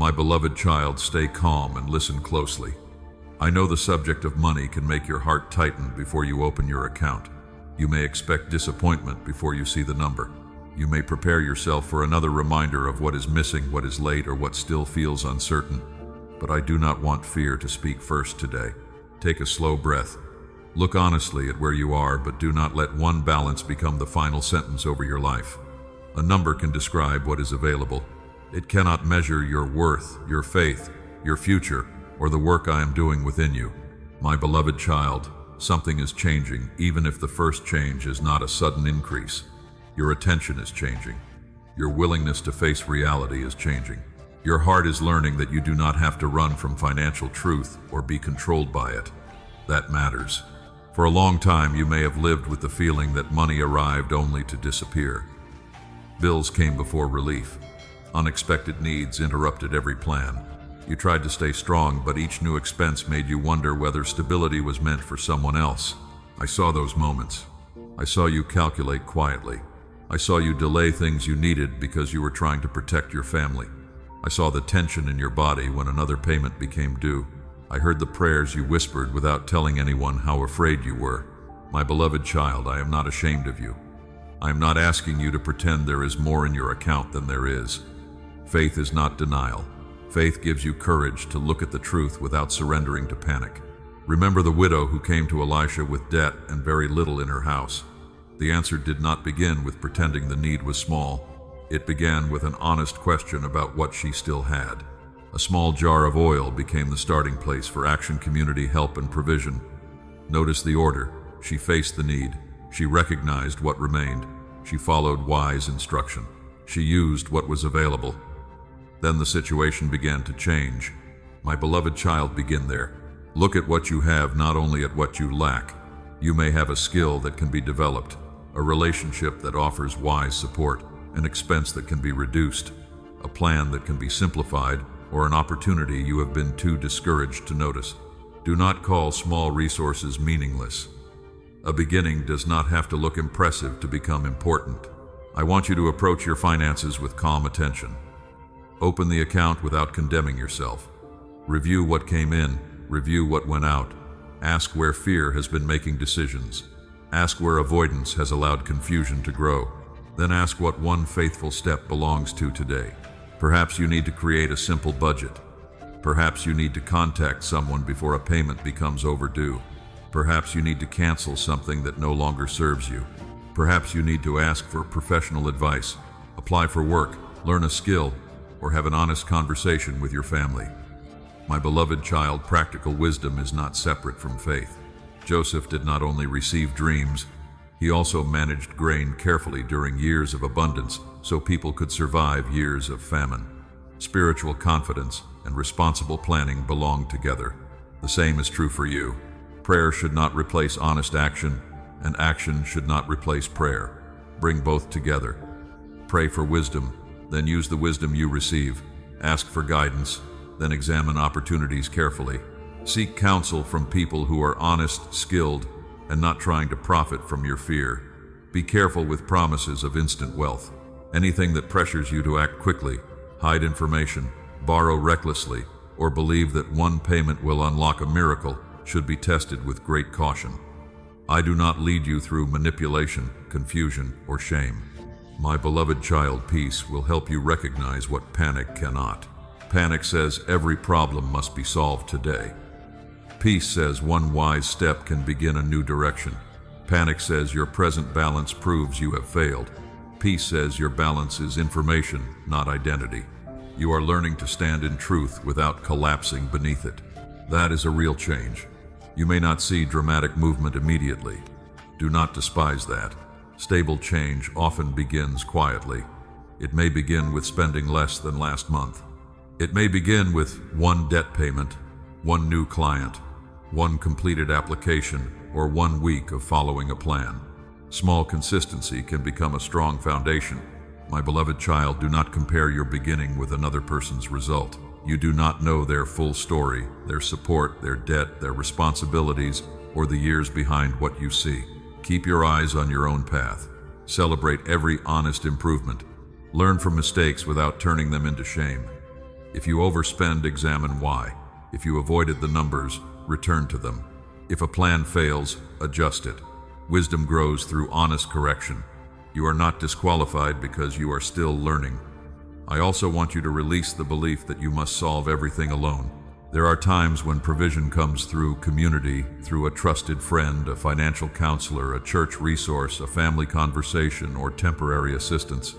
My beloved child, stay calm and listen closely. I know the subject of money can make your heart tighten before you open your account. You may expect disappointment before you see the number. You may prepare yourself for another reminder of what is missing, what is late, or what still feels uncertain. But I do not want fear to speak first today. Take a slow breath. Look honestly at where you are, but do not let one balance become the final sentence over your life. A number can describe what is available. It cannot measure your worth, your faith, your future, or the work I am doing within you. My beloved child, something is changing, even if the first change is not a sudden increase. Your attention is changing. Your willingness to face reality is changing. Your heart is learning that you do not have to run from financial truth or be controlled by it. That matters. For a long time, you may have lived with the feeling that money arrived only to disappear. Bills came before relief. Unexpected needs interrupted every plan. You tried to stay strong, but each new expense made you wonder whether stability was meant for someone else. I saw those moments. I saw you calculate quietly. I saw you delay things you needed because you were trying to protect your family. I saw the tension in your body when another payment became due. I heard the prayers you whispered without telling anyone how afraid you were. My beloved child, I am not ashamed of you. I am not asking you to pretend there is more in your account than there is. Faith is not denial. Faith gives you courage to look at the truth without surrendering to panic. Remember the widow who came to Elisha with debt and very little in her house. The answer did not begin with pretending the need was small. It began with an honest question about what she still had. A small jar of oil became the starting place for Action Community help and provision. Notice the order. She faced the need. She recognized what remained. She followed wise instruction. She used what was available. Then the situation began to change. My beloved child, begin there. Look at what you have, not only at what you lack. You may have a skill that can be developed, a relationship that offers wise support, an expense that can be reduced, a plan that can be simplified, or an opportunity you have been too discouraged to notice. Do not call small resources meaningless. A beginning does not have to look impressive to become important. I want you to approach your finances with calm attention. Open the account without condemning yourself. Review what came in, review what went out. Ask where fear has been making decisions. Ask where avoidance has allowed confusion to grow. Then ask what one faithful step belongs to today. Perhaps you need to create a simple budget. Perhaps you need to contact someone before a payment becomes overdue. Perhaps you need to cancel something that no longer serves you. Perhaps you need to ask for professional advice, apply for work, learn a skill, or have an honest conversation with your family. My beloved child, practical wisdom is not separate from faith. Joseph did not only receive dreams, he also managed grain carefully during years of abundance so people could survive years of famine. Spiritual confidence and responsible planning belong together. The same is true for you. Prayer should not replace honest action, and action should not replace prayer. Bring both together. Pray for wisdom, then use the wisdom you receive. Ask for guidance, then examine opportunities carefully. Seek counsel from people who are honest, skilled, and not trying to profit from your fear. Be careful with promises of instant wealth. Anything that pressures you to act quickly, hide information, borrow recklessly, or believe that one payment will unlock a miracle should be tested with great caution. I do not lead you through manipulation, confusion, or shame. My beloved child, peace will help you recognize what panic cannot. Panic says every problem must be solved today. Peace says one wise step can begin a new direction. Panic says your present balance proves you have failed. Peace says your balance is information, not identity. You are learning to stand in truth without collapsing beneath it. That is a real change. You may not see dramatic movement immediately. Do not despise that. Stable change often begins quietly. It may begin with spending less than last month. It may begin with one debt payment, one new client, one completed application, or 1 week of following a plan. Small consistency can become a strong foundation. My beloved child, do not compare your beginning with another person's result. You do not know their full story, their support, their debt, their responsibilities, or the years behind what you see. Keep your eyes on your own path. Celebrate every honest improvement. Learn from mistakes without turning them into shame. If you overspend, examine why. If you avoided the numbers, return to them. If a plan fails, adjust it. Wisdom grows through honest correction. You are not disqualified because you are still learning. I also want you to release the belief that you must solve everything alone. There are times when provision comes through community, through a trusted friend, a financial counselor, a church resource, a family conversation, or temporary assistance.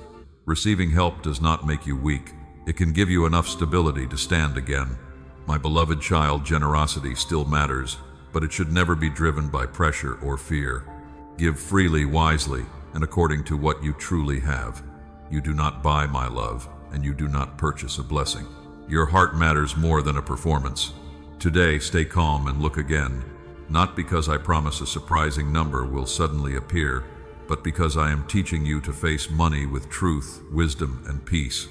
Receiving help does not make you weak. It can give you enough stability to stand again. My beloved child, generosity still matters, but it should never be driven by pressure or fear. Give freely, wisely, and according to what you truly have. You do not buy my love, and you do not purchase a blessing. Your heart matters more than a performance. Today, stay calm and look again, not because I promise a surprising number will suddenly appear, but because I am teaching you to face money with truth, wisdom, and peace.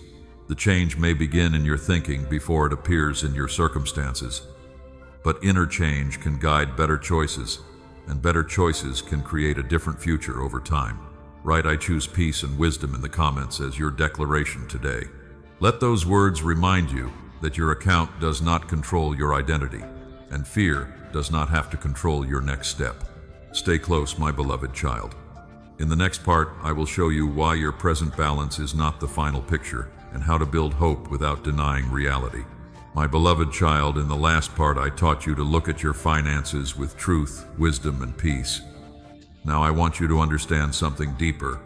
The change may begin in your thinking before it appears in your circumstances, but inner change can guide better choices, and better choices can create a different future over time. Write "I choose peace and wisdom" in the comments as your declaration today. Let those words remind you that your account does not control your identity, and fear does not have to control your next step. Stay close, my beloved child. In the next part, I will show you why your present balance is not the final picture, and how to build hope without denying reality. My beloved child, in the last part I taught you to look at your finances with truth, wisdom, and peace. Now I want you to understand something deeper.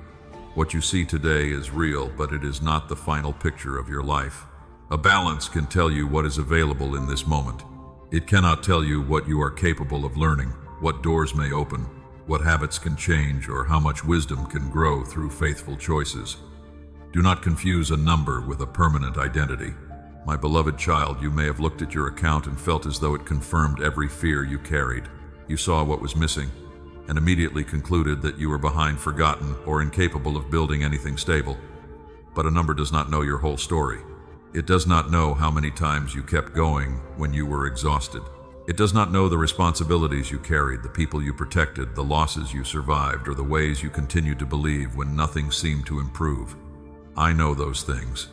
What you see today is real, but it is not the final picture of your life. A balance can tell you what is available in this moment. It cannot tell you what you are capable of learning, what doors may open, what habits can change, or how much wisdom can grow through faithful choices. Do not confuse a number with a permanent identity. My beloved child, you may have looked at your account and felt as though it confirmed every fear you carried. You saw what was missing, and immediately concluded that you were behind, forgotten, or incapable of building anything stable. But a number does not know your whole story. It does not know how many times you kept going when you were exhausted. It does not know the responsibilities you carried, the people you protected, the losses you survived, or the ways you continued to believe when nothing seemed to improve. I know those things.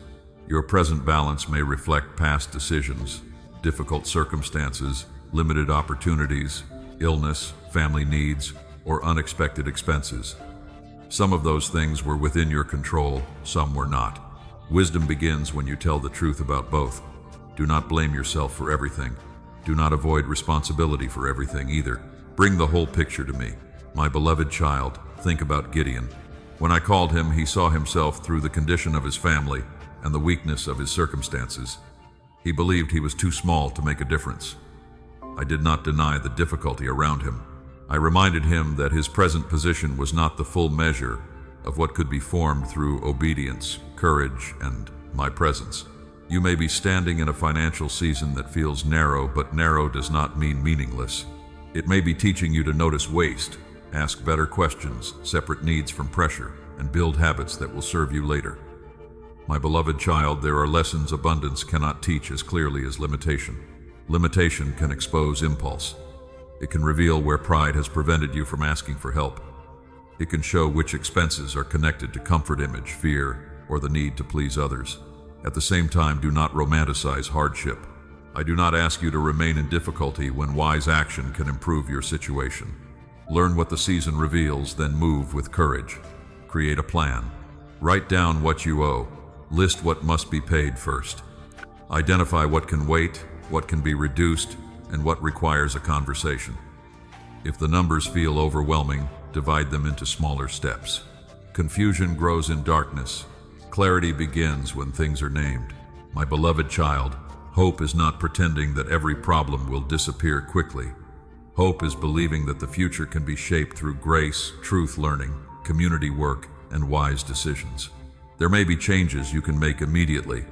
Your present balance may reflect past decisions, difficult circumstances, limited opportunities, illness, family needs, or unexpected expenses. Some of those things were within your control, some were not. Wisdom begins when you tell the truth about both. Do not blame yourself for everything. Do not avoid responsibility for everything either. Bring the whole picture to me. My beloved child, think about Gideon. When I called him, he saw himself through the condition of his family and the weakness of his circumstances. He believed he was too small to make a difference. I did not deny the difficulty around him. I reminded him that his present position was not the full measure of what could be formed through obedience, courage, and my presence. You may be standing in a financial season that feels narrow, but narrow does not mean meaningless. It may be teaching you to notice waste, ask better questions, separate needs from pressure, and build habits that will serve you later. My beloved child, there are lessons abundance cannot teach as clearly as limitation. Limitation can expose impulse. It can reveal where pride has prevented you from asking for help. It can show which expenses are connected to comfort image, fear, or the need to please others. At the same time, do not romanticize hardship. I do not ask you to remain in difficulty when wise action can improve your situation. Learn what the season reveals, then move with courage. Create a plan. Write down what you owe. List what must be paid first. Identify what can wait, what can be reduced, and what requires a conversation. If the numbers feel overwhelming, divide them into smaller steps. Confusion grows in darkness. Clarity begins when things are named. My beloved child, hope is not pretending that every problem will disappear quickly. Hope is believing that the future can be shaped through grace, truth learning, community work, and wise decisions. There may be changes you can make immediately.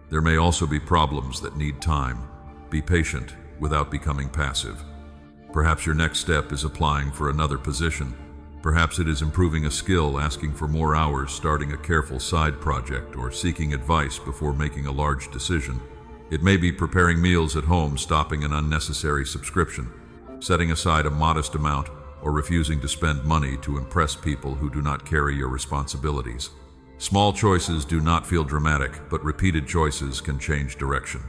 There may also be problems that need time. Be patient without becoming passive. Perhaps your next step is applying for another position. Perhaps it is improving a skill, asking for more hours, starting a careful side project, or seeking advice before making a large decision. It may be preparing meals at home, stopping an unnecessary subscription, setting aside a modest amount, or refusing to spend money to impress people who do not carry your responsibilities. Small choices do not feel dramatic, but repeated choices can change direction.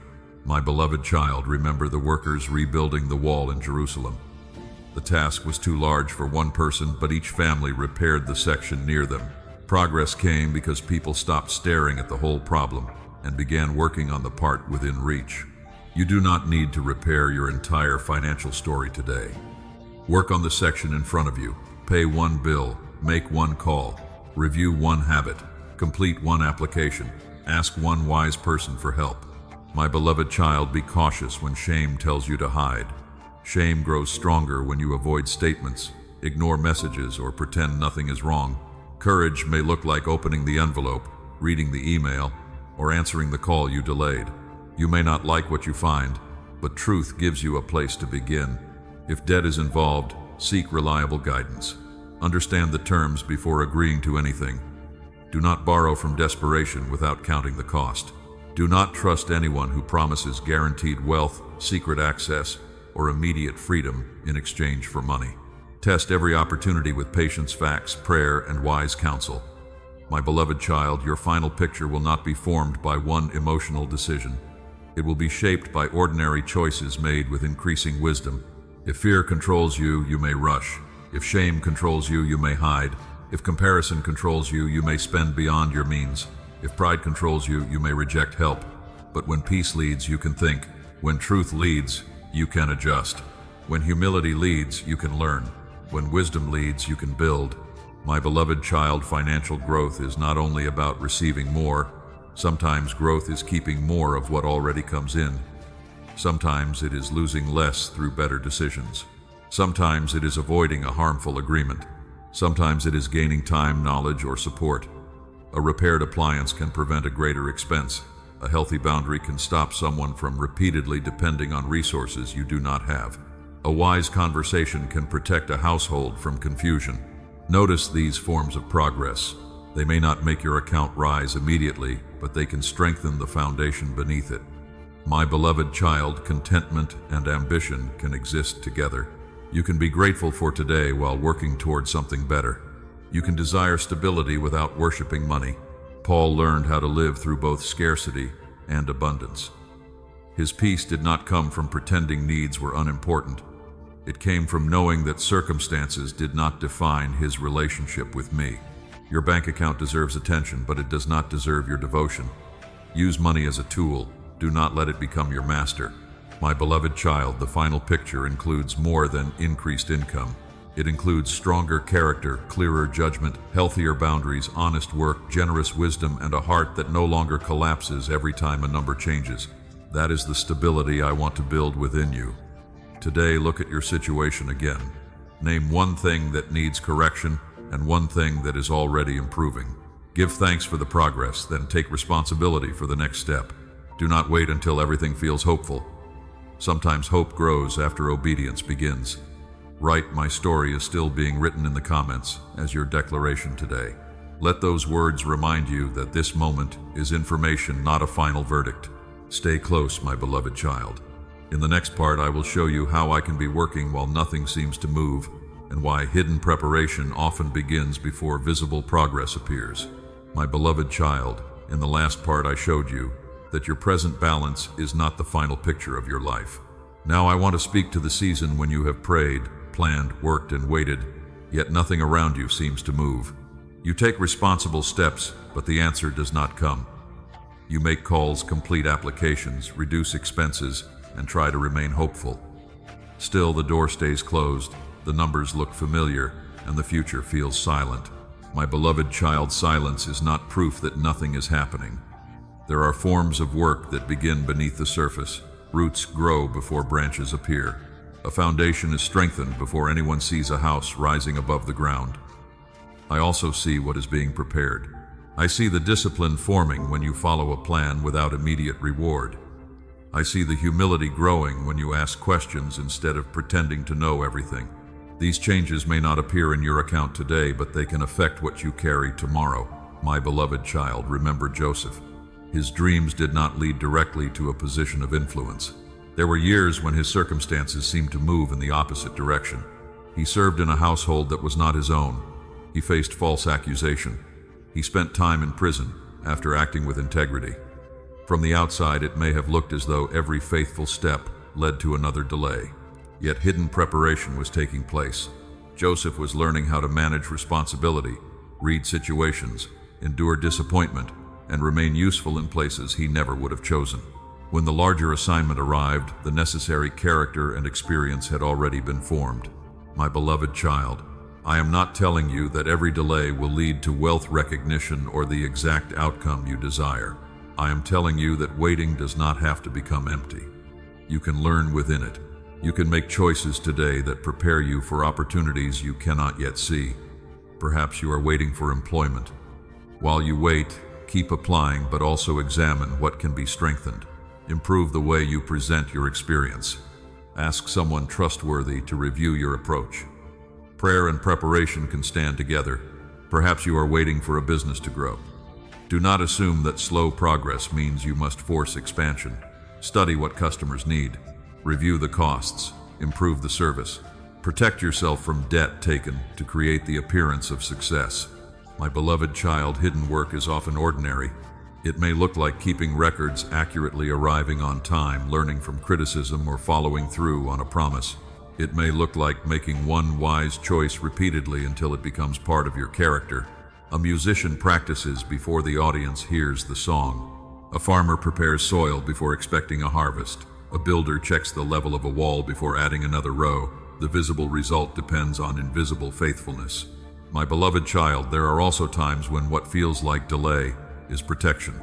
My beloved child, remember the workers rebuilding the wall in Jerusalem. The task was too large for one person, but each family repaired the section near them. Progress came because people stopped staring at the whole problem and began working on the part within reach. You do not need to repair your entire financial story today. Work on the section in front of you. Pay one bill, make one call, review one habit, complete one application, ask one wise person for help. My beloved child, be cautious when shame tells you to hide. Shame grows stronger when you avoid statements, ignore messages, or pretend nothing is wrong. Courage may look like opening the envelope, reading the email, or answering the call you delayed. You may not like what you find, but truth gives you a place to begin. If debt is involved, seek reliable guidance. Understand the terms before agreeing to anything. Do not borrow from desperation without counting the cost. Do not trust anyone who promises guaranteed wealth, secret access, or immediate freedom in exchange for money. Test every opportunity with patience, facts, prayer, and wise counsel. My beloved child, your final picture will not be formed by one emotional decision. It will be shaped by ordinary choices made with increasing wisdom. If fear controls you, you may rush. If shame controls you, you may hide. If comparison controls you, you may spend beyond your means. If pride controls you, you may reject help. But when peace leads, you can think. When truth leads, you can adjust. When humility leads, you can learn. When wisdom leads, you can build. My beloved child, financial growth is not only about receiving more. Sometimes growth is keeping more of what already comes in. Sometimes it is losing less through better decisions. Sometimes it is avoiding a harmful agreement. Sometimes it is gaining time, knowledge, or support. A repaired appliance can prevent a greater expense. A healthy boundary can stop someone from repeatedly depending on resources you do not have. A wise conversation can protect a household from confusion. Notice these forms of progress. They may not make your account rise immediately, but they can strengthen the foundation beneath it. My beloved child, contentment and ambition can exist together. You can be grateful for today while working toward something better. You can desire stability without worshiping money. Paul learned how to live through both scarcity and abundance. His peace did not come from pretending needs were unimportant. It came from knowing that circumstances did not define his relationship with me. Your bank account deserves attention, but it does not deserve your devotion. Use money as a tool. Do not let it become your master. My beloved child, the final picture includes more than increased income. It includes stronger character, clearer judgment, healthier boundaries, honest work, generous wisdom, and a heart that no longer collapses every time a number changes. That is the stability I want to build within you. Today, look at your situation again. Name one thing that needs correction and one thing that is already improving. Give thanks for the progress, then take responsibility for the next step. Do not wait until everything feels hopeful. Sometimes hope grows after obedience begins. Write, "My story is still being written," in the comments as your declaration today. Let those words remind you that this moment is information, not a final verdict. Stay close, my beloved child. In the next part, I will show you how I can be working while nothing seems to move, and why hidden preparation often begins before visible progress appears. My beloved child, in the last part I showed you that your present balance is not the final picture of your life. Now I want to speak to the season when you have prayed, planned, worked, and waited, yet nothing around you seems to move. You take responsible steps, but the answer does not come. You make calls, complete applications, reduce expenses, and try to remain hopeful. Still, the door stays closed, the numbers look familiar, and the future feels silent. My beloved child, silence is not proof that nothing is happening. There are forms of work that begin beneath the surface. Roots grow before branches appear. A foundation is strengthened before anyone sees a house rising above the ground. I also see what is being prepared. I see the discipline forming when you follow a plan without immediate reward. I see the humility growing when you ask questions instead of pretending to know everything. These changes may not appear in your account today, but they can affect what you carry tomorrow. My beloved child, remember Joseph. His dreams did not lead directly to a position of influence. There were years when his circumstances seemed to move in the opposite direction. He served in a household that was not his own. He faced false accusation. He spent time in prison after acting with integrity. From the outside, it may have looked as though every faithful step led to another delay. Yet hidden preparation was taking place. Joseph was learning how to manage responsibility, read situations, endure disappointment, and remain useful in places he never would have chosen. When the larger assignment arrived, the necessary character and experience had already been formed. My beloved child, I am not telling you that every delay will lead to wealth recognition or the exact outcome you desire. I am telling you that waiting does not have to become empty. You can learn within it. You can make choices today that prepare you for opportunities you cannot yet see. Perhaps you are waiting for employment. While you wait, keep applying, but also examine what can be strengthened. Improve the way you present your experience. Ask someone trustworthy to review your approach. Prayer and preparation can stand together. Perhaps you are waiting for a business to grow. Do not assume that slow progress means you must force expansion. Study what customers need. Review the costs. Improve the service. Protect yourself from debt taken to create the appearance of success. My beloved child, hidden work is often ordinary. It may look like keeping records accurately, arriving on time, learning from criticism, or following through on a promise. It may look like making one wise choice repeatedly until it becomes part of your character. A musician practices before the audience hears the song. A farmer prepares soil before expecting a harvest. A builder checks the level of a wall before adding another row. The visible result depends on invisible faithfulness. My beloved child, there are also times when what feels like delay is protection.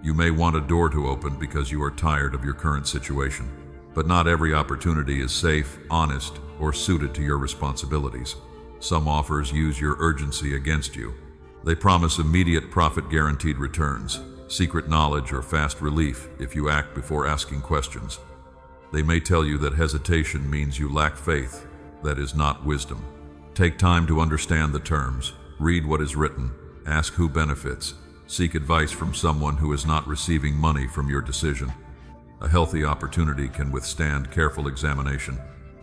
You may want a door to open because you are tired of your current situation, but not every opportunity is safe, honest, or suited to your responsibilities. Some offers use your urgency against you. They promise immediate profit-guaranteed returns, secret knowledge, or fast relief if you act before asking questions. They may tell you that hesitation means you lack faith. That is not wisdom. Take time to understand the terms, read what is written, ask who benefits, seek advice from someone who is not receiving money from your decision. A healthy opportunity can withstand careful examination.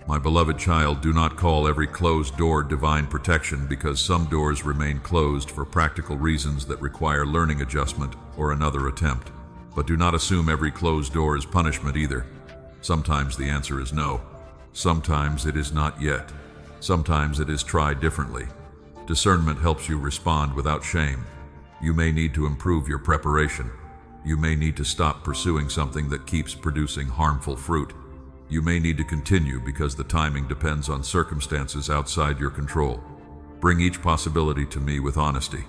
My beloved child, do not call every closed door divine protection, because some doors remain closed for practical reasons that require learning adjustment or another attempt. But do not assume every closed door is punishment either. Sometimes the answer is no. Sometimes it is not yet. Sometimes it is tried differently. Discernment helps you respond without shame. You may need to improve your preparation. You may need to stop pursuing something that keeps producing harmful fruit. You may need to continue because the timing depends on circumstances outside your control. Bring each possibility to me with honesty.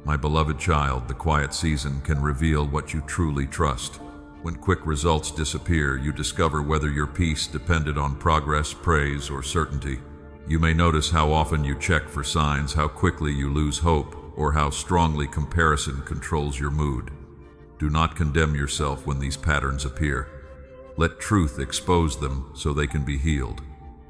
My beloved child, the quiet season can reveal what you truly trust. When quick results disappear, you discover whether your peace depended on progress, praise, or certainty. You may notice how often you check for signs, how quickly you lose hope, or how strongly comparison controls your mood. Do not condemn yourself when these patterns appear. Let truth expose them so they can be healed.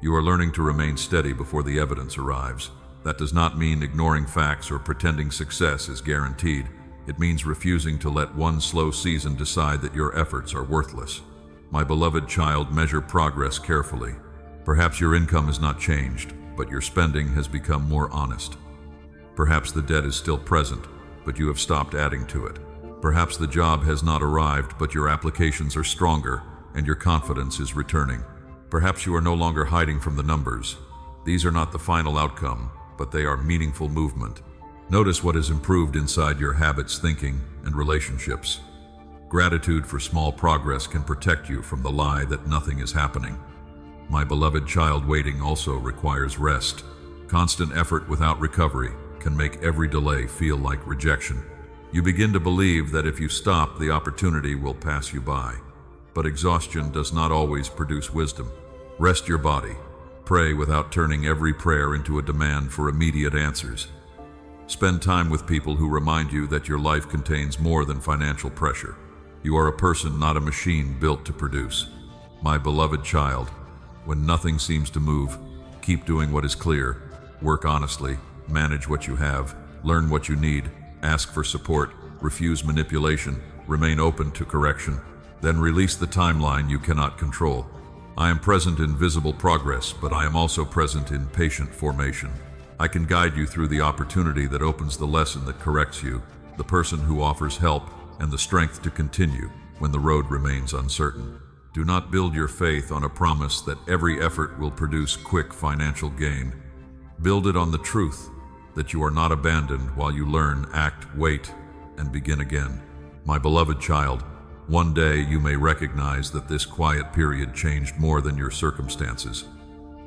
You are learning to remain steady before the evidence arrives. That does not mean ignoring facts or pretending success is guaranteed. It means refusing to let one slow season decide that your efforts are worthless. My beloved child, measure progress carefully. Perhaps your income has not changed, but your spending has become more honest. Perhaps the debt is still present, but you have stopped adding to it. Perhaps the job has not arrived, but your applications are stronger and your confidence is returning. Perhaps you are no longer hiding from the numbers. These are not the final outcome, but they are meaningful movement. Notice what has improved inside your habits, thinking, and relationships. Gratitude for small progress can protect you from the lie that nothing is happening. My beloved child, waiting also requires rest. Constant effort without recovery can make every delay feel like rejection. You begin to believe that if you stop, the opportunity will pass you by. But exhaustion does not always produce wisdom. Rest your body. Pray without turning every prayer into a demand for immediate answers. Spend time with people who remind you that your life contains more than financial pressure. You are a person, not a machine built to produce. My beloved child, when nothing seems to move, keep doing what is clear. Work honestly, manage what you have, learn what you need, ask for support, refuse manipulation, remain open to correction. Then release the timeline you cannot control. I am present in visible progress, but I am also present in patient formation. I can guide you through the opportunity that opens the lesson that corrects you, the person who offers help, and the strength to continue when the road remains uncertain. Do not build your faith on a promise that every effort will produce quick financial gain. Build it on the truth that you are not abandoned while you learn, act, wait, and begin again. My beloved child, one day you may recognize that this quiet period changed more than your circumstances.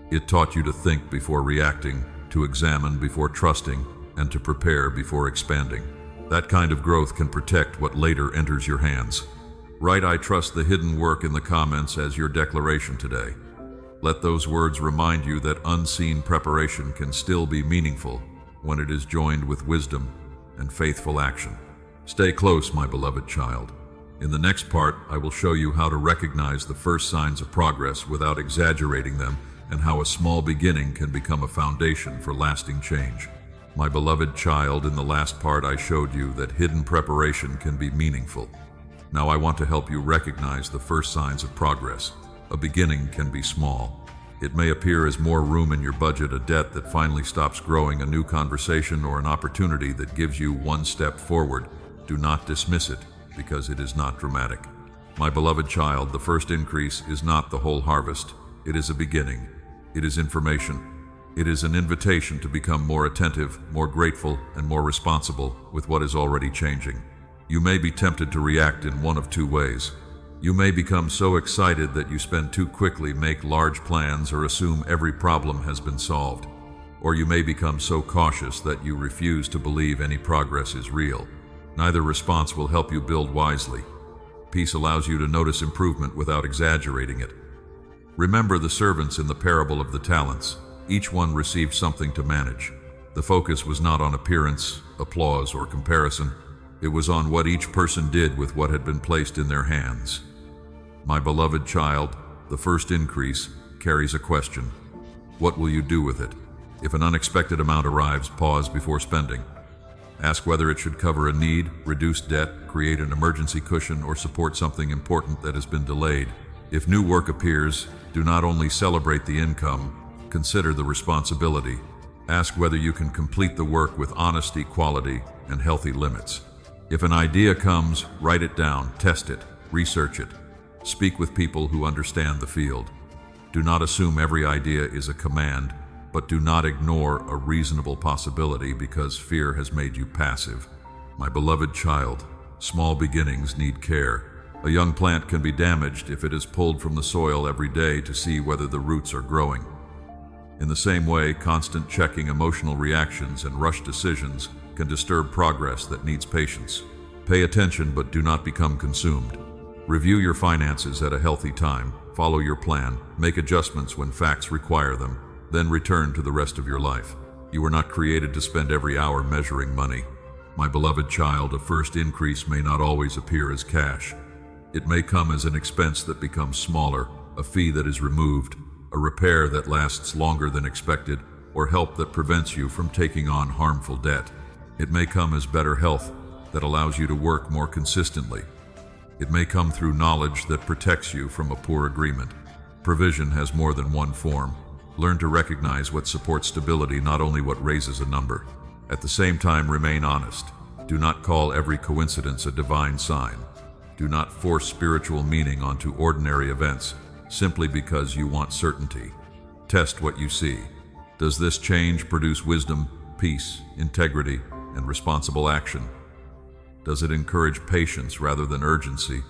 It taught you to think before reacting, to examine before trusting, and to prepare before expanding. That kind of growth can protect what later enters your hands. Write "I trust the hidden work" in the comments as your declaration today. Let those words remind you that unseen preparation can still be meaningful when it is joined with wisdom and faithful action. Stay close, my beloved child. In the next part, I will show you how to recognize the first signs of progress without exaggerating them, and how a small beginning can become a foundation for lasting change. My beloved child, in the last part I showed you that hidden preparation can be meaningful. Now I want to help you recognize the first signs of progress. A beginning can be small. It may appear as more room in your budget, a debt that finally stops growing, a new conversation, or an opportunity that gives you one step forward. Do not dismiss it, because it is not dramatic. My beloved child, the first increase is not the whole harvest. It is a beginning. It is information. It is an invitation to become more attentive, more grateful, and more responsible with what is already changing. You may be tempted to react in one of two ways. You may become so excited that you spend too quickly, make large plans, or assume every problem has been solved. Or you may become so cautious that you refuse to believe any progress is real. Neither response will help you build wisely. Peace allows you to notice improvement without exaggerating it. Remember the servants in the parable of the talents. Each one received something to manage. The focus was not on appearance, applause, or comparison. It was on what each person did with what had been placed in their hands. My beloved child, the first increase carries a question. What will you do with it? If an unexpected amount arrives, pause before spending. Ask whether it should cover a need, reduce debt, create an emergency cushion, or support something important that has been delayed. If new work appears, do not only celebrate the income, consider the responsibility. Ask whether you can complete the work with honesty, quality, and healthy limits. If an idea comes, write it down, test it, research it. Speak with people who understand the field. Do not assume every idea is a command, but do not ignore a reasonable possibility because fear has made you passive. My beloved child, small beginnings need care. A young plant can be damaged if it is pulled from the soil every day to see whether the roots are growing. In the same way, constant checking emotional reactions and rushed decisions can disturb progress that needs patience. Pay attention, but do not become consumed. Review your finances at a healthy time, follow your plan, make adjustments when facts require them, then return to the rest of your life. You were not created to spend every hour measuring money. My beloved child, a first increase may not always appear as cash. It may come as an expense that becomes smaller, a fee that is removed, a repair that lasts longer than expected, or help that prevents you from taking on harmful debt. It may come as better health that allows you to work more consistently. It may come through knowledge that protects you from a poor agreement. Provision has more than one form. Learn to recognize what supports stability, not only what raises a number. At the same time, remain honest. Do not call every coincidence a divine sign. Do not force spiritual meaning onto ordinary events simply because you want certainty. Test what you see. Does this change produce wisdom, peace, integrity, and responsible action? Does it encourage patience rather than urgency?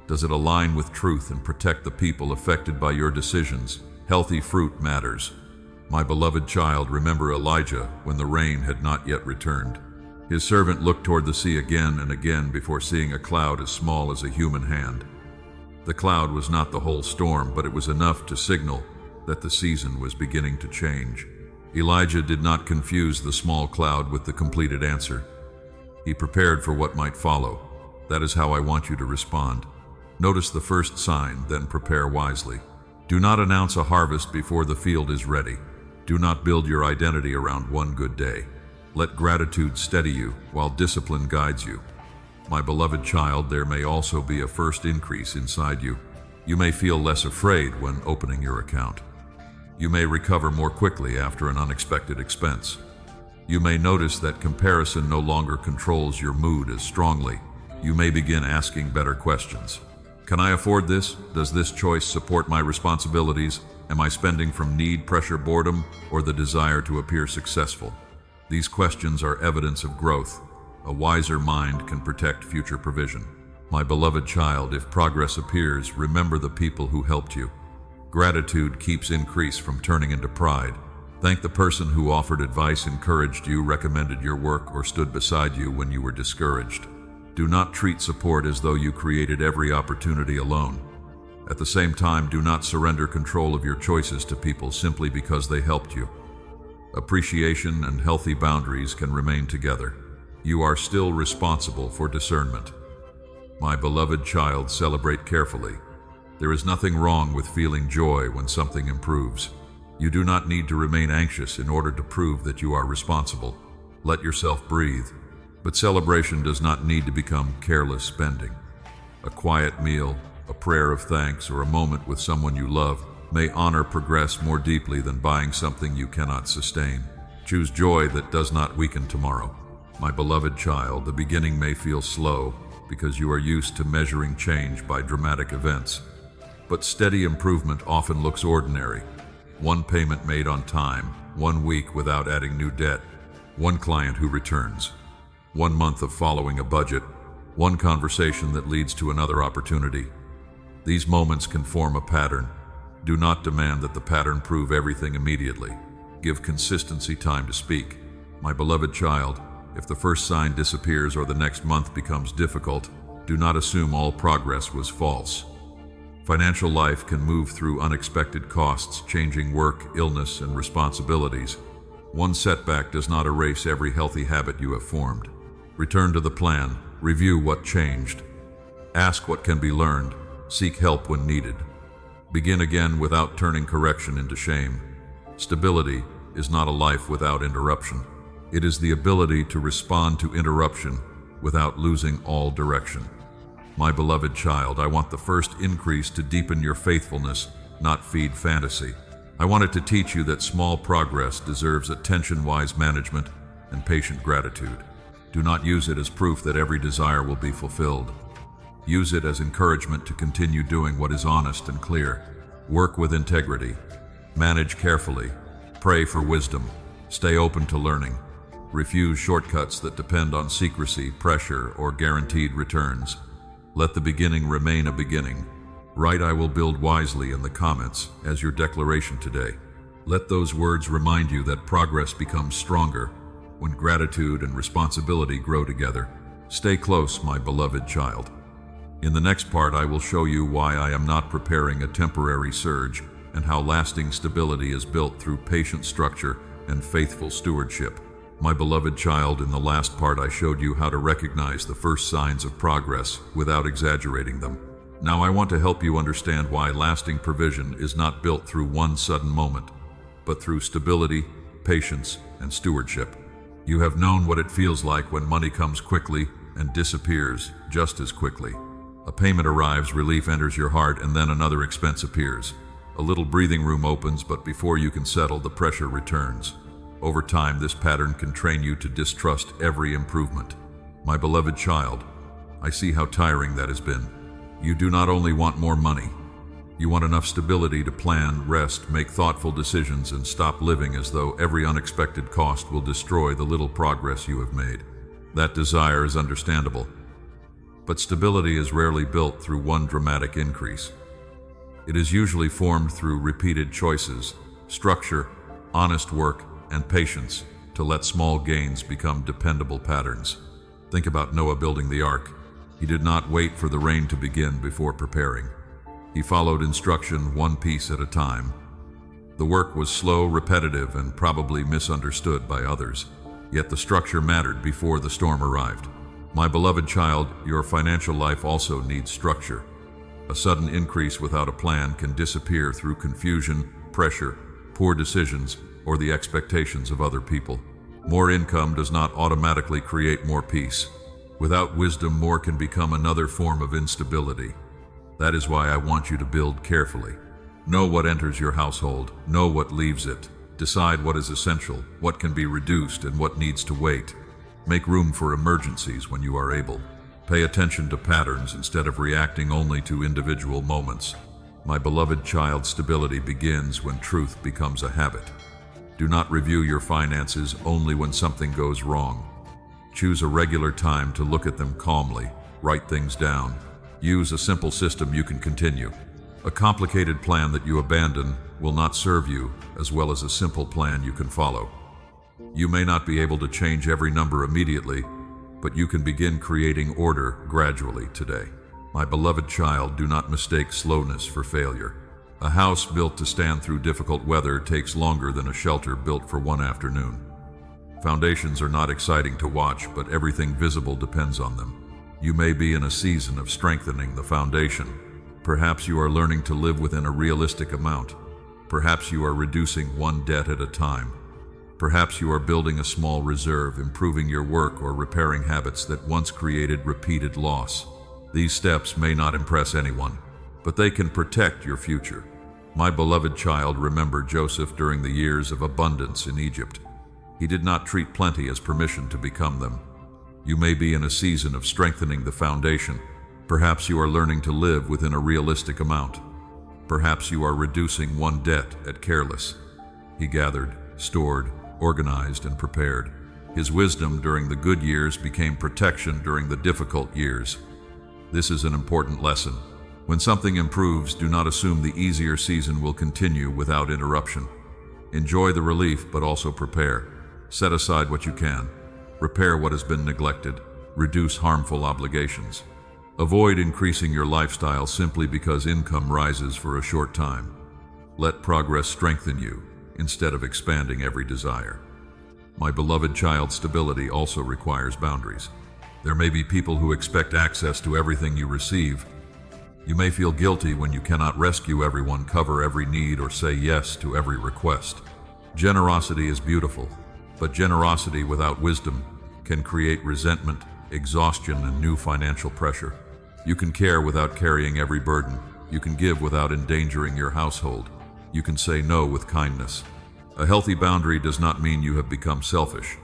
Does it align with truth and protect the people affected by your decisions? Healthy fruit matters. My beloved child, remember Elijah when the rain had not yet returned. His servant looked toward the sea again and again before seeing a cloud as small as a human hand. The cloud was not the whole storm, but it was enough to signal that the season was beginning to change. Elijah did not confuse the small cloud with the completed answer. He prepared for what might follow. That is how I want you to respond. Notice the first sign, then prepare wisely. Do not announce a harvest before the field is ready. Do not build your identity around one good day. Let gratitude steady you while discipline guides you. My beloved child, there may also be a first increase inside you. You may feel less afraid when opening your account. You may recover more quickly after an unexpected expense. You may notice that comparison no longer controls your mood as strongly. You may begin asking better questions. Can I afford this? Does this choice support my responsibilities? Am I spending from need, pressure, boredom, or the desire to appear successful? These questions are evidence of growth. A wiser mind can protect future provision. My beloved child, if progress appears, remember the people who helped you. Gratitude keeps increase from turning into pride. Thank the person who offered advice, encouraged you, recommended your work, or stood beside you when you were discouraged. Do not treat support as though you created every opportunity alone. At the same time, do not surrender control of your choices to people simply because they helped you. Appreciation and healthy boundaries can remain together. You are still responsible for discernment. My beloved child, celebrate carefully. There is nothing wrong with feeling joy when something improves. You do not need to remain anxious in order to prove that you are responsible. Let yourself breathe. But celebration does not need to become careless spending. A quiet meal, a prayer of thanks, or a moment with someone you love may honor progress more deeply than buying something you cannot sustain. Choose joy that does not weaken tomorrow. My beloved child, the beginning may feel slow because you are used to measuring change by dramatic events. But steady improvement often looks ordinary. One payment made on time, 1 week without adding new debt, one client who returns, 1 month of following a budget, one conversation that leads to another opportunity. These moments can form a pattern. Do not demand that the pattern prove everything immediately. Give consistency time to speak. My beloved child, if the first sign disappears or the next month becomes difficult, do not assume all progress was false. Financial life can move through unexpected costs, changing work, illness, and responsibilities. One setback does not erase every healthy habit you have formed. Return to the plan, review what changed. Ask what can be learned, seek help when needed. Begin again without turning correction into shame. Stability is not a life without interruption. It is the ability to respond to interruption without losing all direction. My beloved child, I want the first increase to deepen your faithfulness, not feed fantasy. I wanted to teach you that small progress deserves attention-wise management and patient gratitude. Do not use it as proof that every desire will be fulfilled. Use it as encouragement to continue doing what is honest and clear. Work with integrity. Manage carefully. Pray for wisdom. Stay open to learning. Refuse shortcuts that depend on secrecy, pressure, or guaranteed returns. Let the beginning remain a beginning. Write "I will build wisely" in the comments as your declaration today. Let those words remind you that progress becomes stronger when gratitude and responsibility grow together. Stay close, my beloved child. In the next part, I will show you why I am not preparing a temporary surge and how lasting stability is built through patient structure and faithful stewardship. My beloved child, in the last part I showed you how to recognize the first signs of progress without exaggerating them. Now I want to help you understand why lasting provision is not built through one sudden moment, but through stability, patience, and stewardship. You have known what it feels like when money comes quickly and disappears just as quickly. A payment arrives, relief enters your heart, and then another expense appears. A little breathing room opens, but before you can settle, the pressure returns. Over time, this pattern can train you to distrust every improvement. My beloved child, I see how tiring that has been. You do not only want more money. You want enough stability to plan, rest, make thoughtful decisions, and stop living as though every unexpected cost will destroy the little progress you have made. That desire is understandable. But stability is rarely built through one dramatic increase. It is usually formed through repeated choices, structure, honest work, and patience to let small gains become dependable patterns. Think about Noah building the ark. He did not wait for the rain to begin before preparing. He followed instruction one piece at a time. The work was slow, repetitive, and probably misunderstood by others. Yet the structure mattered before the storm arrived. My beloved child, your financial life also needs structure. A sudden increase without a plan can disappear through confusion, pressure, poor decisions, or the expectations of other people. More income does not automatically create more peace. Without wisdom, more can become another form of instability. That is why I want you to build carefully. Know what enters your household, know what leaves it, Decide what is essential, what can be reduced, and what needs to wait. Make room for emergencies when you are able. Pay attention to patterns instead of reacting only to individual moments. My beloved child, stability begins when truth becomes a habit. Do not review your finances only when something goes wrong. Choose a regular time to look at them calmly. Write things down. Use a simple system you can continue. A complicated plan that you abandon will not serve you as well as a simple plan you can follow. You may not be able to change every number immediately, but you can begin creating order gradually today. My beloved child, do not mistake slowness for failure. A house built to stand through difficult weather takes longer than a shelter built for one afternoon. Foundations are not exciting to watch, but everything visible depends on them. You may be in a season of strengthening the foundation. Perhaps you are learning to live within a realistic amount. Perhaps you are reducing one debt at a time. Perhaps you are building a small reserve, improving your work, or repairing habits that once created repeated loss. These steps may not impress anyone, but they can protect your future. My beloved child, remember Joseph during the years of abundance in Egypt. He did not treat plenty as permission to become them. You may be in a season of strengthening the foundation. Perhaps you are learning to live within a realistic amount. Perhaps you are reducing one debt at careless. He gathered, stored, organized, and prepared. His wisdom during the good years became protection during the difficult years. This is an important lesson. When something improves, do not assume the easier season will continue without interruption. Enjoy the relief, but also prepare. Set aside what you can. Repair what has been neglected. Reduce harmful obligations. Avoid increasing your lifestyle simply because income rises for a short time. Let progress strengthen you instead of expanding every desire. My beloved child, stability also requires boundaries. There may be people who expect access to everything you receive. You may feel guilty when you cannot rescue everyone, cover every need, or say yes to every request. Generosity is beautiful, but generosity without wisdom can create resentment, exhaustion, and new financial pressure. You can care without carrying every burden. You can give without endangering your household. You can say no with kindness. A healthy boundary does not mean you have become selfish.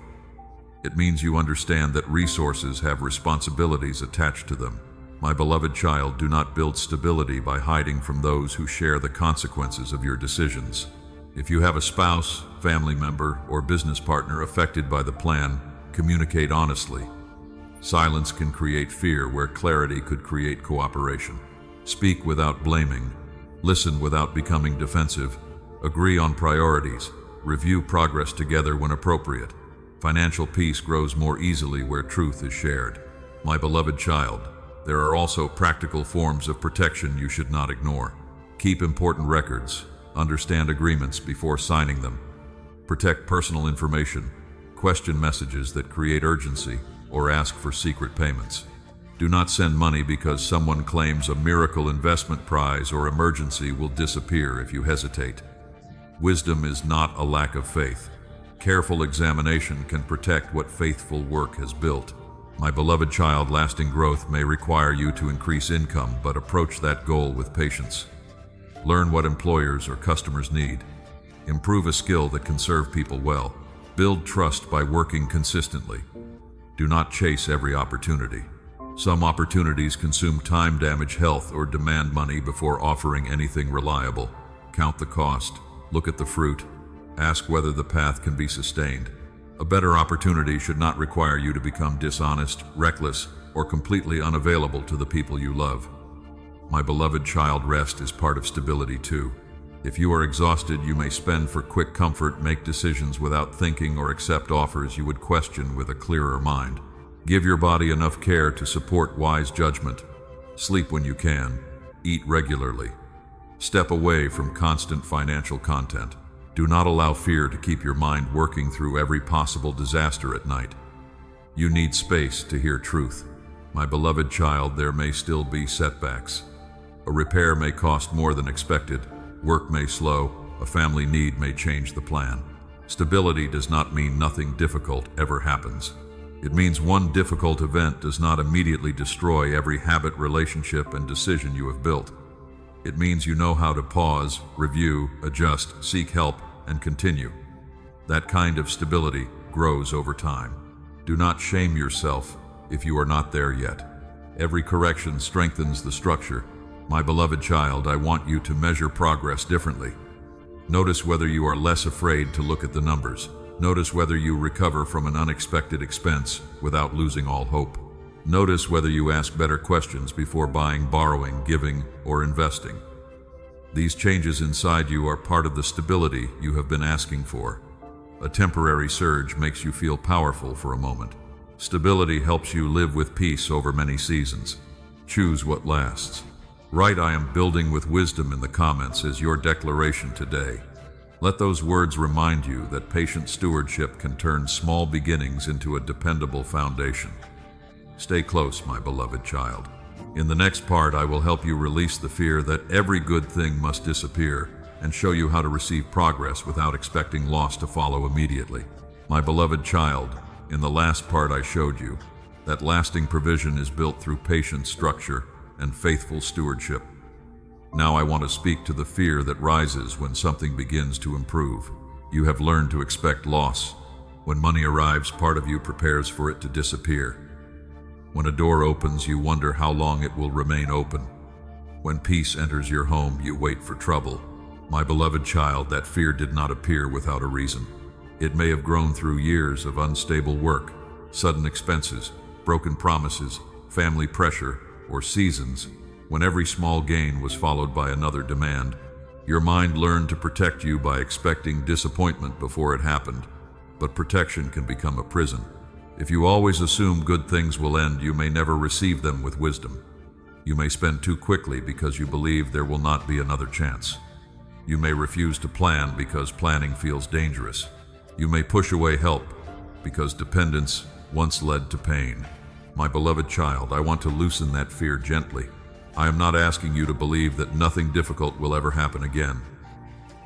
It means you understand that resources have responsibilities attached to them. My beloved child, do not build stability by hiding from those who share the consequences of your decisions. If you have a spouse, family member, or business partner affected by the plan, communicate honestly. Silence can create fear where clarity could create cooperation. Speak without blaming. Listen without becoming defensive. Agree on priorities. Review progress together when appropriate. Financial peace grows more easily where truth is shared. My beloved child, there are also practical forms of protection you should not ignore. Keep important records. Understand agreements before signing them. Protect personal information. Question messages that create urgency or ask for secret payments. Do not send money because someone claims a miracle investment prize or emergency will disappear if you hesitate. Wisdom is not a lack of faith. Careful examination can protect what faithful work has built. My beloved child, lasting growth may require you to increase income, but approach that goal with patience. Learn what employers or customers need. Improve a skill that can serve people well. Build trust by working consistently. Do not chase every opportunity. Some opportunities consume time, damage health, or demand money before offering anything reliable. Count the cost. Look at the fruit. Ask whether the path can be sustained. A better opportunity should not require you to become dishonest, reckless, or completely unavailable to the people you love. My beloved child, rest is part of stability too. If you are exhausted, you may spend for quick comfort, make decisions without thinking, or accept offers you would question with a clearer mind. Give your body enough care to support wise judgment. Sleep when you can. Eat regularly. Step away from constant financial content. Do not allow fear to keep your mind working through every possible disaster at night. You need space to hear truth. My beloved child, there may still be setbacks. A repair may cost more than expected. Work may slow. A family need may change the plan. Stability does not mean nothing difficult ever happens. It means one difficult event does not immediately destroy every habit, relationship, and decision you have built. It means you know how to pause, review, adjust, seek help, and continue. That kind of stability grows over time. Do not shame yourself if you are not there yet. Every correction strengthens the structure. My beloved child, I want you to measure progress differently. Notice whether you are less afraid to look at the numbers. Notice whether you recover from an unexpected expense without losing all hope. Notice whether you ask better questions before buying, borrowing, giving, or investing. These changes inside you are part of the stability you have been asking for. A temporary surge makes you feel powerful for a moment. Stability helps you live with peace over many seasons. Choose what lasts. Write "I am building with wisdom" in the comments as your declaration today. Let those words remind you that patient stewardship can turn small beginnings into a dependable foundation. Stay close, my beloved child. In the next part, I will help you release the fear that every good thing must disappear and show you how to receive progress without expecting loss to follow immediately. My beloved child, in the last part I showed you that lasting provision is built through patient structure and faithful stewardship. Now I want to speak to the fear that rises when something begins to improve. You have learned to expect loss. When money arrives, part of you prepares for it to disappear. When a door opens, you wonder how long it will remain open. When peace enters your home, you wait for trouble. My beloved child, that fear did not appear without a reason. It may have grown through years of unstable work, sudden expenses, broken promises, family pressure, or seasons when every small gain was followed by another demand. Your mind learned to protect you by expecting disappointment before it happened, but protection can become a prison. If you always assume good things will end, you may never receive them with wisdom. You may spend too quickly because you believe there will not be another chance. You may refuse to plan because planning feels dangerous. You may push away help because dependence once led to pain. My beloved child, I want to loosen that fear gently. I am not asking you to believe that nothing difficult will ever happen again.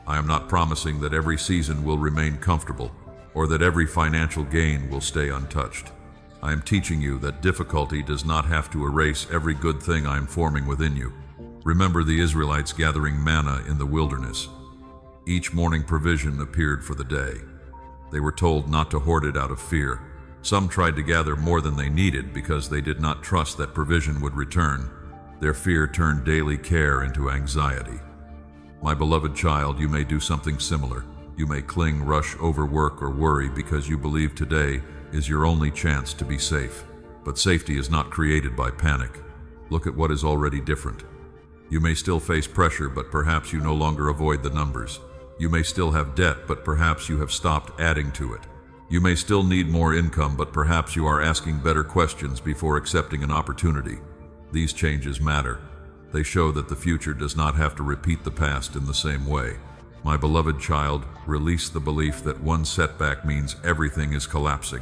I am not promising that every season will remain comfortable or that every financial gain will stay untouched. I am teaching you that difficulty does not have to erase every good thing I am forming within you. Remember the Israelites gathering manna in the wilderness. Each morning provision appeared for the day. They were told not to hoard it out of fear. Some tried to gather more than they needed because they did not trust that provision would return. Their fear turned daily care into anxiety. My beloved child, you may do something similar. You may cling, rush, overwork, or worry because you believe today is your only chance to be safe. But safety is not created by panic. Look at what is already different. You may still face pressure, but perhaps you no longer avoid the numbers. You may still have debt, but perhaps you have stopped adding to it. You may still need more income, but perhaps you are asking better questions before accepting an opportunity. These changes matter. They show that the future does not have to repeat the past in the same way. My beloved child, release the belief that one setback means everything is collapsing.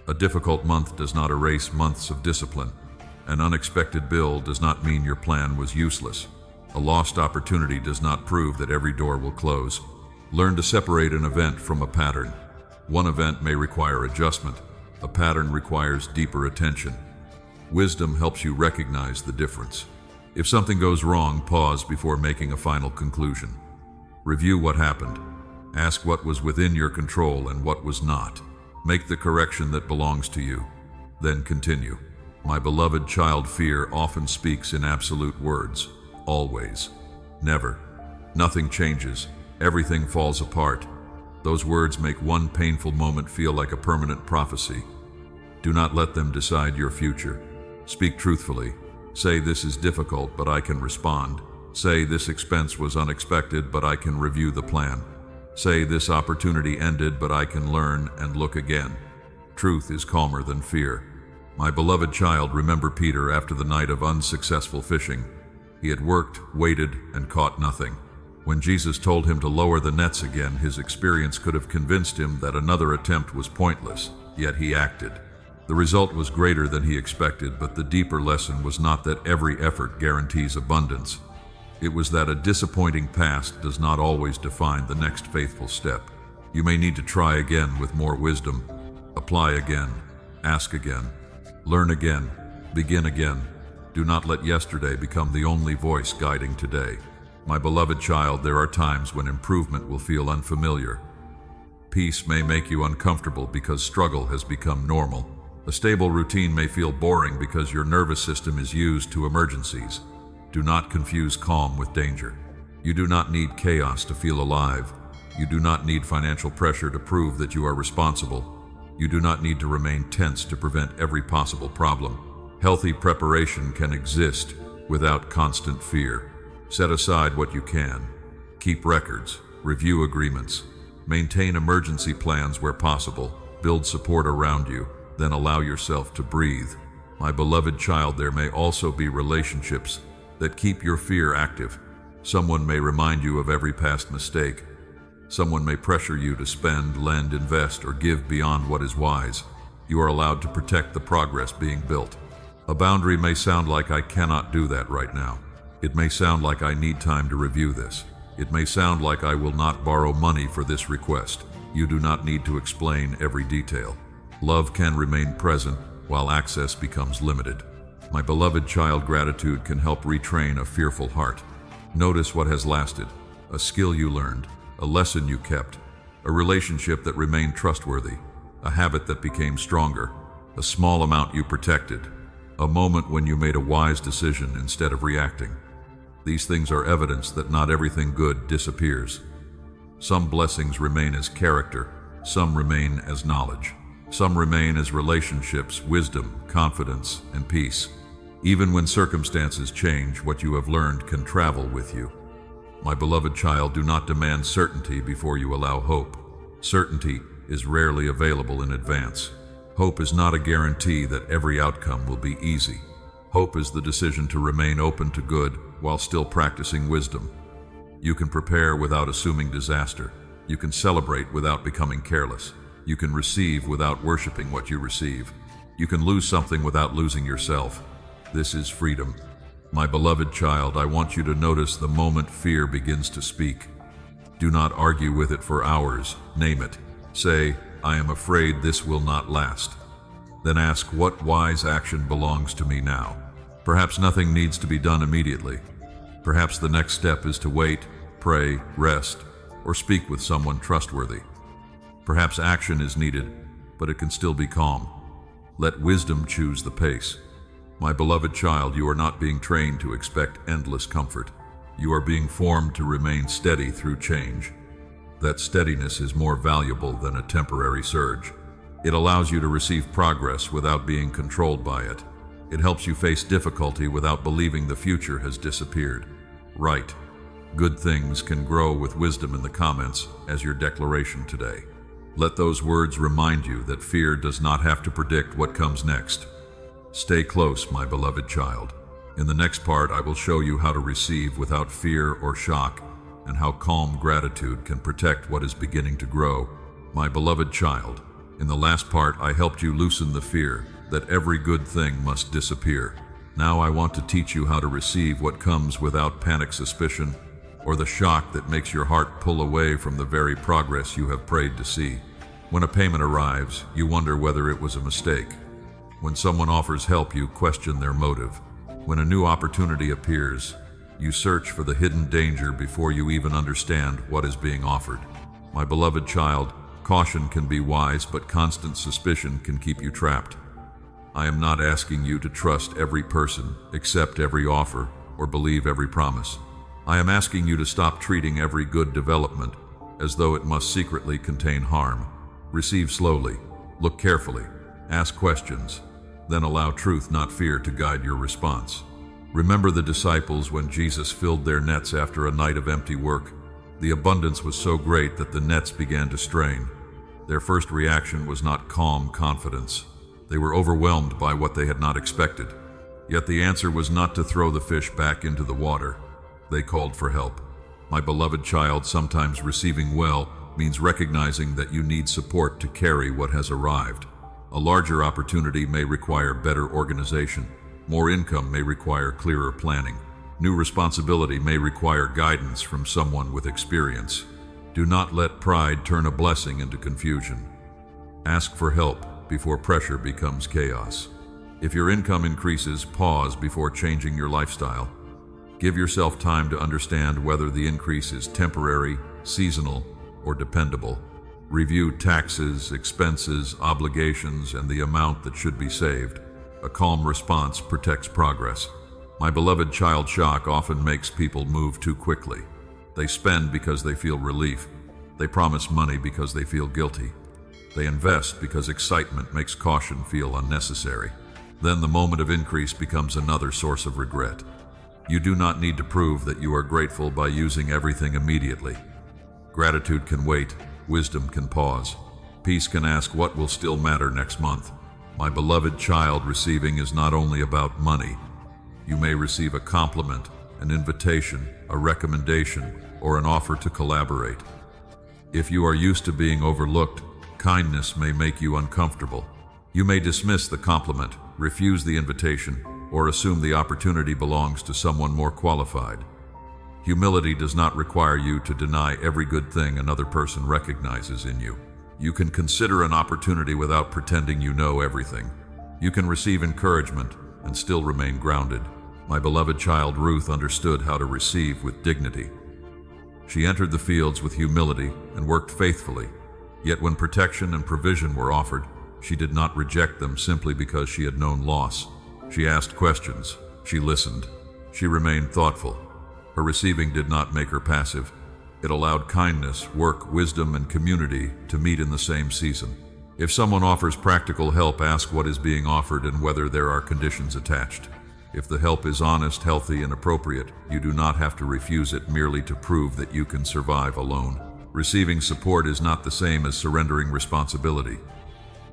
A difficult month does not erase months of discipline. An unexpected bill does not mean your plan was useless. A lost opportunity does not prove that every door will close. Learn to separate an event from a pattern. One event may require adjustment. A pattern requires deeper attention. Wisdom helps you recognize the difference. If something goes wrong, pause before making a final conclusion. Review what happened. Ask what was within your control and what was not. Make the correction that belongs to you. Then continue. My beloved child, fear often speaks in absolute words. Always. Never. Nothing changes. Everything falls apart. Those words make one painful moment feel like a permanent prophecy. Do not let them decide your future. Speak truthfully. Say, "This is difficult, but I can respond." Say, "This expense was unexpected, but I can review the plan." Say, "This opportunity ended, but I can learn and look again." Truth is calmer than fear. My beloved child, remember Peter after the night of unsuccessful fishing. He had worked, waited, and caught nothing. When Jesus told him to lower the nets again, his experience could have convinced him that another attempt was pointless, yet he acted. The result was greater than he expected, but the deeper lesson was not that every effort guarantees abundance. It was that a disappointing past does not always define the next faithful step. You may need to try again with more wisdom. Apply again. Ask again. Learn again. Begin again. Do not let yesterday become the only voice guiding today. My beloved child, there are times when improvement will feel unfamiliar. Peace may make you uncomfortable because struggle has become normal. A stable routine may feel boring because your nervous system is used to emergencies. Do not confuse calm with danger. You do not need chaos to feel alive. You do not need financial pressure to prove that you are responsible. You do not need to remain tense to prevent every possible problem. Healthy preparation can exist without constant fear. Set aside what you can. Keep records. Review agreements. Maintain emergency plans where possible. Build support around you. Then allow yourself to breathe. My beloved child, there may also be relationships that keep your fear active. Someone may remind you of every past mistake. Someone may pressure you to spend, lend, invest, or give beyond what is wise. You are allowed to protect the progress being built. A boundary may sound like I cannot do that right now. It may sound like I need time to review this. It may sound like I will not borrow money for this request. You do not need to explain every detail. Love can remain present while access becomes limited. My beloved child, gratitude can help retrain a fearful heart. Notice what has lasted, a skill you learned, a lesson you kept, a relationship that remained trustworthy, a habit that became stronger, a small amount you protected, a moment when you made a wise decision instead of reacting. These things are evidence that not everything good disappears. Some blessings remain as character, some remain as knowledge. Some remain as relationships, wisdom, confidence, and peace. Even when circumstances change, what you have learned can travel with you. My beloved child, do not demand certainty before you allow hope. Certainty is rarely available in advance. Hope is not a guarantee that every outcome will be easy. Hope is the decision to remain open to good while still practicing wisdom. You can prepare without assuming disaster. You can celebrate without becoming careless. You can receive without worshiping what you receive. You can lose something without losing yourself. This is freedom. My beloved child, I want you to notice the moment fear begins to speak. Do not argue with it for hours. Name it. Say, I am afraid this will not last. Then ask, what wise action belongs to me now? Perhaps nothing needs to be done immediately. Perhaps the next step is to wait, pray, rest, or speak with someone trustworthy. Perhaps action is needed, but it can still be calm. Let wisdom choose the pace. My beloved child, you are not being trained to expect endless comfort. You are being formed to remain steady through change. That steadiness is more valuable than a temporary surge. It allows you to receive progress without being controlled by it. It helps you face difficulty without believing the future has disappeared. Write, good things can grow with wisdom in the comments as your declaration today. Let those words remind you that fear does not have to predict what comes next. Stay close, my beloved child. In the next part, I will show you how to receive without fear or shock, and how calm gratitude can protect what is beginning to grow. My beloved child, in the last part, I helped you loosen the fear that every good thing must disappear. Now I want to teach you how to receive what comes without panic, suspicion, or the shock that makes your heart pull away from the very progress you have prayed to see. When a payment arrives, you wonder whether it was a mistake. When someone offers help, you question their motive. When a new opportunity appears, you search for the hidden danger before you even understand what is being offered. My beloved child, caution can be wise, but constant suspicion can keep you trapped. I am not asking you to trust every person, accept every offer, or believe every promise. I am asking you to stop treating every good development as though it must secretly contain harm. Receive slowly, look carefully, ask questions, then allow truth, not fear, to guide your response. Remember the disciples when Jesus filled their nets after a night of empty work. The abundance was so great that the nets began to strain. Their first reaction was not calm confidence. They were overwhelmed by what they had not expected. Yet the answer was not to throw the fish back into the water. They called for help. My beloved child, sometimes receiving well means recognizing that you need support to carry what has arrived. A larger opportunity may require better organization. More income may require clearer planning. New responsibility may require guidance from someone with experience. Do not let pride turn a blessing into confusion. Ask for help before pressure becomes chaos. If your income increases, pause before changing your lifestyle. Give yourself time to understand whether the increase is temporary, seasonal, or dependable. Review taxes, expenses, obligations, and the amount that should be saved. A calm response protects progress. My beloved child, shock often makes people move too quickly. They spend because they feel relief. They promise money because they feel guilty. They invest because excitement makes caution feel unnecessary. Then the moment of increase becomes another source of regret. You do not need to prove that you are grateful by using everything immediately. Gratitude can wait. Wisdom can pause. Peace can ask what will still matter next month. My beloved child, receiving is not only about money. You may receive a compliment, an invitation, a recommendation, or an offer to collaborate. If you are used to being overlooked, kindness may make you uncomfortable. You may dismiss the compliment, refuse the invitation, or assume the opportunity belongs to someone more qualified. Humility does not require you to deny every good thing another person recognizes in you. You can consider an opportunity without pretending you know everything. You can receive encouragement and still remain grounded. My beloved child, Ruth understood how to receive with dignity. She entered the fields with humility and worked faithfully. Yet when protection and provision were offered, she did not reject them simply because she had known loss. She asked questions. She listened. She remained thoughtful. Her receiving did not make her passive. It allowed kindness, work, wisdom, and community to meet in the same season. If someone offers practical help, ask what is being offered and whether there are conditions attached. If the help is honest, healthy, and appropriate, you do not have to refuse it merely to prove that you can survive alone. Receiving support is not the same as surrendering responsibility.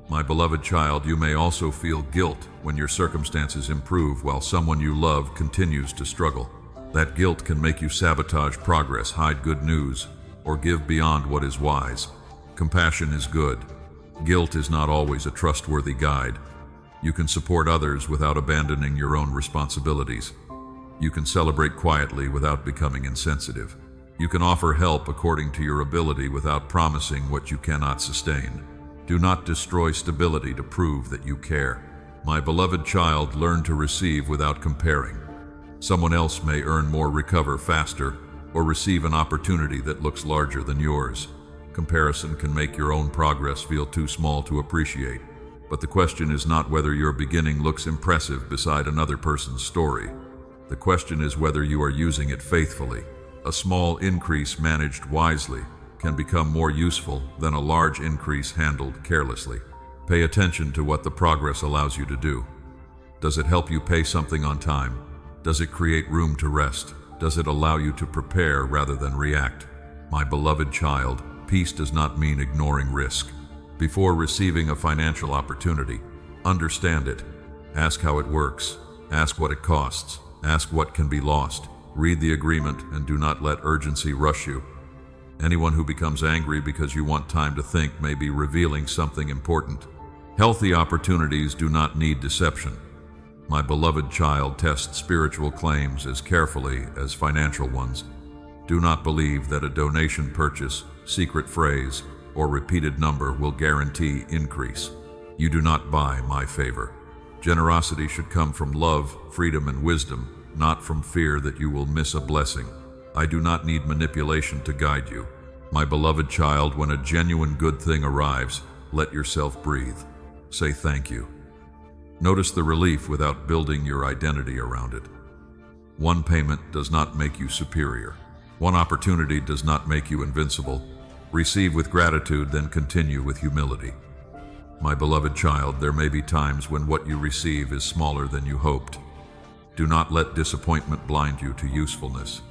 My beloved child, you may also feel guilt when your circumstances improve while someone you love continues to struggle. That guilt can make you sabotage progress, hide good news, or give beyond what is wise. Compassion is good. Guilt is not always a trustworthy guide. You can support others without abandoning your own responsibilities. You can celebrate quietly without becoming insensitive. You can offer help according to your ability without promising what you cannot sustain. Do not destroy stability to prove that you care. My beloved child, learn to receive without comparing. Someone else may earn more, recover faster, or receive an opportunity that looks larger than yours. Comparison can make your own progress feel too small to appreciate. But the question is not whether your beginning looks impressive beside another person's story. The question is whether you are using it faithfully. A small increase managed wisely can become more useful than a large increase handled carelessly. Pay attention to what the progress allows you to do. Does it help you pay something on time? Does it create room to rest? Does it allow you to prepare rather than react? My beloved child, peace does not mean ignoring risk. Before receiving a financial opportunity, understand it. Ask how it works. Ask what it costs. Ask what can be lost. Read the agreement and do not let urgency rush you. Anyone who becomes angry because you want time to think may be revealing something important. Healthy opportunities do not need deception. My beloved child, test spiritual claims as carefully as financial ones. Do not believe that a donation, purchase, secret phrase, or repeated number will guarantee increase. You do not buy my favor. Generosity should come from love, freedom, and wisdom, not from fear that you will miss a blessing. I do not need manipulation to guide you. My beloved child, when a genuine good thing arrives, let yourself breathe. Say thank you. Notice the relief without building your identity around it. One payment does not make you superior. One opportunity does not make you invincible. Receive with gratitude, then continue with humility. My beloved child, there may be times when what you receive is smaller than you hoped. Do not let disappointment blind you to usefulness.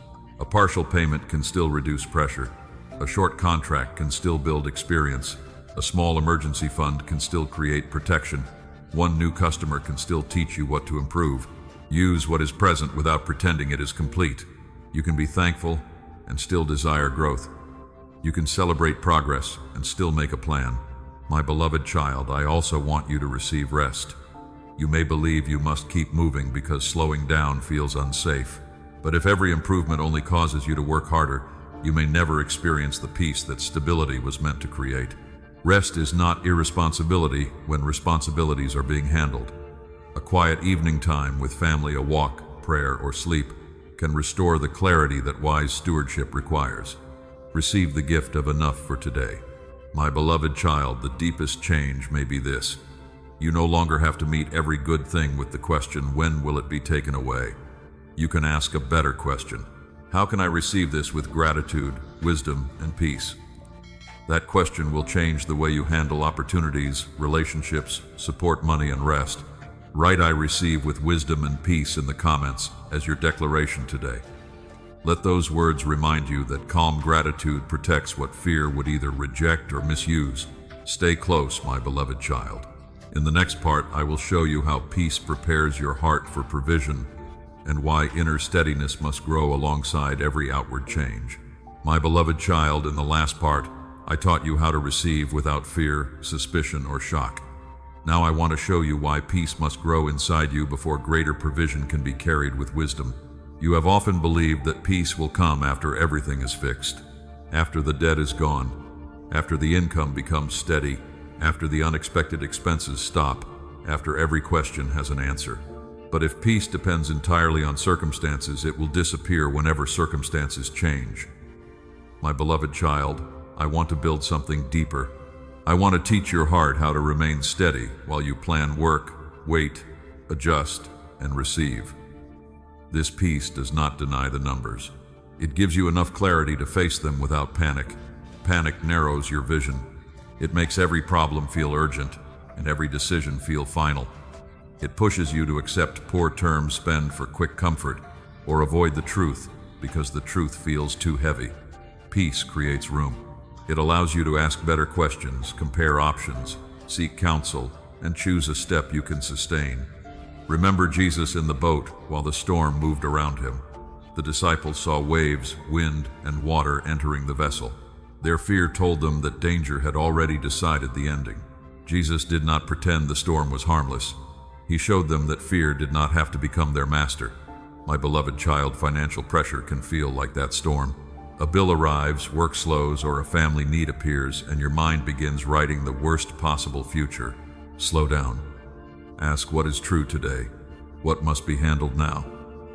A partial payment can still reduce pressure. A short contract can still build experience. A small emergency fund can still create protection. One new customer can still teach you what to improve. Use what is present without pretending it is complete. You can be thankful and still desire growth. You can celebrate progress and still make a plan. My beloved child, I also want you to receive rest. You may believe you must keep moving because slowing down feels unsafe. But if every improvement only causes you to work harder, you may never experience the peace that stability was meant to create. Rest is not irresponsibility when responsibilities are being handled. A quiet evening time with family, a walk, prayer, or sleep can restore the clarity that wise stewardship requires. Receive the gift of enough for today. My beloved child, the deepest change may be this. You no longer have to meet every good thing with the question, when will it be taken away? You can ask a better question. How can I receive this with gratitude, wisdom, and peace? That question will change the way you handle opportunities, relationships, support money, and rest. Write "I receive with wisdom and peace" in the comments as your declaration today. Let those words remind you that calm gratitude protects what fear would either reject or misuse. Stay close, my beloved child. In the next part, I will show you how peace prepares your heart for provision and why inner steadiness must grow alongside every outward change. My beloved child, in the last part, I taught you how to receive without fear, suspicion, or shock. Now I want to show you why peace must grow inside you before greater provision can be carried with wisdom. You have often believed that peace will come after everything is fixed, after the debt is gone, after the income becomes steady, after the unexpected expenses stop, after every question has an answer. But if peace depends entirely on circumstances, it will disappear whenever circumstances change. My beloved child, I want to build something deeper. I want to teach your heart how to remain steady while you plan, work, wait, adjust, and receive. This peace does not deny the numbers. It gives you enough clarity to face them without panic. Panic narrows your vision. It makes every problem feel urgent and every decision feel final. It pushes you to accept poor terms spent for quick comfort or avoid the truth because the truth feels too heavy. Peace creates room. It allows you to ask better questions, compare options, seek counsel, and choose a step you can sustain. Remember Jesus in the boat while the storm moved around him. The disciples saw waves, wind, and water entering the vessel. Their fear told them that danger had already decided the ending. Jesus did not pretend the storm was harmless. He showed them that fear did not have to become their master. My beloved child, financial pressure can feel like that storm. A bill arrives, work slows, or a family need appears, and your mind begins writing the worst possible future. Slow down. Ask what is true today. What must be handled now?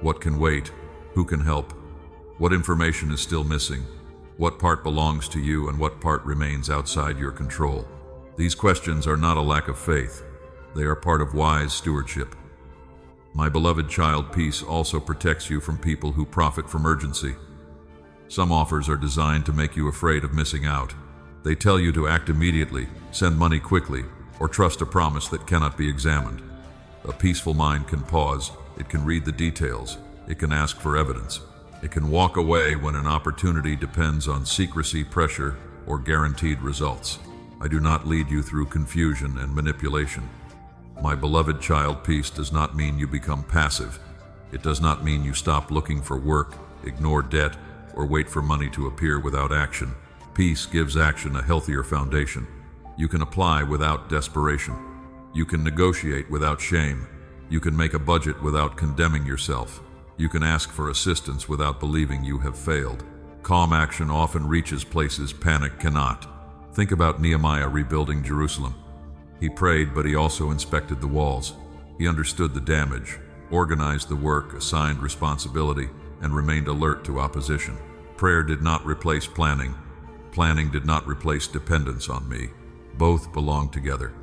What can wait? Who can help? What information is still missing? What part belongs to you and what part remains outside your control? These questions are not a lack of faith. They are part of wise stewardship. My beloved child, peace also protects you from people who profit from urgency. Some offers are designed to make you afraid of missing out. They tell you to act immediately, send money quickly, or trust a promise that cannot be examined. A peaceful mind can pause. It can read the details. It can ask for evidence. It can walk away when an opportunity depends on secrecy, pressure, or guaranteed results. I do not lead you through confusion and manipulation. My beloved child, peace does not mean you become passive. It does not mean you stop looking for work, ignore debt, or wait for money to appear without action. Peace gives action a healthier foundation. You can apply without desperation. You can negotiate without shame. You can make a budget without condemning yourself. You can ask for assistance without believing you have failed. Calm action often reaches places panic cannot. Think about Nehemiah rebuilding Jerusalem. He prayed, but he also inspected the walls. He understood the damage, organized the work, assigned responsibility, and remained alert to opposition. Prayer did not replace planning. Planning did not replace dependence on me. Both belong together.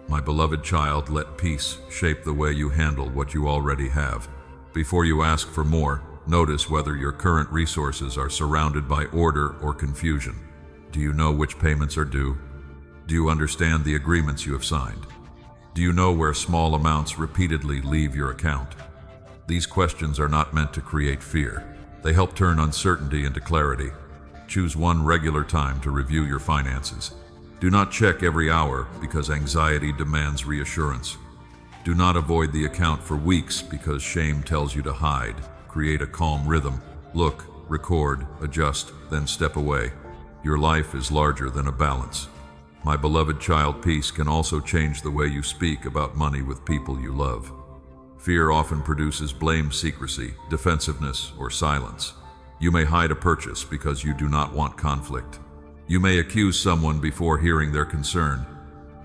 My beloved child, let peace shape the way you handle what you already have. Before you ask for more, notice whether your current resources are surrounded by order or confusion. Do you know which payments are due? Do you understand the agreements you have signed? Do you know where small amounts repeatedly leave your account? These questions are not meant to create fear. They help turn uncertainty into clarity. Choose one regular time to review your finances. Do not check every hour because anxiety demands reassurance. Do not avoid the account for weeks because shame tells you to hide. Create a calm rhythm. Look, record, adjust, then step away. Your life is larger than a balance. My beloved child, peace can also change the way you speak about money with people you love. Fear often produces blame, secrecy, defensiveness, or silence. You may hide a purchase because you do not want conflict. You may accuse someone before hearing their concern.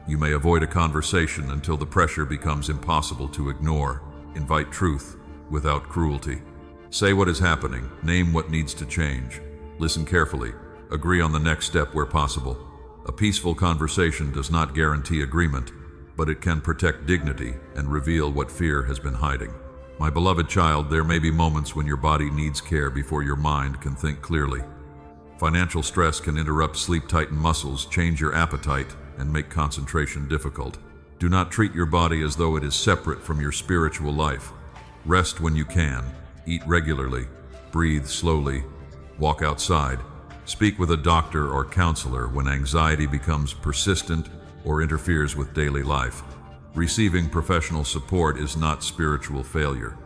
You may avoid a conversation until the pressure becomes impossible to ignore. Invite truth without cruelty. Say what is happening. Name what needs to change. Listen carefully. Agree on the next step where possible. A peaceful conversation does not guarantee agreement, but it can protect dignity and reveal what fear has been hiding. My beloved child, there may be moments when your body needs care before your mind can think clearly. Financial stress can interrupt sleep-tightened muscles, change your appetite, and make concentration difficult. Do not treat your body as though it is separate from your spiritual life. Rest when you can, eat regularly, breathe slowly, walk outside, speak with a doctor or counselor when anxiety becomes persistent or interferes with daily life. Receiving professional support is not spiritual failure.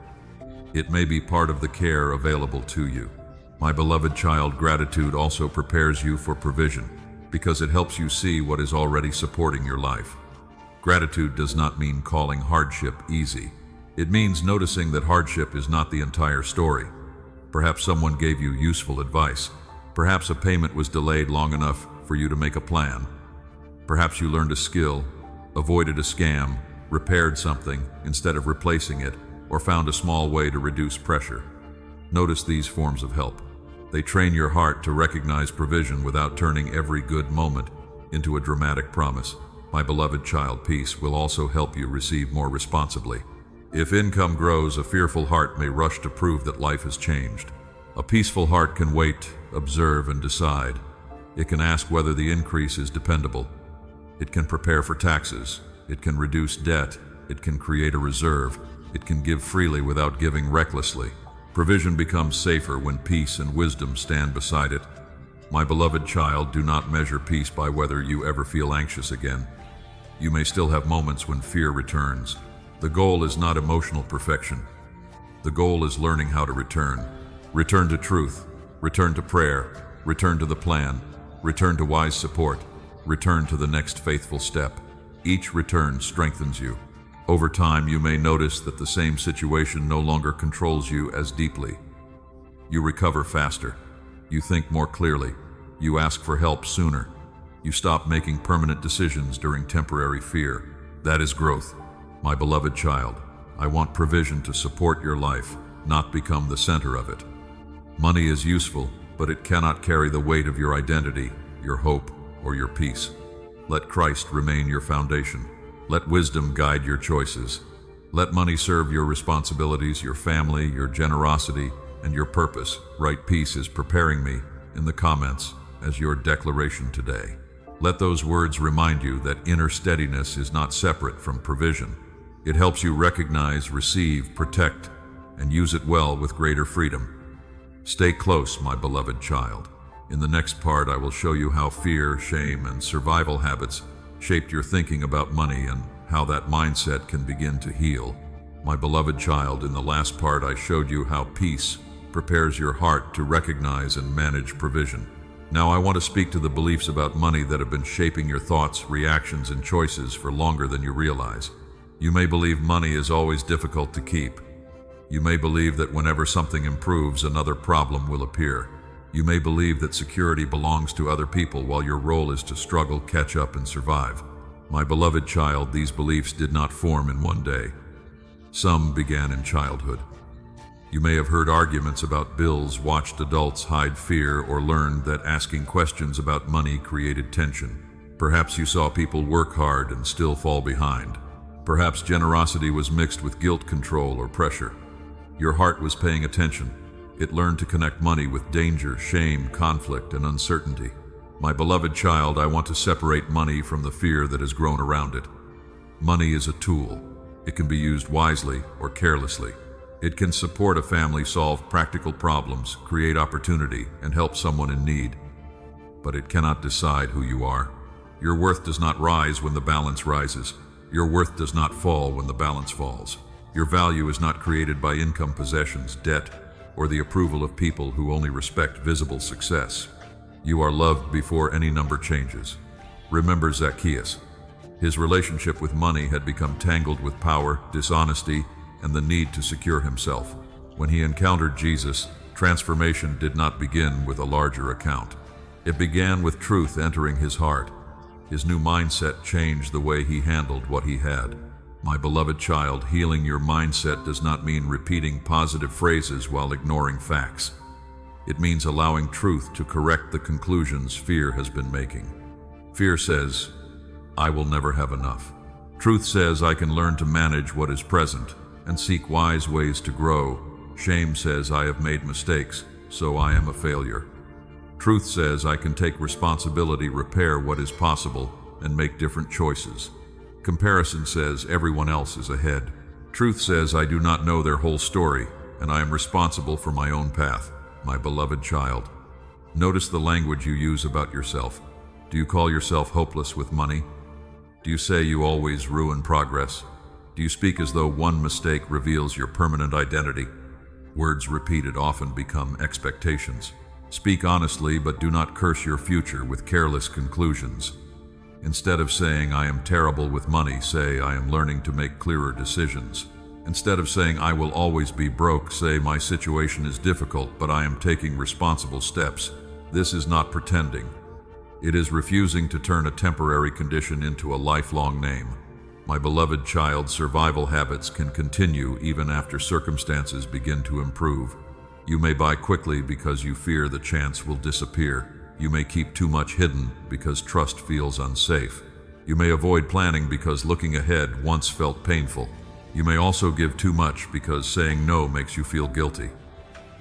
It may be part of the care available to you. My beloved child, gratitude also prepares you for provision because it helps you see what is already supporting your life. Gratitude does not mean calling hardship easy. It means noticing that hardship is not the entire story. Perhaps someone gave you useful advice. Perhaps a payment was delayed long enough for you to make a plan. Perhaps you learned a skill, avoided a scam, repaired something instead of replacing it, or found a small way to reduce pressure. Notice these forms of help. They train your heart to recognize provision without turning every good moment into a dramatic promise. My beloved child, peace will also help you receive more responsibly. If income grows, a fearful heart may rush to prove that life has changed. A peaceful heart can wait, observe, and decide. It can ask whether the increase is dependable. It can prepare for taxes. It can reduce debt. It can create a reserve. It can give freely without giving recklessly. Provision becomes safer when peace and wisdom stand beside it. My beloved child, do not measure peace by whether you ever feel anxious again. You may still have moments when fear returns. The goal is not emotional perfection. The goal is learning how to return. Return to truth. Return to prayer. Return to the plan. Return to wise support. Return to the next faithful step. Each return strengthens you. Over time, you may notice that the same situation no longer controls you as deeply. You recover faster. You think more clearly. You ask for help sooner. You stop making permanent decisions during temporary fear. That is growth. My beloved child, I want provision to support your life, not become the center of it. Money is useful, but it cannot carry the weight of your identity, your hope, or your peace. Let Christ remain your foundation. Let wisdom guide your choices. Let money serve your responsibilities, your family, your generosity, and your purpose. Write "Peace is preparing me" in the comments as your declaration today. Let those words remind you that inner steadiness is not separate from provision. It helps you recognize, receive, protect, and use it well with greater freedom. Stay close, my beloved child. In the next part, I will show you how fear, shame, and survival habits shaped your thinking about money and how that mindset can begin to heal. My beloved child, in the last part, I showed you how peace prepares your heart to recognize and manage provision. Now I want to speak to the beliefs about money that have been shaping your thoughts, reactions, and choices for longer than you realize. You may believe money is always difficult to keep. You may believe that whenever something improves, another problem will appear. You may believe that security belongs to other people while your role is to struggle, catch up, and survive. My beloved child, these beliefs did not form in one day. Some began in childhood. You may have heard arguments about bills, watched adults hide fear, or learned that asking questions about money created tension. Perhaps you saw people work hard and still fall behind. Perhaps generosity was mixed with guilt, control, or pressure. Your heart was paying attention. It learned to connect money with danger, shame, conflict, and uncertainty. My beloved child, I want to separate money from the fear that has grown around it. Money is a tool. It can be used wisely or carelessly. It can support a family solve practical problems, create opportunity, and help someone in need. But it cannot decide who you are. Your worth does not rise when the balance rises. Your worth does not fall when the balance falls. Your value is not created by income, possessions, debt, or the approval of people who only respect visible success. You are loved before any number changes. Remember Zacchaeus. His relationship with money had become tangled with power, dishonesty, and the need to secure himself. When he encountered Jesus, transformation did not begin with a larger account. It began with truth entering his heart. His new mindset changed the way he handled what he had. My beloved child, healing your mindset does not mean repeating positive phrases while ignoring facts. It means allowing truth to correct the conclusions fear has been making. Fear says, I will never have enough. Truth says I can learn to manage what is present and seek wise ways to grow. Shame says I have made mistakes, so I am a failure. Truth says I can take responsibility, repair what is possible, and make different choices. Comparison says everyone else is ahead. Truth says I do not know their whole story, and I am responsible for my own path. My beloved child, notice the language you use about yourself. Do you call yourself hopeless with money? Do you say you always ruin progress? Do you speak as though one mistake reveals your permanent identity? Words repeated often become expectations. Speak honestly, but do not curse your future with careless conclusions. Instead of saying, I am terrible with money, say, I am learning to make clearer decisions. Instead of saying, I will always be broke, say, my situation is difficult, but I am taking responsible steps. This is not pretending. It is refusing to turn a temporary condition into a lifelong name. My beloved child, survival habits can continue even after circumstances begin to improve. You may buy quickly because you fear the chance will disappear. You may keep too much hidden because trust feels unsafe. You may avoid planning because looking ahead once felt painful. You may also give too much because saying no makes you feel guilty.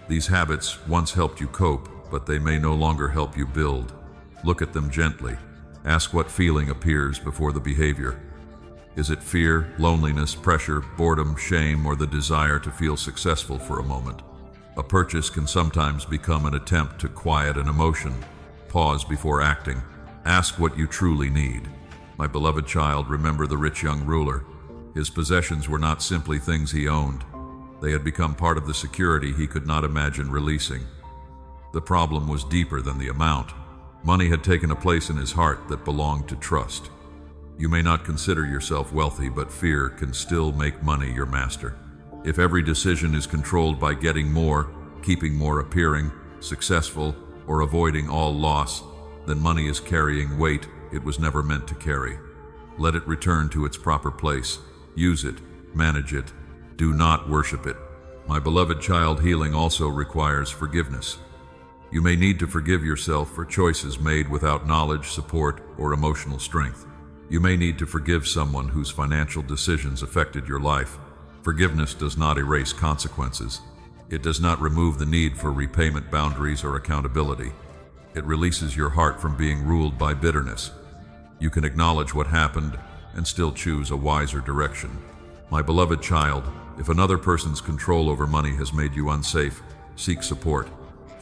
These habits once helped you cope, but they may no longer help you build. Look at them gently. Ask what feeling appears before the behavior. Is it fear, loneliness, pressure, boredom, shame, or the desire to feel successful for a moment? A purchase can sometimes become an attempt to quiet an emotion. Pause before acting. Ask what you truly need. My beloved child, remember the rich young ruler. His possessions were not simply things he owned. They had become part of the security he could not imagine releasing. The problem was deeper than the amount. Money had taken a place in his heart that belonged to trust. You may not consider yourself wealthy, but fear can still make money your master. If every decision is controlled by getting more, keeping more, appearing successful, or avoiding all loss, then money is carrying weight it was never meant to carry. Let it return to its proper place. Use it, manage it. Do not worship it. My beloved child, healing also requires forgiveness. You may need to forgive yourself for choices made without knowledge, support, or emotional strength. You may need to forgive someone whose financial decisions affected your life. Forgiveness does not erase consequences. It does not remove the need for repayment, boundaries, or accountability. It releases your heart from being ruled by bitterness. You can acknowledge what happened and still choose a wiser direction. My beloved child, if another person's control over money has made you unsafe, seek support.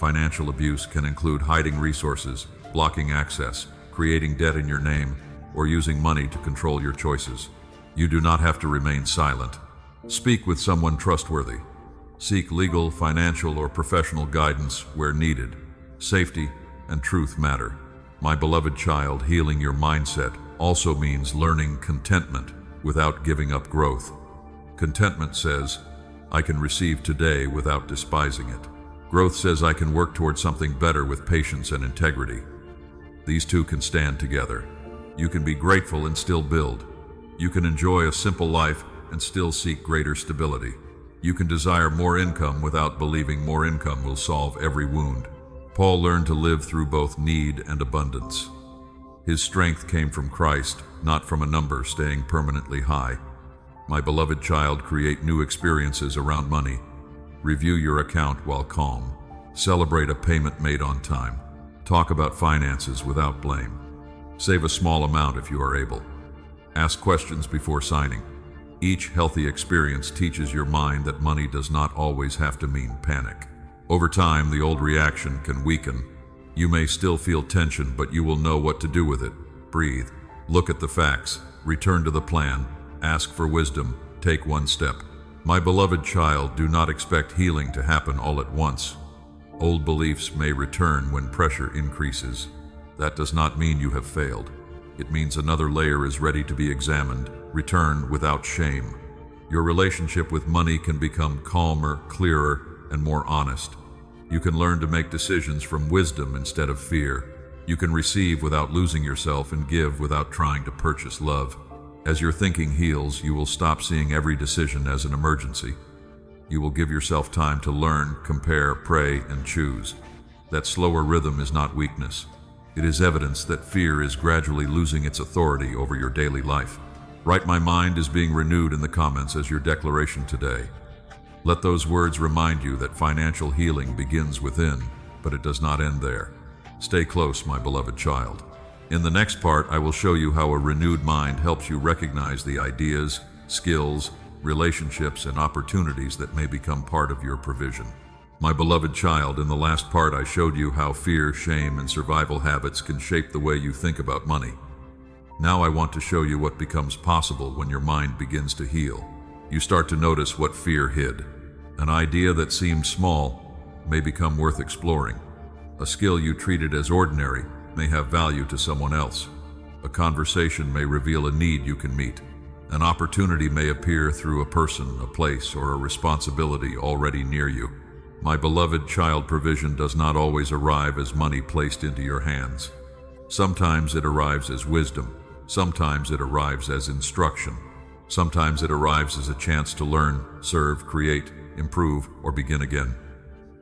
Financial abuse can include hiding resources, blocking access, creating debt in your name, or using money to control your choices. You do not have to remain silent. Speak with someone trustworthy. Seek legal, financial, or professional guidance where needed. Safety and truth matter. My beloved child, healing your mindset also means learning contentment without giving up growth. Contentment says, I can receive today without despising it. Growth says I can work towards something better with patience and integrity. These two can stand together. You can be grateful and still build. You can enjoy a simple life and still seek greater stability. You can desire more income without believing more income will solve every wound. Paul learned to live through both need and abundance. His strength came from Christ, not from a number staying permanently high. My beloved child, create new experiences around money. Review your account while calm. Celebrate a payment made on time. Talk about finances without blame. Save a small amount if you are able. Ask questions before signing. Each healthy experience teaches your mind that money does not always have to mean panic. Over time, the old reaction can weaken. You may still feel tension, but you will know what to do with it. Breathe. Look at the facts. Return to the plan. Ask for wisdom. Take one step. My beloved child, do not expect healing to happen all at once. Old beliefs may return when pressure increases. That does not mean you have failed. It means another layer is ready to be examined. Return without shame. Your relationship with money can become calmer, clearer, and more honest. You can learn to make decisions from wisdom instead of fear. You can receive without losing yourself and give without trying to purchase love. As your thinking heals, you will stop seeing every decision as an emergency. You will give yourself time to learn, compare, pray, and choose. That slower rhythm is not weakness. It is evidence that fear is gradually losing its authority over your daily life. Write "My mind is being renewed" in the comments as your declaration today. Let those words remind you that financial healing begins within, but it does not end there. Stay close, my beloved child. In the next part, I will show you how a renewed mind helps you recognize the ideas, skills, relationships, and opportunities that may become part of your provision. My beloved child, in the last part I showed you how fear, shame, and survival habits can shape the way you think about money. Now I want to show you what becomes possible when your mind begins to heal. You start to notice what fear hid. An idea that seemed small may become worth exploring. A skill you treated as ordinary may have value to someone else. A conversation may reveal a need you can meet. An opportunity may appear through a person, a place, or a responsibility already near you. My beloved child, provision does not always arrive as money placed into your hands. Sometimes it arrives as wisdom. Sometimes it arrives as instruction. Sometimes it arrives as a chance to learn, serve, create, improve, or begin again.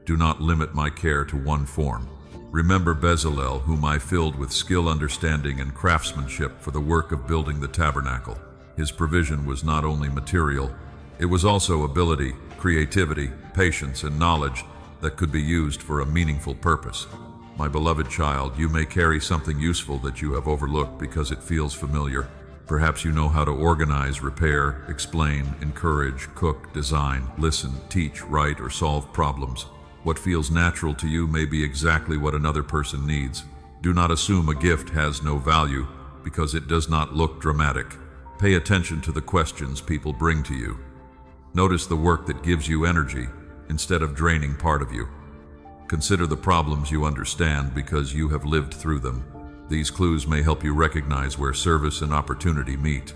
Do not limit my care to one form. Remember Bezalel, whom I filled with skill, understanding, and craftsmanship for the work of building the tabernacle. His provision was not only material, it was also ability, creativity, patience, and knowledge that could be used for a meaningful purpose. My beloved child, you may carry something useful that you have overlooked because it feels familiar. Perhaps you know how to organize, repair, explain, encourage, cook, design, listen, teach, write, or solve problems. What feels natural to you may be exactly what another person needs. Do not assume a gift has no value because it does not look dramatic. Pay attention to the questions people bring to you. Notice the work that gives you energy instead of draining part of you. Consider the problems you understand because you have lived through them. These clues may help you recognize where service and opportunity meet.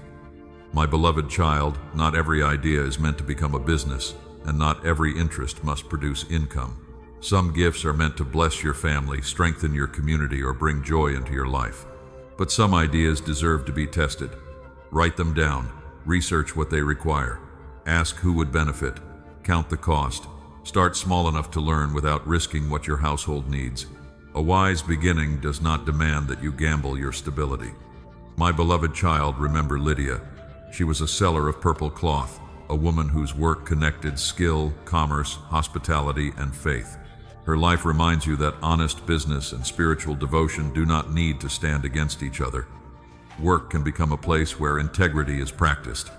My beloved child, not every idea is meant to become a business, and not every interest must produce income. Some gifts are meant to bless your family, strengthen your community, or bring joy into your life. But some ideas deserve to be tested. Write them down, research what they require, ask who would benefit, count the cost. Start small enough to learn without risking what your household needs. A wise beginning does not demand that you gamble your stability. My beloved child, remember Lydia. She was a seller of purple cloth, a woman whose work connected skill, commerce, hospitality, and faith. Her life reminds you that honest business and spiritual devotion do not need to stand against each other. Work can become a place where integrity is practiced.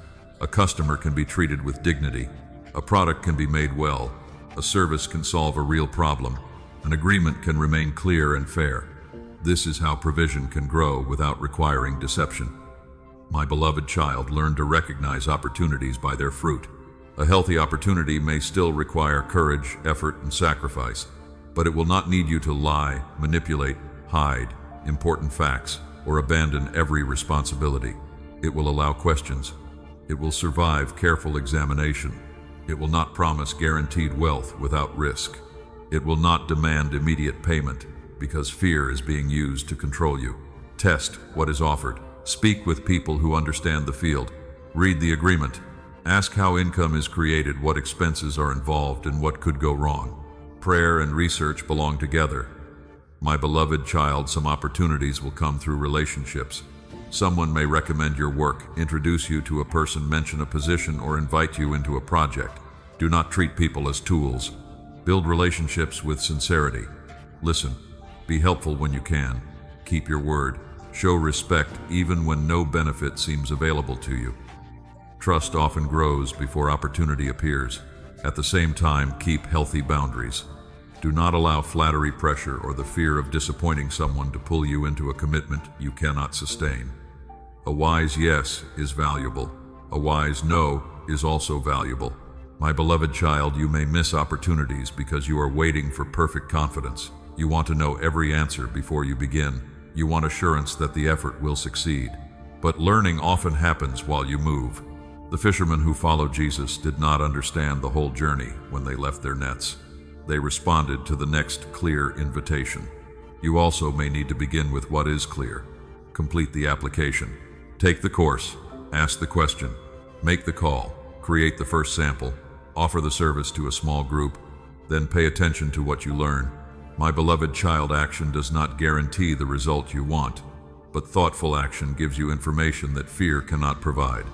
A customer can be treated with dignity. A product can be made well. A service can solve a real problem. An agreement can remain clear and fair. This is how provision can grow without requiring deception. My beloved child, learn to recognize opportunities by their fruit. A healthy opportunity may still require courage, effort, and sacrifice, but it will not need you to lie, manipulate, hide important facts, or abandon every responsibility. It will allow questions. It will survive careful examination. It will not promise guaranteed wealth without risk. It will not demand immediate payment because fear is being used to control you. Test what is offered. Speak with people who understand the field. Read the agreement. Ask how income is created, what expenses are involved, and what could go wrong. Prayer and research belong together. My beloved child, some opportunities will come through relationships. Someone may recommend your work, introduce you to a person, mention a position, or invite you into a project. Do not treat people as tools. Build relationships with sincerity. Listen. Be helpful when you can. Keep your word. Show respect even when no benefit seems available to you. Trust often grows before opportunity appears. At the same time, keep healthy boundaries. Do not allow flattery, pressure, or the fear of disappointing someone to pull you into a commitment you cannot sustain. A wise yes is valuable. A wise no is also valuable. My beloved child, you may miss opportunities because you are waiting for perfect confidence. You want to know every answer before you begin. You want assurance that the effort will succeed. But learning often happens while you move. The fishermen who followed Jesus did not understand the whole journey when they left their nets. They responded to the next clear invitation. You also may need to begin with what is clear. Complete the application. Take the course. Ask the question. Make the call. Create the first sample. Offer the service to a small group. Then pay attention to what you learn. My beloved child, action does not guarantee the result you want, but thoughtful action gives you information that fear cannot provide.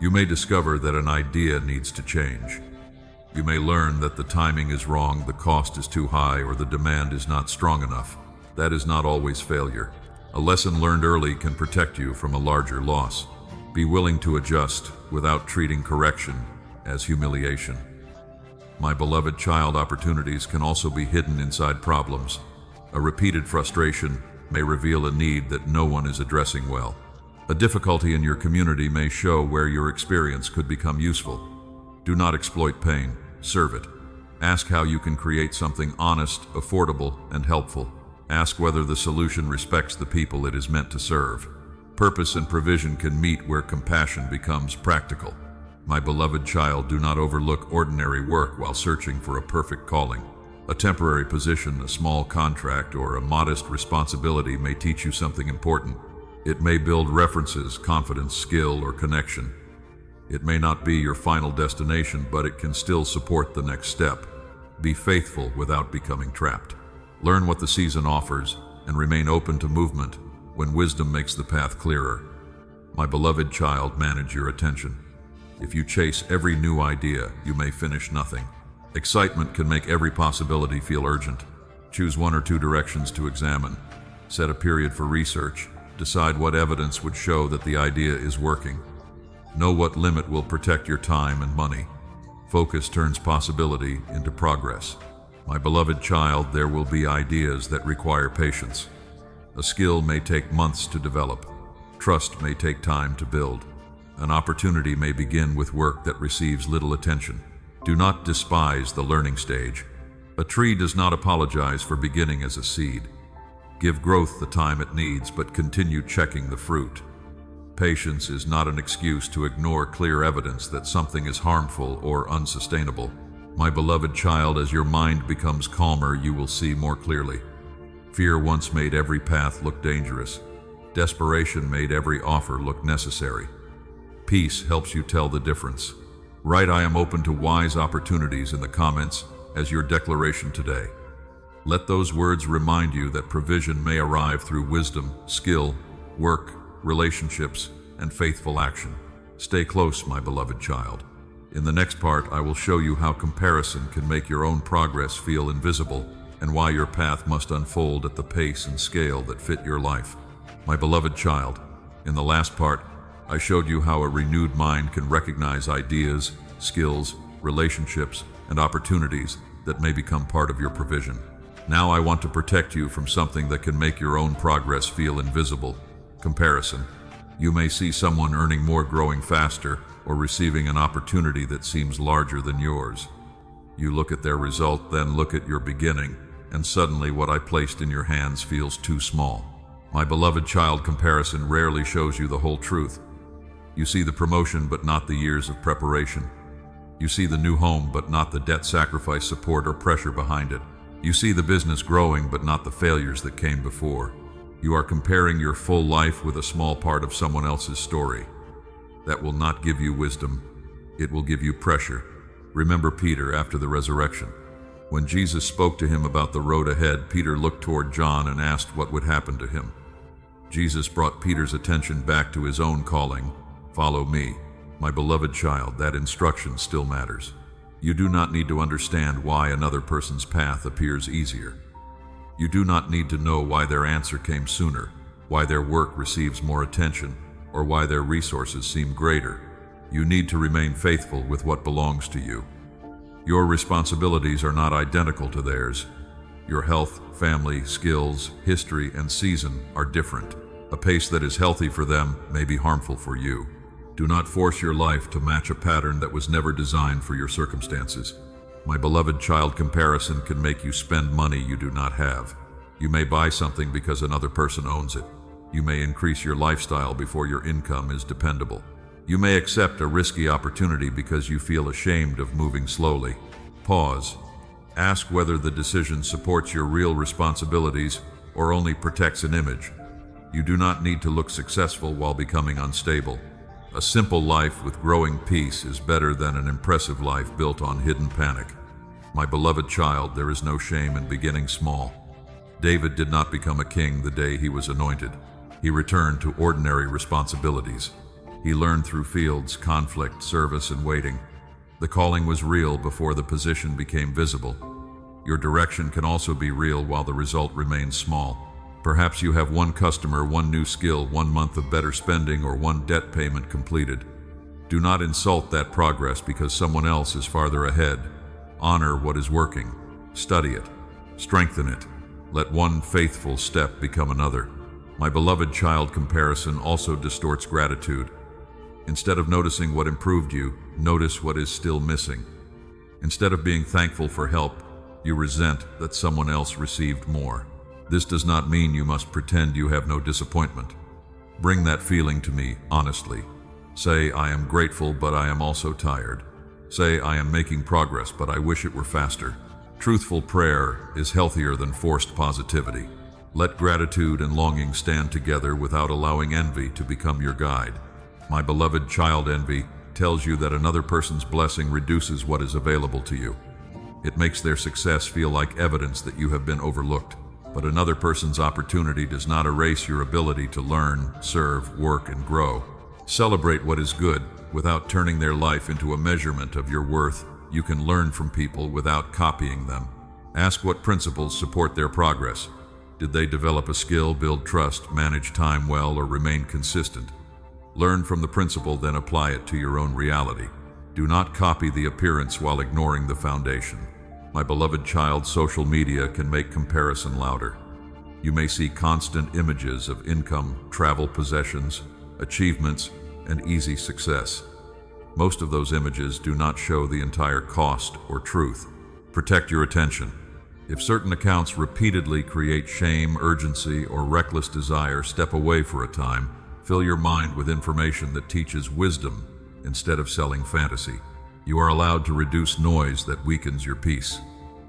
You may discover that an idea needs to change. You may learn that the timing is wrong, the cost is too high, or the demand is not strong enough. That is not always failure. A lesson learned early can protect you from a larger loss. Be willing to adjust without treating correction as humiliation. My beloved child, opportunities can also be hidden inside problems. A repeated frustration may reveal a need that no one is addressing well. A difficulty in your community may show where your experience could become useful. Do not exploit pain, serve it. Ask how you can create something honest, affordable, and helpful. Ask whether the solution respects the people it is meant to serve. Purpose and provision can meet where compassion becomes practical. My beloved child, do not overlook ordinary work while searching for a perfect calling. A temporary position, a small contract, or a modest responsibility may teach you something important. It may build references, confidence, skill, or connection. It may not be your final destination, but it can still support the next step. Be faithful without becoming trapped. Learn what the season offers and remain open to movement when wisdom makes the path clearer. My beloved child, manage your attention. If you chase every new idea, you may finish nothing. Excitement can make every possibility feel urgent. Choose one or two directions to examine. Set a period for research. Decide what evidence would show that the idea is working. Know what limit will protect your time and money. Focus turns possibility into progress. My beloved child, there will be ideas that require patience. A skill may take months to develop. Trust may take time to build. An opportunity may begin with work that receives little attention. Do not despise the learning stage. A tree does not apologize for beginning as a seed. Give growth the time it needs, but continue checking the fruit. Patience is not an excuse to ignore clear evidence that something is harmful or unsustainable. My beloved child, as your mind becomes calmer, you will see more clearly. Fear once made every path look dangerous. Desperation made every offer look necessary. Peace helps you tell the difference. Write "I am open to wise opportunities" in the comments as your declaration today. Let those words remind you that provision may arrive through wisdom, skill, work, relationships, and faithful action. Stay close, my beloved child. In the next part, I will show you how comparison can make your own progress feel invisible and why your path must unfold at the pace and scale that fit your life. My beloved child, in the last part, I showed you how a renewed mind can recognize ideas, skills, relationships, and opportunities that may become part of your provision. Now I want to protect you from something that can make your own progress feel invisible: comparison. You may see someone earning more, growing faster, or receiving an opportunity that seems larger than yours. You look at their result, then look at your beginning, and suddenly what I placed in your hands feels too small. My beloved child, comparison rarely shows you the whole truth. You see the promotion, but not the years of preparation. You see the new home, but not the debt, sacrifice, support, or pressure behind it. You see the business growing, but not the failures that came before. You are comparing your full life with a small part of someone else's story. That will not give you wisdom. It will give you pressure. Remember Peter after the resurrection. When Jesus spoke to him about the road ahead, Peter looked toward John and asked what would happen to him. Jesus brought Peter's attention back to his own calling. Follow me. My beloved child, that instruction still matters. You do not need to understand why another person's path appears easier. You do not need to know why their answer came sooner, why their work receives more attention, or why their resources seem greater. You need to remain faithful with what belongs to you. Your responsibilities are not identical to theirs. Your health, family, skills, history, and season are different. A pace that is healthy for them may be harmful for you. Do not force your life to match a pattern that was never designed for your circumstances. My beloved child, comparison can make you spend money you do not have. You may buy something because another person owns it. You may increase your lifestyle before your income is dependable. You may accept a risky opportunity because you feel ashamed of moving slowly. Pause. Ask whether the decision supports your real responsibilities or only protects an image. You do not need to look successful while becoming unstable. A simple life with growing peace is better than an impressive life built on hidden panic. My beloved child, there is no shame in beginning small. David did not become a king the day he was anointed. He returned to ordinary responsibilities. He learned through fields, conflict, service, and waiting. The calling was real before the position became visible. Your direction can also be real while the result remains small. Perhaps you have one customer, one new skill, 1 month of better spending, or one debt payment completed. Do not insult that progress because someone else is farther ahead. Honor what is working. Study it. Strengthen it. Let one faithful step become another. My beloved child, comparison also distorts gratitude. Instead of noticing what improved you, notice what is still missing. Instead of being thankful for help, you resent that someone else received more. This does not mean you must pretend you have no disappointment. Bring that feeling to me honestly. Say, I am grateful, but I am also tired. Say, I am making progress, but I wish it were faster. Truthful prayer is healthier than forced positivity. Let gratitude and longing stand together without allowing envy to become your guide. My beloved child, envy tells you that another person's blessing reduces what is available to you. It makes their success feel like evidence that you have been overlooked. But another person's opportunity does not erase your ability to learn, serve, work, and grow. Celebrate what is good without turning their life into a measurement of your worth. You can learn from people without copying them. Ask what principles support their progress. Did they develop a skill, build trust, manage time well, or remain consistent? Learn from the principle, then apply it to your own reality. Do not copy the appearance while ignoring the foundation. My beloved child, social media can make comparison louder. You may see constant images of income, travel, possessions, achievements, and easy success. Most of those images do not show the entire cost or truth. Protect your attention. If certain accounts repeatedly create shame, urgency, or reckless desire, step away for a time. Fill your mind with information that teaches wisdom instead of selling fantasy. You are allowed to reduce noise that weakens your peace.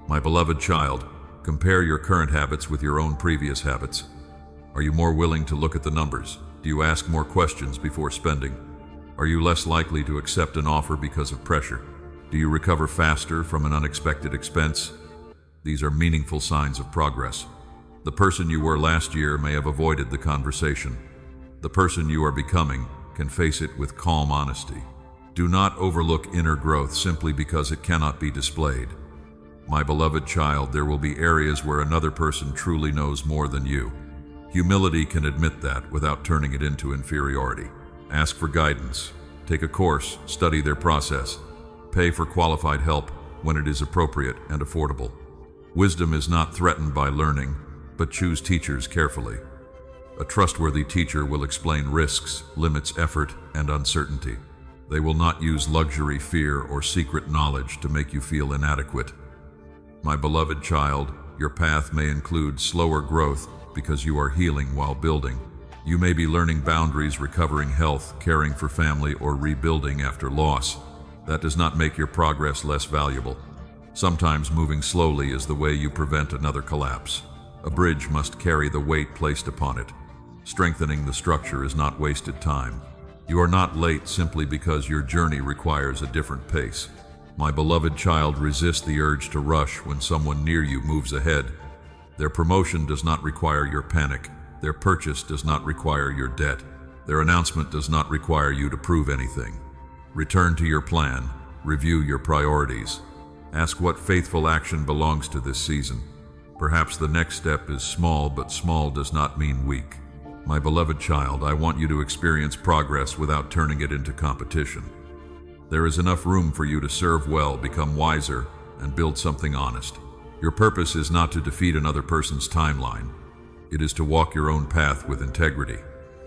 My beloved child, compare your current habits with your own previous habits. Are you more willing to look at the numbers? Do you ask more questions before spending? Are you less likely to accept an offer because of pressure? Do you recover faster from an unexpected expense? These are meaningful signs of progress. The person you were last year may have avoided the conversation. The person you are becoming can face it with calm honesty. Do not overlook inner growth simply because it cannot be displayed. My beloved child, there will be areas where another person truly knows more than you. Humility can admit that without turning it into inferiority. Ask for guidance. Take a course, study their process. Pay for qualified help when it is appropriate and affordable. Wisdom is not threatened by learning, but choose teachers carefully. A trustworthy teacher will explain risks, limits, effort, and uncertainty. They will not use luxury, fear, or secret knowledge to make you feel inadequate. My beloved child, your path may include slower growth because you are healing while building. You may be learning boundaries, recovering health, caring for family, or rebuilding after loss. That does not make your progress less valuable. Sometimes moving slowly is the way you prevent another collapse. A bridge must carry the weight placed upon it. Strengthening the structure is not wasted time. You are not late simply because your journey requires a different pace. My beloved child, resist the urge to rush when someone near you moves ahead. Their promotion does not require your panic. Their purchase does not require your debt. Their announcement does not require you to prove anything. Return to your plan. Review your priorities. Ask what faithful action belongs to this season. Perhaps the next step is small, but small does not mean weak. My beloved child, I want you to experience progress without turning it into competition. There is enough room for you to serve well, become wiser, and build something honest. Your purpose is not to defeat another person's timeline. It is to walk your own path with integrity.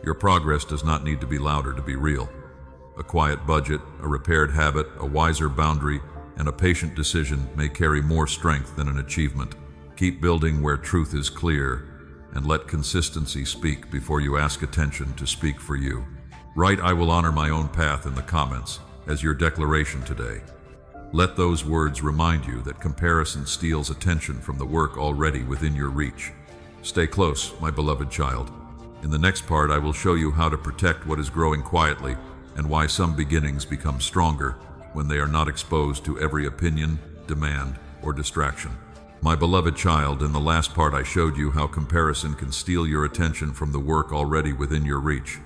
Your progress does not need to be louder to be real. A quiet budget, a repaired habit, a wiser boundary, and a patient decision may carry more strength than an achievement. Keep building where truth is clear, and let consistency speak before you ask attention to speak for you. Write, "I will honor my own path" in the comments as your declaration today. Let those words remind you that comparison steals attention from the work already within your reach. Stay close, my beloved child. In the next part, I will show you how to protect what is growing quietly and why some beginnings become stronger when they are not exposed to every opinion, demand, or distraction. My beloved child, in the last part I showed you how comparison can steal your attention from the work already within your reach.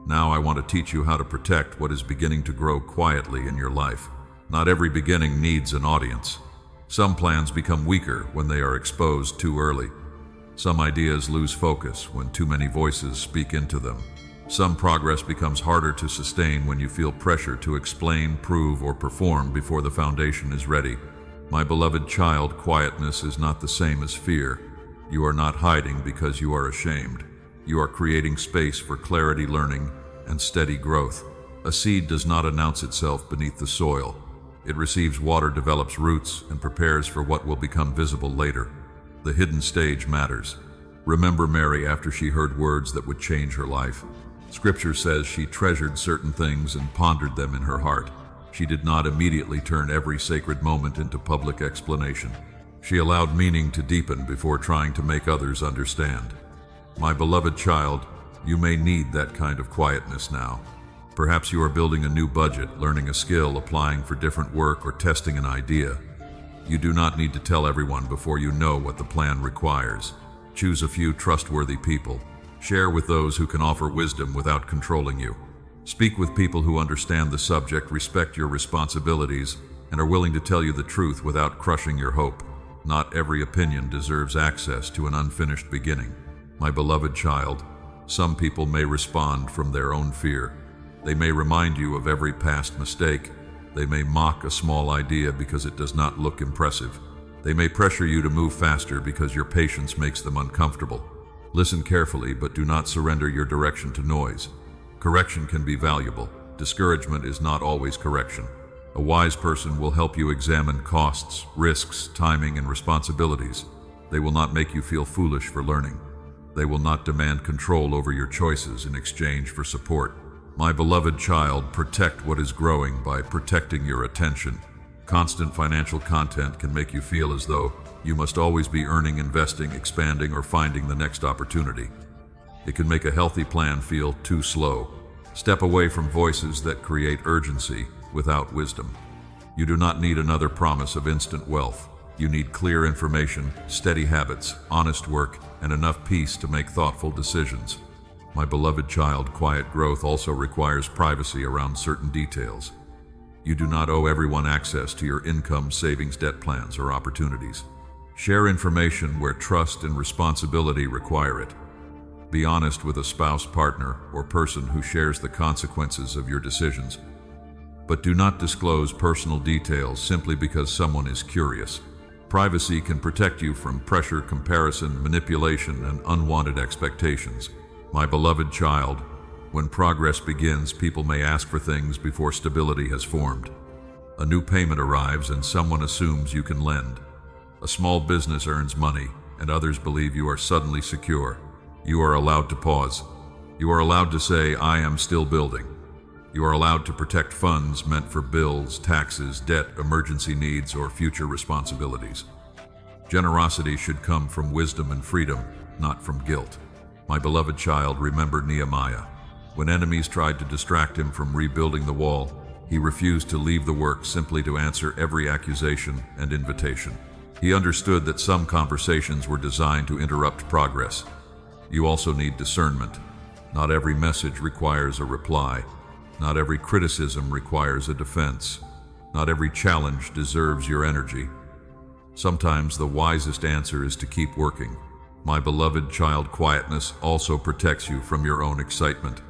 Now I want to teach you how to protect what is beginning to grow quietly in your life. Not every beginning needs an audience. Some plans become weaker when they are exposed too early. Some ideas lose focus when too many voices speak into them. Some progress becomes harder to sustain when you feel pressure to explain, prove, or perform before the foundation is ready. My beloved child, quietness is not the same as fear. You are not hiding because you are ashamed. You are creating space for clarity, learning, and steady growth. A seed does not announce itself beneath the soil. It receives water, develops roots, and prepares for what will become visible later. The hidden stage matters. Remember Mary after she heard words that would change her life. Scripture says she treasured certain things and pondered them in her heart. She did not immediately turn every sacred moment into public explanation. She allowed meaning to deepen before trying to make others understand. My beloved child, you may need that kind of quietness now. Perhaps you are building a new budget, learning a skill, applying for different work, or testing an idea. You do not need to tell everyone before you know what the plan requires. Choose a few trustworthy people. Share with those who can offer wisdom without controlling you. Speak with people who understand the subject, respect your responsibilities, and are willing to tell you the truth without crushing your hope. Not every opinion deserves access to an unfinished beginning. My beloved child, some people may respond from their own fear. They may remind you of every past mistake. They may mock a small idea because it does not look impressive. They may pressure you to move faster because your patience makes them uncomfortable. Listen carefully, but do not surrender your direction to noise. Correction can be valuable. Discouragement is not always correction. A wise person will help you examine costs, risks, timing, and responsibilities. They will not make you feel foolish for learning. They will not demand control over your choices in exchange for support. My beloved child, protect what is growing by protecting your attention. Constant financial content can make you feel as though you must always be earning, investing, expanding, or finding the next opportunity. It can make a healthy plan feel too slow. Step away from voices that create urgency without wisdom. You do not need another promise of instant wealth. You need clear information, steady habits, honest work, and enough peace to make thoughtful decisions. My beloved child, quiet growth also requires privacy around certain details. You do not owe everyone access to your income, savings, debt plans, or opportunities. Share information where trust and responsibility require it. Be honest with a spouse, partner, or person who shares the consequences of your decisions. But do not disclose personal details simply because someone is curious. Privacy can protect you from pressure, comparison, manipulation, and unwanted expectations. My beloved child, when progress begins, people may ask for things before stability has formed. A new payment arrives and someone assumes you can lend. A small business earns money and others believe you are suddenly secure. You are allowed to pause. You are allowed to say, I am still building. You are allowed to protect funds meant for bills, taxes, debt, emergency needs, or future responsibilities. Generosity should come from wisdom and freedom, not from guilt. My beloved child, remember Nehemiah. When enemies tried to distract him from rebuilding the wall, he refused to leave the work simply to answer every accusation and invitation. He understood that some conversations were designed to interrupt progress. You also need discernment. Not every message requires a reply. Not every criticism requires a defense. Not every challenge deserves your energy. Sometimes the wisest answer is to keep working. My beloved child, quietness also protects you from your own excitement.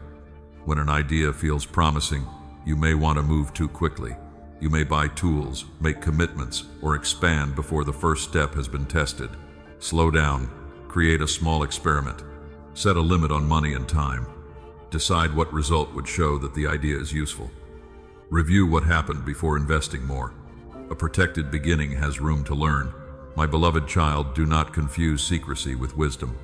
When an idea feels promising, you may want to move too quickly. You may buy tools, make commitments, or expand before the first step has been tested. Slow down. Create a small experiment. Set a limit on money and time. Decide what result would show that the idea is useful. Review what happened before investing more. A protected beginning has room to learn. My beloved child, do not confuse secrecy with wisdom.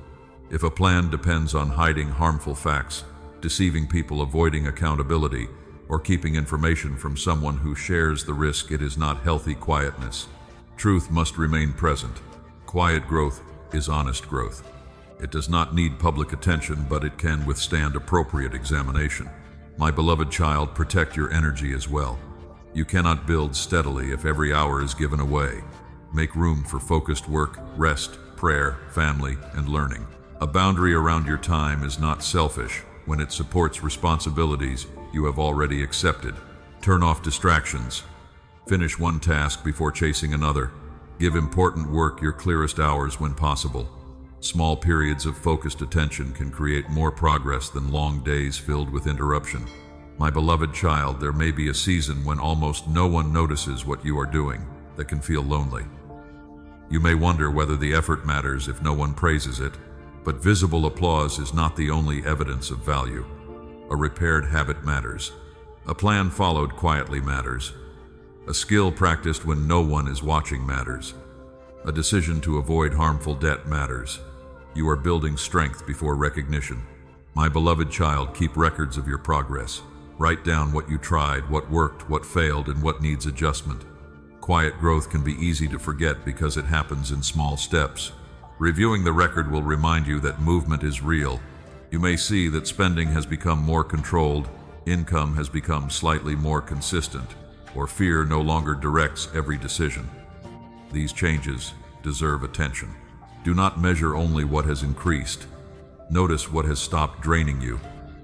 If a plan depends on hiding harmful facts, deceiving people, avoiding accountability, or keeping information from someone who shares the risk, it is not healthy quietness. Truth must remain present. Quiet growth is honest growth. It does not need public attention, but it can withstand appropriate examination. My beloved child, protect your energy as well. You cannot build steadily if every hour is given away. Make room for focused work, rest, prayer, family, and learning. A boundary around your time is not selfish when it supports responsibilities you have already accepted. Turn off distractions. Finish one task before chasing another. Give important work your clearest hours when possible. Small periods of focused attention can create more progress than long days filled with interruption. My beloved child, there may be a season when almost no one notices what you are doing that can feel lonely. You may wonder whether the effort matters if no one praises it, but visible applause is not the only evidence of value. A repaired habit matters. A plan followed quietly matters. A skill practiced when no one is watching matters. A decision to avoid harmful debt matters. You are building strength before recognition. My beloved child, keep records of your progress. Write down what you tried, what worked, what failed, and what needs adjustment. Quiet growth can be easy to forget because it happens in small steps. Reviewing the record will remind you that movement is real. You may see that spending has become more controlled, income has become slightly more consistent, or fear no longer directs every decision. These changes deserve attention. Do not measure only what has increased. Notice what has stopped draining you.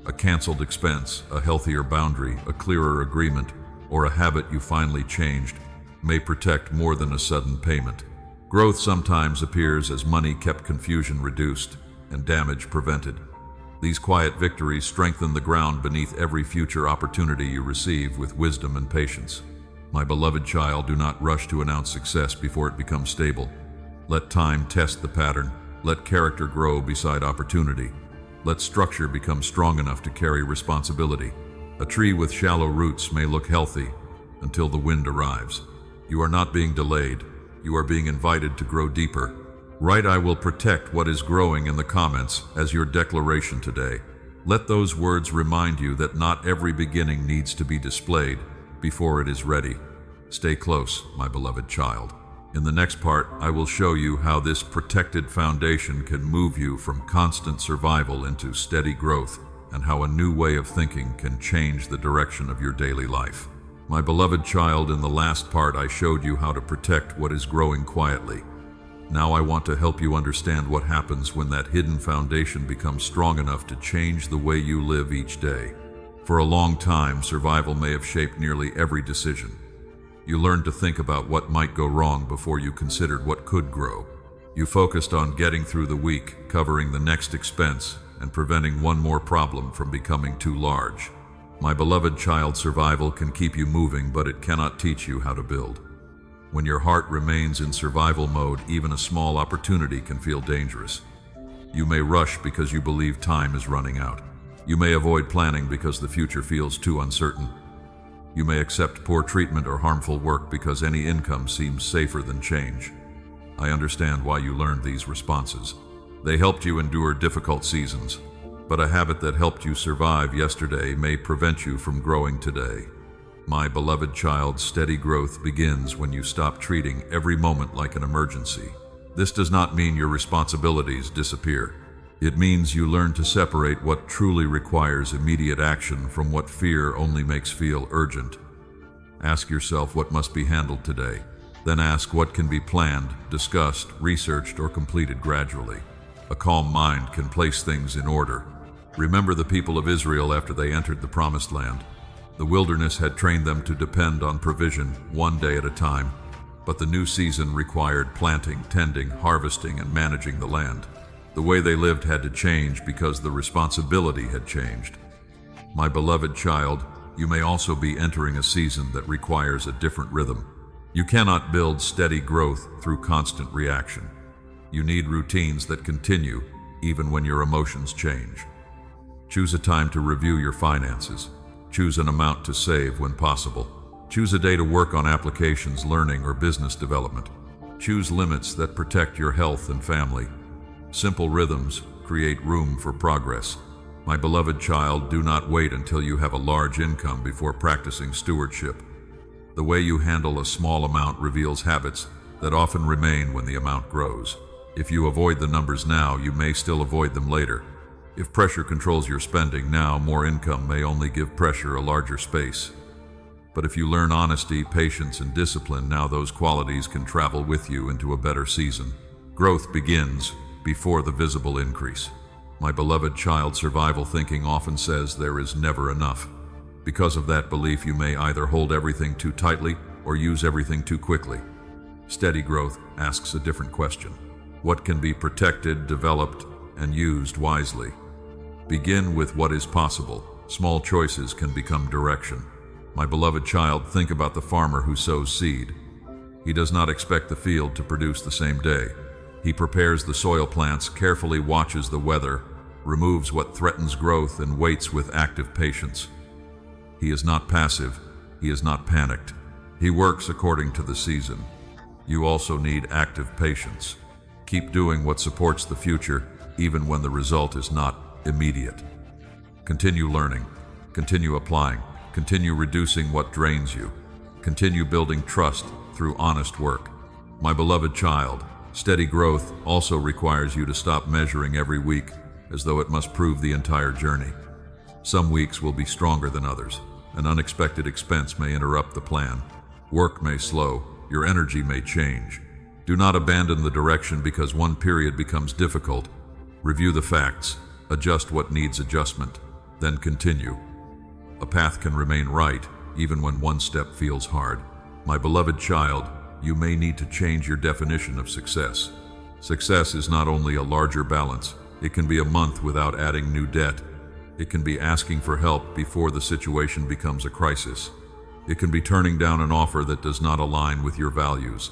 A canceled expense, a healthier boundary, a clearer agreement, or a habit you finally changed may protect more than a sudden payment. Growth sometimes appears as money kept confusion reduced and damage prevented. These quiet victories strengthen the ground beneath every future opportunity you receive with wisdom and patience. My beloved child, do not rush to announce success before it becomes stable. Let time test the pattern. Let character grow beside opportunity. Let structure become strong enough to carry responsibility. A tree with shallow roots may look healthy until the wind arrives. You are not being delayed. You are being invited to grow deeper. Write "I will protect what is growing" in the comments as your declaration today. Let those words remind you that not every beginning needs to be displayed before it is ready. Stay close, my beloved child. In the next part, I will show you how this protected foundation can move you from constant survival into steady growth, and how a new way of thinking can change the direction of your daily life. My beloved child, in the last part I showed you how to protect what is growing quietly. Now I want to help you understand what happens when that hidden foundation becomes strong enough to change the way you live each day. For a long time, survival may have shaped nearly every decision. You learned to think about what might go wrong before you considered what could grow. You focused on getting through the week, covering the next expense, and preventing one more problem from becoming too large. My beloved child, survival can keep you moving, but it cannot teach you how to build. When your heart remains in survival mode, even a small opportunity can feel dangerous. You may rush because you believe time is running out. You may avoid planning because the future feels too uncertain. You may accept poor treatment or harmful work because any income seems safer than change. I understand why you learned these responses. They helped you endure difficult seasons, but a habit that helped you survive yesterday may prevent you from growing today. My beloved child, steady growth begins when you stop treating every moment like an emergency. This does not mean your responsibilities disappear. It means you learn to separate what truly requires immediate action from what fear only makes feel urgent. Ask yourself what must be handled today. Then ask what can be planned, discussed, researched, or completed gradually. A calm mind can place things in order. Remember the people of Israel after they entered the Promised Land. The wilderness had trained them to depend on provision one day at a time, but the new season required planting, tending, harvesting, and managing the land. The way they lived had to change because the responsibility had changed. My beloved child, you may also be entering a season that requires a different rhythm. You cannot build steady growth through constant reaction. You need routines that continue even when your emotions change. Choose a time to review your finances. Choose an amount to save when possible. Choose a day to work on applications, learning, or business development. Choose limits that protect your health and family. Simple rhythms create room for progress. My beloved child, do not wait until you have a large income before practicing stewardship. The way you handle a small amount reveals habits that often remain when the amount grows. If you avoid the numbers now, you may still avoid them later. If pressure controls your spending now, more income may only give pressure a larger space. But if you learn honesty, patience, and discipline, now those qualities can travel with you into a better season. Growth begins before the visible increase. My beloved child, survival thinking often says there is never enough. Because of that belief, you may either hold everything too tightly or use everything too quickly. Steady growth asks a different question. What can be protected, developed, and used wisely? Begin with what is possible. Small choices can become direction. My beloved child, think about the farmer who sows seed. He does not expect the field to produce the same day. He prepares the soil plants, carefully watches the weather, removes what threatens growth, and waits with active patience. He is not passive. He is not panicked. He works according to the season. You also need active patience. Keep doing what supports the future, even when the result is not immediate. Continue learning. Continue applying. Continue reducing what drains you. Continue building trust through honest work. My beloved child, steady growth also requires you to stop measuring every week as though it must prove the entire journey. Some weeks will be stronger than others. An unexpected expense may interrupt the plan. Work may slow. Your energy may change. Do not abandon the direction because one period becomes difficult. Review the facts. Adjust what needs adjustment. Then continue. A path can remain right even when one step feels hard. My beloved child, you may need to change your definition of success. Success is not only a larger balance. It can be a month without adding new debt. It can be asking for help before the situation becomes a crisis. It can be turning down an offer that does not align with your values.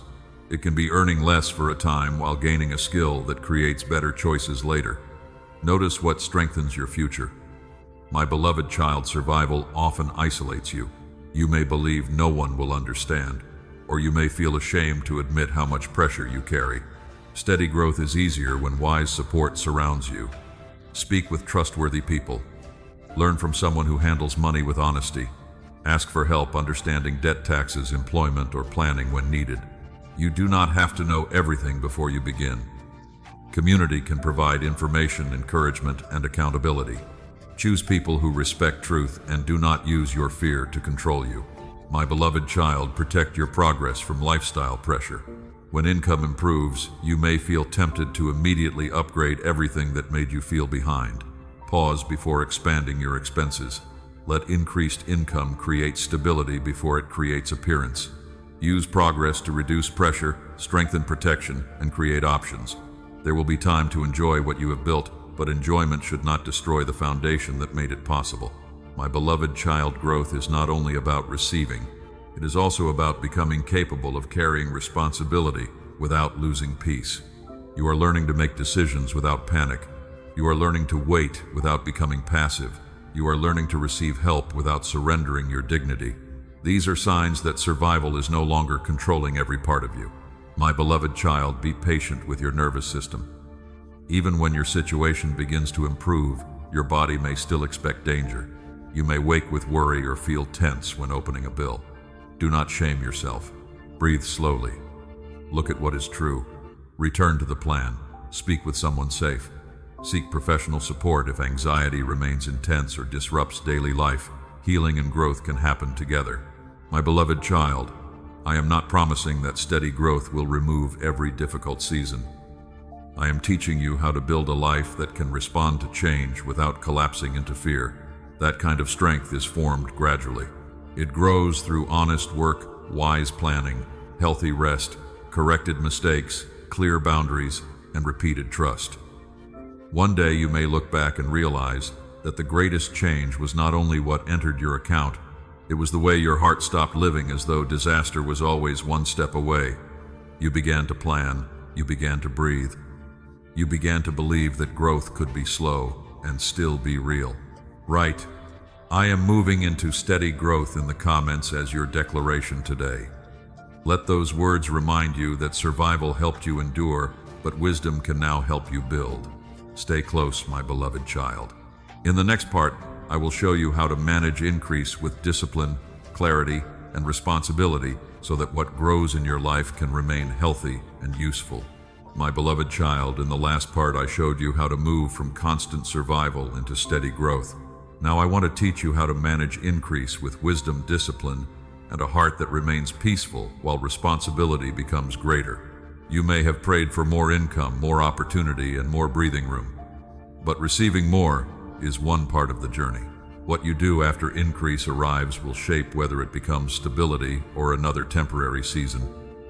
It can be earning less for a time while gaining a skill that creates better choices later. Notice what strengthens your future. My beloved child, survival often isolates you. You may believe no one will understand, or you may feel ashamed to admit how much pressure you carry. Steady growth is easier when wise support surrounds you. Speak with trustworthy people. Learn from someone who handles money with honesty. Ask for help understanding debt, taxes, employment, or planning when needed. You do not have to know everything before you begin. Community can provide information, encouragement, and accountability. Choose people who respect truth and do not use your fear to control you. My beloved child, protect your progress from lifestyle pressure. When income improves, you may feel tempted to immediately upgrade everything that made you feel behind. Pause before expanding your expenses. Let increased income create stability before it creates appearance. Use progress to reduce pressure, strengthen protection, and create options. There will be time to enjoy what you have built, but enjoyment should not destroy the foundation that made it possible. My beloved child, growth is not only about receiving, it is also about becoming capable of carrying responsibility without losing peace. You are learning to make decisions without panic. You are learning to wait without becoming passive. You are learning to receive help without surrendering your dignity. These are signs that survival is no longer controlling every part of you. My beloved child, be patient with your nervous system. Even when your situation begins to improve, your body may still expect danger. You may wake with worry or feel tense when opening a bill. Do not shame yourself. Breathe slowly. Look at what is true. Return to the plan. Speak with someone safe. Seek professional support if anxiety remains intense or disrupts daily life. Healing and growth can happen together. My beloved child, I am not promising that steady growth will remove every difficult season. I am teaching you how to build a life that can respond to change without collapsing into fear. That kind of strength is formed gradually. It grows through honest work, wise planning, healthy rest, corrected mistakes, clear boundaries, and repeated trust. One day you may look back and realize that the greatest change was not only what entered your account, it was the way your heart stopped living as though disaster was always one step away. You began to plan, you began to breathe. You began to believe that growth could be slow and still be real. Write, "I am moving into steady growth" in the comments as your declaration today. Let those words remind you that survival helped you endure, but wisdom can now help you build. Stay close, my beloved child. In the next part, I will show you how to manage increase with discipline, clarity, and responsibility so that what grows in your life can remain healthy and useful. My beloved child, in the last part I showed you how to move from constant survival into steady growth. Now I want to teach you how to manage increase with wisdom, discipline, and a heart that remains peaceful while responsibility becomes greater. You may have prayed for more income, more opportunity, and more breathing room. But receiving more is one part of the journey. What you do after increase arrives will shape whether it becomes stability or another temporary season.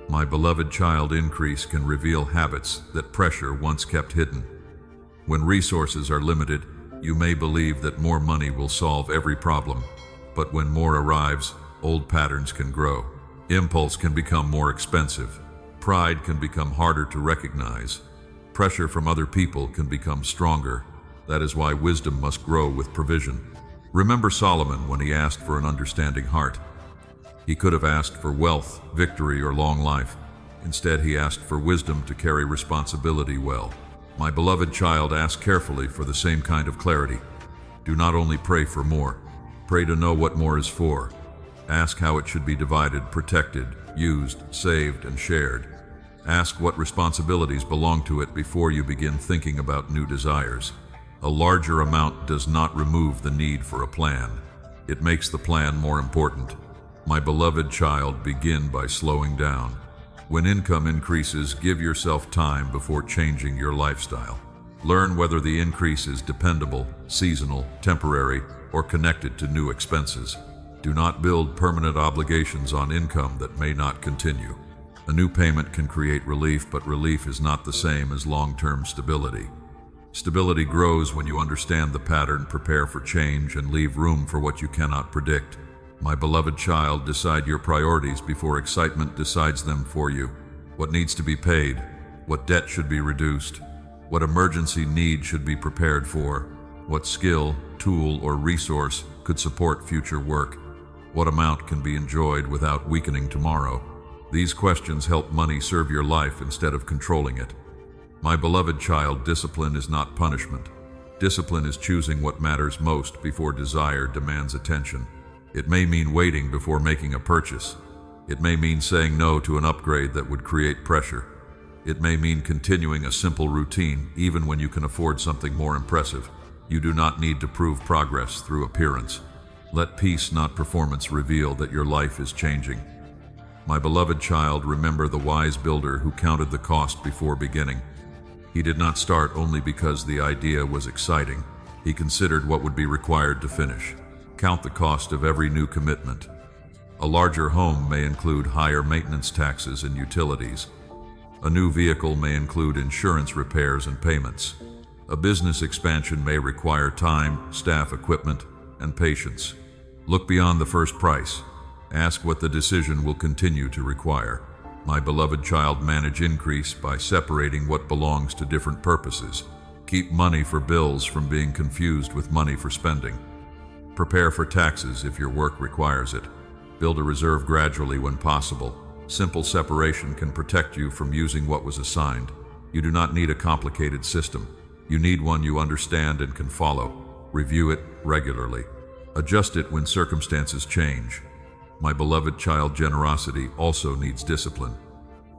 My beloved child, increase can reveal habits that pressure once kept hidden. When resources are limited, you may believe that more money will solve every problem. But when more arrives, old patterns can grow. Impulse can become more expensive. Pride can become harder to recognize. Pressure from other people can become stronger. That is why wisdom must grow with provision. Remember Solomon when he asked for an understanding heart. He could have asked for wealth, victory, or long life. Instead, he asked for wisdom to carry responsibility well. My beloved child, ask carefully for the same kind of clarity. Do not only pray for more. Pray to know what more is for. Ask how it should be divided, protected, used, saved, and shared. Ask what responsibilities belong to it before you begin thinking about new desires. A larger amount does not remove the need for a plan. It makes the plan more important. My beloved child, begin by slowing down. When income increases, give yourself time before changing your lifestyle. Learn whether the increase is dependable, seasonal, temporary, or connected to new expenses. Do not build permanent obligations on income that may not continue. A new payment can create relief, but relief is not the same as long-term stability. Stability grows when you understand the pattern, prepare for change, and leave room for what you cannot predict. My beloved child, decide your priorities before excitement decides them for you. What needs to be paid? What debt should be reduced? What emergency need should be prepared for? What skill, tool, or resource could support future work? What amount can be enjoyed without weakening tomorrow? These questions help money serve your life instead of controlling it. My beloved child, discipline is not punishment. Discipline is choosing what matters most before desire demands attention. It may mean waiting before making a purchase. It may mean saying no to an upgrade that would create pressure. It may mean continuing a simple routine even when you can afford something more impressive. You do not need to prove progress through appearance. Let peace, not performance, reveal that your life is changing. My beloved child, remember the wise builder who counted the cost before beginning. He did not start only because the idea was exciting. He considered what would be required to finish. Count the cost of every new commitment. A larger home may include higher maintenance taxes and utilities. A new vehicle may include insurance repairs and payments. A business expansion may require time, staff, equipment, and patience. Look beyond the first price. Ask what the decision will continue to require. My beloved child, manage increase by separating what belongs to different purposes. Keep money for bills from being confused with money for spending. Prepare for taxes if your work requires it. Build a reserve gradually when possible. Simple separation can protect you from using what was assigned. You do not need a complicated system. You need one you understand and can follow. Review it regularly. Adjust it when circumstances change. My beloved child, generosity also needs discipline.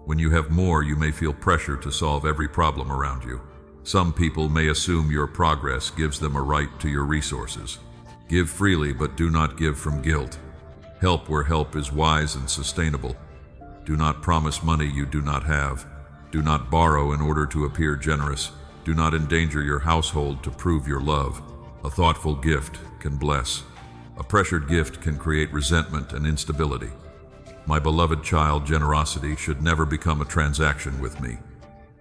When you have more, you may feel pressure to solve every problem around you. Some people may assume your progress gives them a right to your resources. Give freely, but do not give from guilt. Help where help is wise and sustainable. Do not promise money you do not have. Do not borrow in order to appear generous. Do not endanger your household to prove your love. A thoughtful gift can bless. A pressured gift can create resentment and instability. My beloved child, generosity should never become a transaction with me.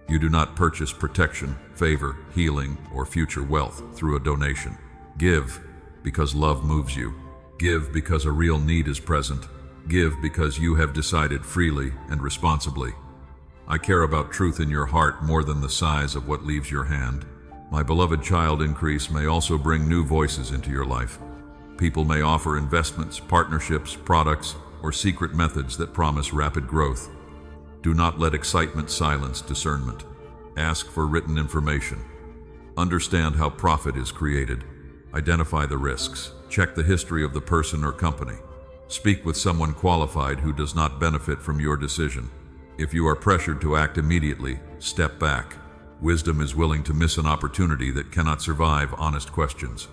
You do not purchase protection, favor, healing, or future wealth through a donation. Give because love moves you. Give because a real need is present. Give because you have decided freely and responsibly. I care about truth in your heart more than the size of what leaves your hand. My beloved child, increase may also bring new voices into your life. People may offer investments, partnerships, products, or secret methods that promise rapid growth. Do not let excitement silence discernment. Ask for written information. Understand how profit is created. Identify the risks. Check the history of the person or company. Speak with someone qualified who does not benefit from your decision. If you are pressured to act immediately, step back. Wisdom is willing to miss an opportunity that cannot survive honest questions.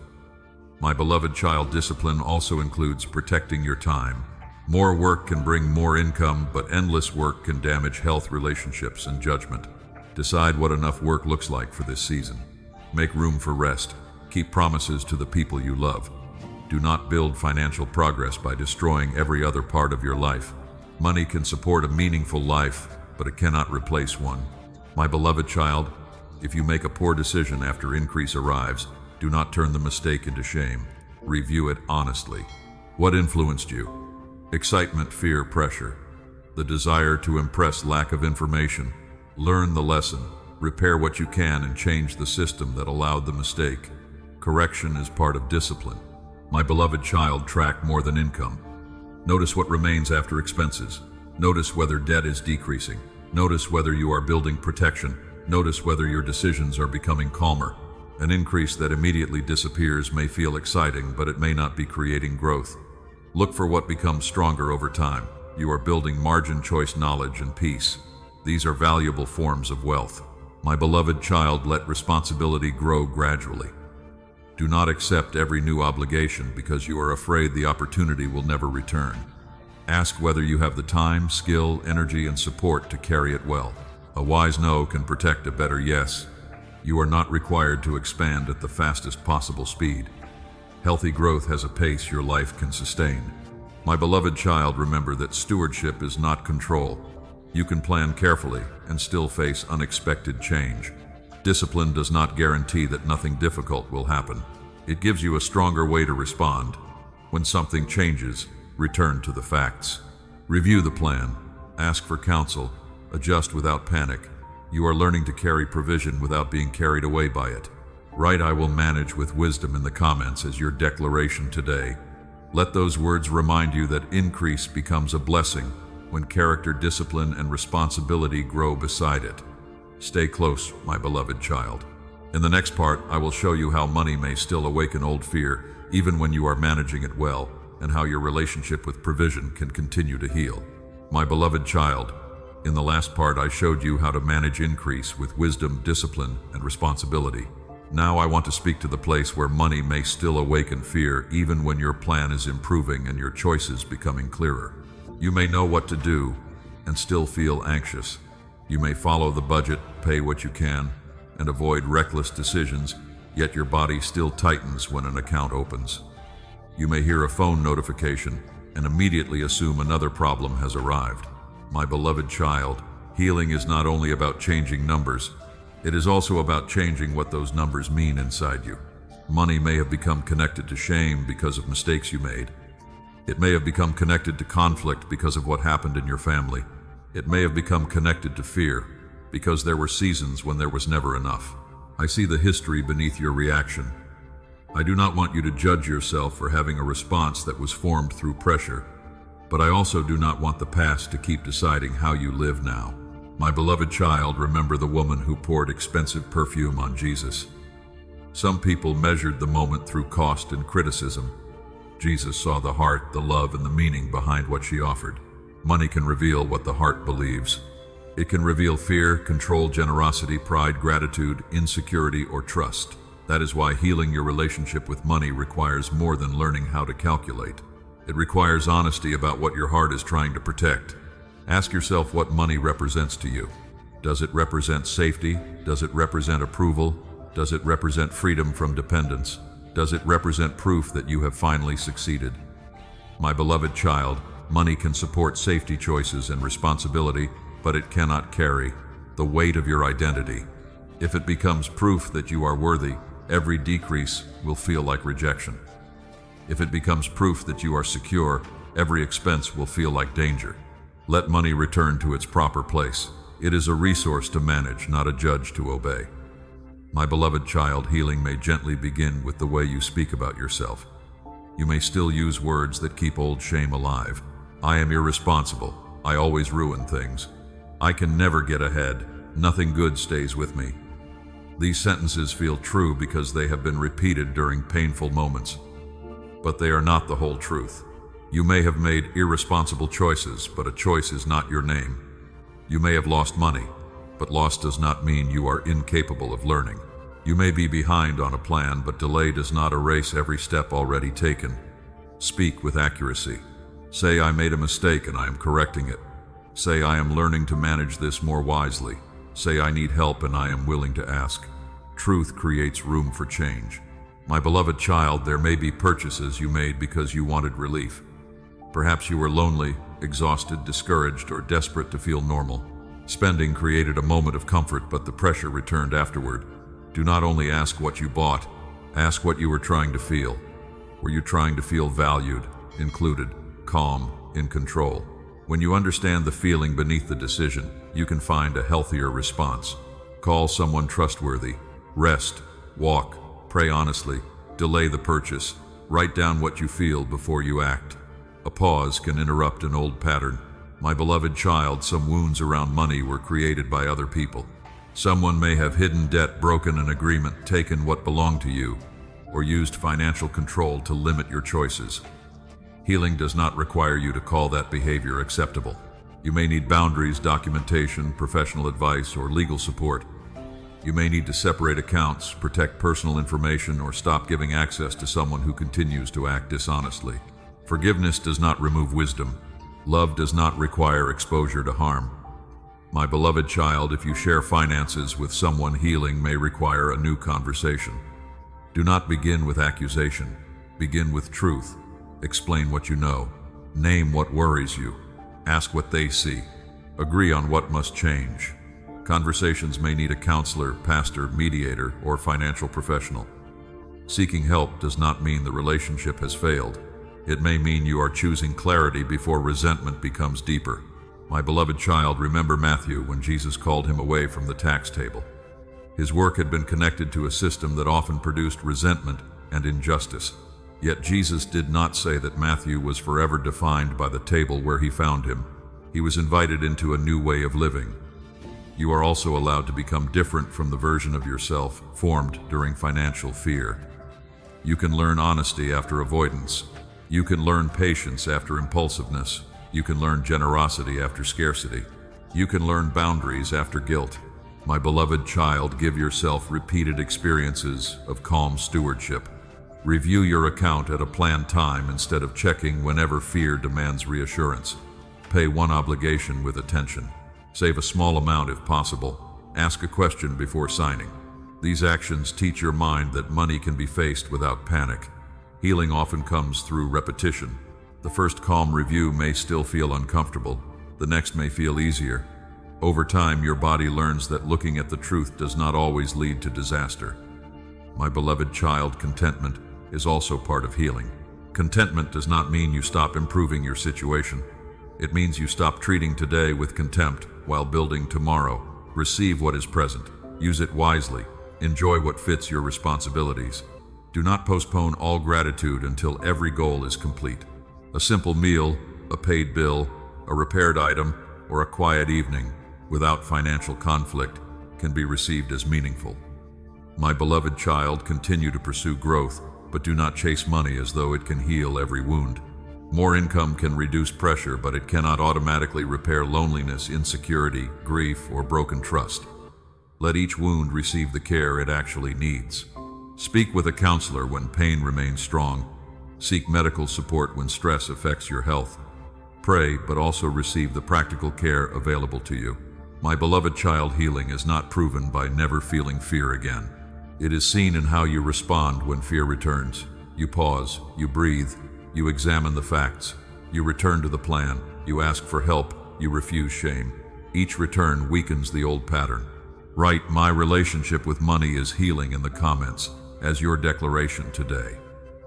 My beloved child, discipline also includes protecting your time. More work can bring more income, but endless work can damage health, relationships, and judgment. Decide what enough work looks like for this season. Make room for rest. Keep promises to the people you love. Do not build financial progress by destroying every other part of your life. Money can support a meaningful life, but it cannot replace one. My beloved child, if you make a poor decision after increase arrives, do not turn the mistake into shame. Review it honestly. What influenced you? Excitement, fear, pressure. The desire to impress, lack of information. Learn the lesson. Repair what you can and change the system that allowed the mistake. Correction is part of discipline. My beloved child, track more than income. Notice what remains after expenses. Notice whether debt is decreasing. Notice whether you are building protection. Notice whether your decisions are becoming calmer. An increase that immediately disappears may feel exciting, but it may not be creating growth. Look for what becomes stronger over time. You are building margin, choice, knowledge, and peace. These are valuable forms of wealth. My beloved child, let responsibility grow gradually. Do not accept every new obligation because you are afraid the opportunity will never return. Ask whether you have the time, skill, energy, and support to carry it well. A wise no can protect a better yes. You are not required to expand at the fastest possible speed. Healthy growth has a pace your life can sustain. My beloved child, remember that stewardship is not control. You can plan carefully and still face unexpected change. Discipline does not guarantee that nothing difficult will happen. It gives you a stronger way to respond. When something changes, return to the facts. Review the plan. Ask for counsel. Adjust without panic. You are learning to carry provision without being carried away by it. Write "I will manage with wisdom" in the comments as your declaration today. Let those words remind you that increase becomes a blessing when character, discipline, and responsibility grow beside it. Stay close, my beloved child. In the next part, I will show you how money may still awaken old fear, even when you are managing it well, and how your relationship with provision can continue to heal. My beloved child, in the last part I showed you how to manage increase with wisdom, discipline, and responsibility. Now I want to speak to the place where money may still awaken fear, even when your plan is improving and your choices becoming clearer. You may know what to do and still feel anxious. You may follow the budget, pay what you can, and avoid reckless decisions, yet your body still tightens when an account opens. You may hear a phone notification and immediately assume another problem has arrived. My beloved child, healing is not only about changing numbers, it is also about changing what those numbers mean inside you. Money may have become connected to shame because of mistakes you made. It may have become connected to conflict because of what happened in your family. It may have become connected to fear because there were seasons when there was never enough. I see the history beneath your reaction. I do not want you to judge yourself for having a response that was formed through pressure, but I also do not want the past to keep deciding how you live now. My beloved child, remember the woman who poured expensive perfume on Jesus. Some people measured the moment through cost and criticism. Jesus saw the heart, the love, and the meaning behind what she offered. Money can reveal what the heart believes. It can reveal fear, control, generosity, pride, gratitude, insecurity, or trust. That is why healing your relationship with money requires more than learning how to calculate. It requires honesty about what your heart is trying to protect. Ask yourself what money represents to you. Does it represent safety? Does it represent approval? Does it represent freedom from dependence? Does it represent proof that you have finally succeeded? My beloved child, money can support safety choices and responsibility, but it cannot carry the weight of your identity. If it becomes proof that you are worthy, every decrease will feel like rejection. If it becomes proof that you are secure, every expense will feel like danger. Let money return to its proper place. It is a resource to manage, not a judge to obey. My beloved child, healing may gently begin with the way you speak about yourself. You may still use words that keep old shame alive. I am irresponsible. I always ruin things. I can never get ahead. Nothing good stays with me. These sentences feel true because they have been repeated during painful moments. But they are not the whole truth. You may have made irresponsible choices, but a choice is not your name. You may have lost money, but loss does not mean you are incapable of learning. You may be behind on a plan, but delay does not erase every step already taken. Speak with accuracy. Say, I made a mistake and I am correcting it. Say, I am learning to manage this more wisely. Say, I need help and I am willing to ask. Truth creates room for change. My beloved child, there may be purchases you made because you wanted relief. Perhaps you were lonely, exhausted, discouraged, or desperate to feel normal. Spending created a moment of comfort, but the pressure returned afterward. Do not only ask what you bought, ask what you were trying to feel. Were you trying to feel valued, included, calm, in control? When you understand the feeling beneath the decision, you can find a healthier response. Call someone trustworthy. Rest, walk, pray honestly, delay the purchase, write down what you feel before you act. A pause can interrupt an old pattern. My beloved child, some wounds around money were created by other people. Someone may have hidden debt, broken an agreement, taken what belonged to you, or used financial control to limit your choices. Healing does not require you to call that behavior acceptable. You may need boundaries, documentation, professional advice, or legal support. You may need to separate accounts, protect personal information, or stop giving access to someone who continues to act dishonestly. Forgiveness does not remove wisdom. Love does not require exposure to harm. My beloved child, if you share finances with someone, healing may require a new conversation. Do not begin with accusation. Begin with truth. Explain what you know. Name what worries you. Ask what they see. Agree on what must change. Conversations may need a counselor, pastor, mediator, or financial professional. Seeking help does not mean the relationship has failed. It may mean you are choosing clarity before resentment becomes deeper. My beloved child, remember Matthew when Jesus called him away from the tax table. His work had been connected to a system that often produced resentment and injustice. Yet Jesus did not say that Matthew was forever defined by the table where he found him. He was invited into a new way of living. You are also allowed to become different from the version of yourself formed during financial fear. You can learn honesty after avoidance. You can learn patience after impulsiveness. You can learn generosity after scarcity. You can learn boundaries after guilt. My beloved child, give yourself repeated experiences of calm stewardship. Review your account at a planned time instead of checking whenever fear demands reassurance. Pay one obligation with attention. Save a small amount if possible. Ask a question before signing. These actions teach your mind that money can be faced without panic. Healing often comes through repetition. The first calm review may still feel uncomfortable. The next may feel easier. Over time, your body learns that looking at the truth does not always lead to disaster. My beloved child, contentment is also part of healing. Contentment does not mean you stop improving your situation. It means you stop treating today with contempt while building tomorrow. Receive what is present. Use it wisely. Enjoy what fits your responsibilities. Do not postpone all gratitude until every goal is complete. A simple meal, a paid bill, a repaired item, or a quiet evening without financial conflict can be received as meaningful. My beloved child, continue to pursue growth, but do not chase money as though it can heal every wound. More income can reduce pressure, but it cannot automatically repair loneliness, insecurity, grief, or broken trust. Let each wound receive the care it actually needs. Speak with a counselor when pain remains strong. Seek medical support when stress affects your health. Pray, but also receive the practical care available to you. My beloved child, healing is not proven by never feeling fear again. It is seen in how you respond when fear returns. You pause, you breathe, you examine the facts, you return to the plan, you ask for help, you refuse shame. Each return weakens the old pattern. Write, "My relationship with money is healing" in the comments as your declaration today.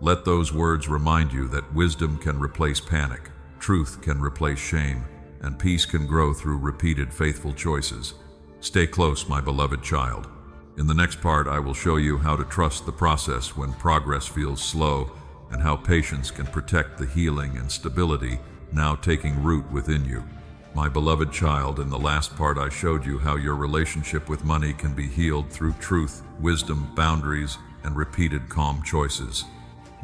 Let those words remind you that wisdom can replace panic, truth can replace shame, and peace can grow through repeated faithful choices. Stay close, my beloved child. In the next part, I will show you how to trust the process when progress feels slow, and how patience can protect the healing and stability now taking root within you. My beloved child, in the last part I showed you how your relationship with money can be healed through truth, wisdom, boundaries, and repeated calm choices.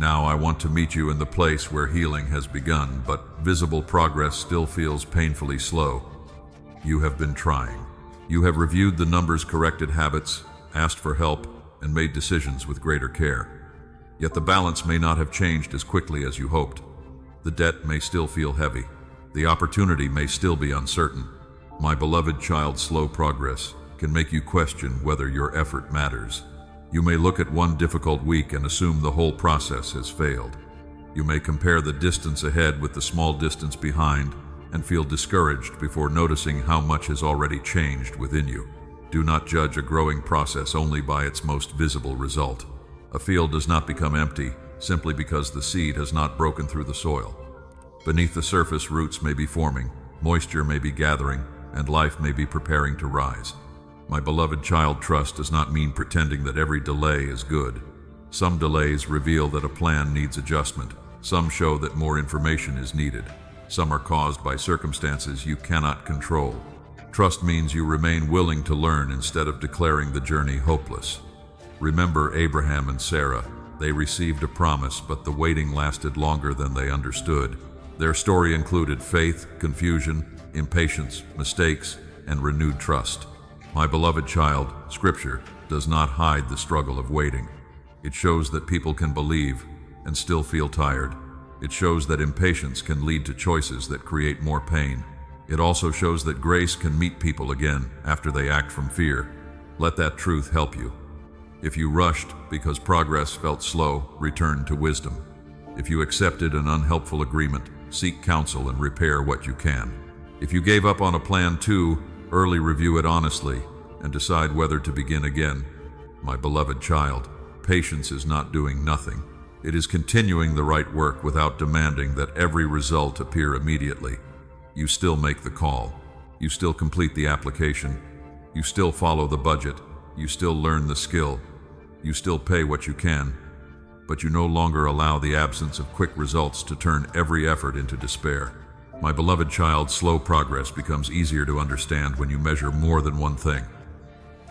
Now I want to meet you in the place where healing has begun, but visible progress still feels painfully slow. You have been trying. You have reviewed the numbers, corrected habits, asked for help, and made decisions with greater care. Yet the balance may not have changed as quickly as you hoped. The debt may still feel heavy. The opportunity may still be uncertain. My beloved child, slow progress can make you question whether your effort matters. You may look at one difficult week and assume the whole process has failed. You may compare the distance ahead with the small distance behind and feel discouraged before noticing how much has already changed within you. Do not judge a growing process only by its most visible result. A field does not become empty simply because the seed has not broken through the soil. Beneath the surface, roots may be forming, moisture may be gathering, and life may be preparing to rise. My beloved child, trust does not mean pretending that every delay is good. Some delays reveal that a plan needs adjustment. Some show that more information is needed. Some are caused by circumstances you cannot control. Trust means you remain willing to learn instead of declaring the journey hopeless. Remember Abraham and Sarah. They received a promise, but the waiting lasted longer than they understood. Their story included faith, confusion, impatience, mistakes, and renewed trust. My beloved child, Scripture does not hide the struggle of waiting. It shows that people can believe and still feel tired. It shows that impatience can lead to choices that create more pain. It also shows that grace can meet people again after they act from fear. Let that truth help you. If you rushed because progress felt slow, return to wisdom. If you accepted an unhelpful agreement, seek counsel and repair what you can. If you gave up on a plan too early, review it honestly and decide whether to begin again. My beloved child, patience is not doing nothing. It is continuing the right work without demanding that every result appear immediately. You still make the call. You still complete the application. You still follow the budget. You still learn the skill. You still pay what you can. But you no longer allow the absence of quick results to turn every effort into despair. My beloved child, slow progress becomes easier to understand when you measure more than one thing.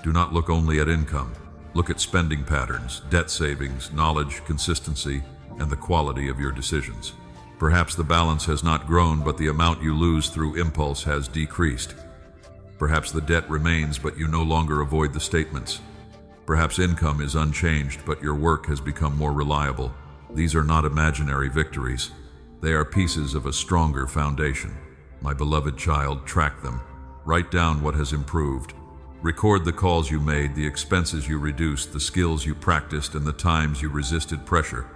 Do not look only at income. Look at spending patterns, debt savings, knowledge, consistency, and the quality of your decisions. Perhaps the balance has not grown, but the amount you lose through impulse has decreased. Perhaps the debt remains, but you no longer avoid the statements. Perhaps income is unchanged, but your work has become more reliable. These are not imaginary victories. They are pieces of a stronger foundation. My beloved child, track them. Write down what has improved. Record the calls you made, the expenses you reduced, the skills you practiced, and the times you resisted pressure.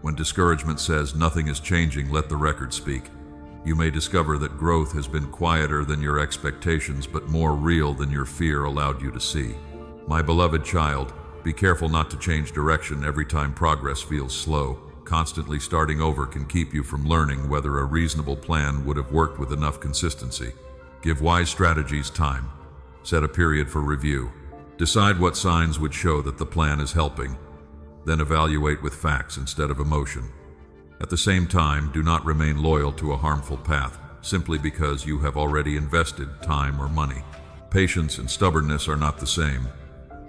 When discouragement says nothing is changing, let the record speak. You may discover that growth has been quieter than your expectations, but more real than your fear allowed you to see. My beloved child, be careful not to change direction every time progress feels slow. Constantly starting over can keep you from learning whether a reasonable plan would have worked with enough consistency. Give wise strategies time. Set a period for review. Decide what signs would show that the plan is helping. Then evaluate with facts instead of emotion. At the same time, do not remain loyal to a harmful path simply because you have already invested time or money. Patience and stubbornness are not the same.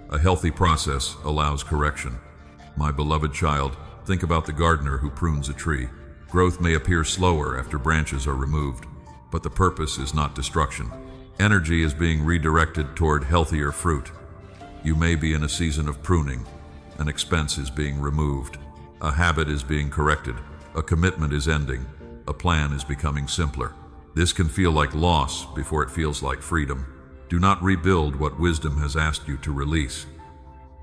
A healthy process allows correction. My beloved child, think about the gardener who prunes a tree. Growth may appear slower after branches are removed, but the purpose is not destruction. Energy is being redirected toward healthier fruit. You may be in a season of pruning. An expense is being removed. A habit is being corrected. A commitment is ending. A plan is becoming simpler. This can feel like loss before it feels like freedom. Do not rebuild what wisdom has asked you to release.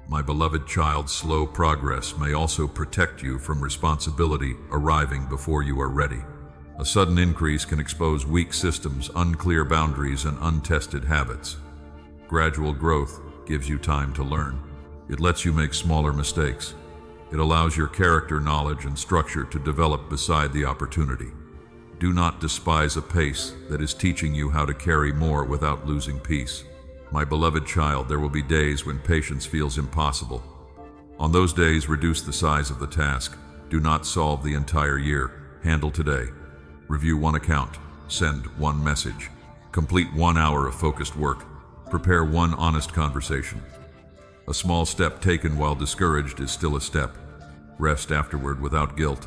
My beloved child, slow progress may also protect you from responsibility arriving before you are ready. A sudden increase can expose weak systems, unclear boundaries, and untested habits. Gradual growth gives you time to learn. It lets you make smaller mistakes. It allows your character, knowledge, and structure to develop beside the opportunity. Do not despise a pace that is teaching you how to carry more without losing peace. My beloved child, there will be days when patience feels impossible. On those days, reduce the size of the task. Do not solve the entire year. Handle today. Review one account. Send one message. Complete 1 hour of focused work. Prepare one honest conversation. A small step taken while discouraged is still a step. Rest afterward without guilt.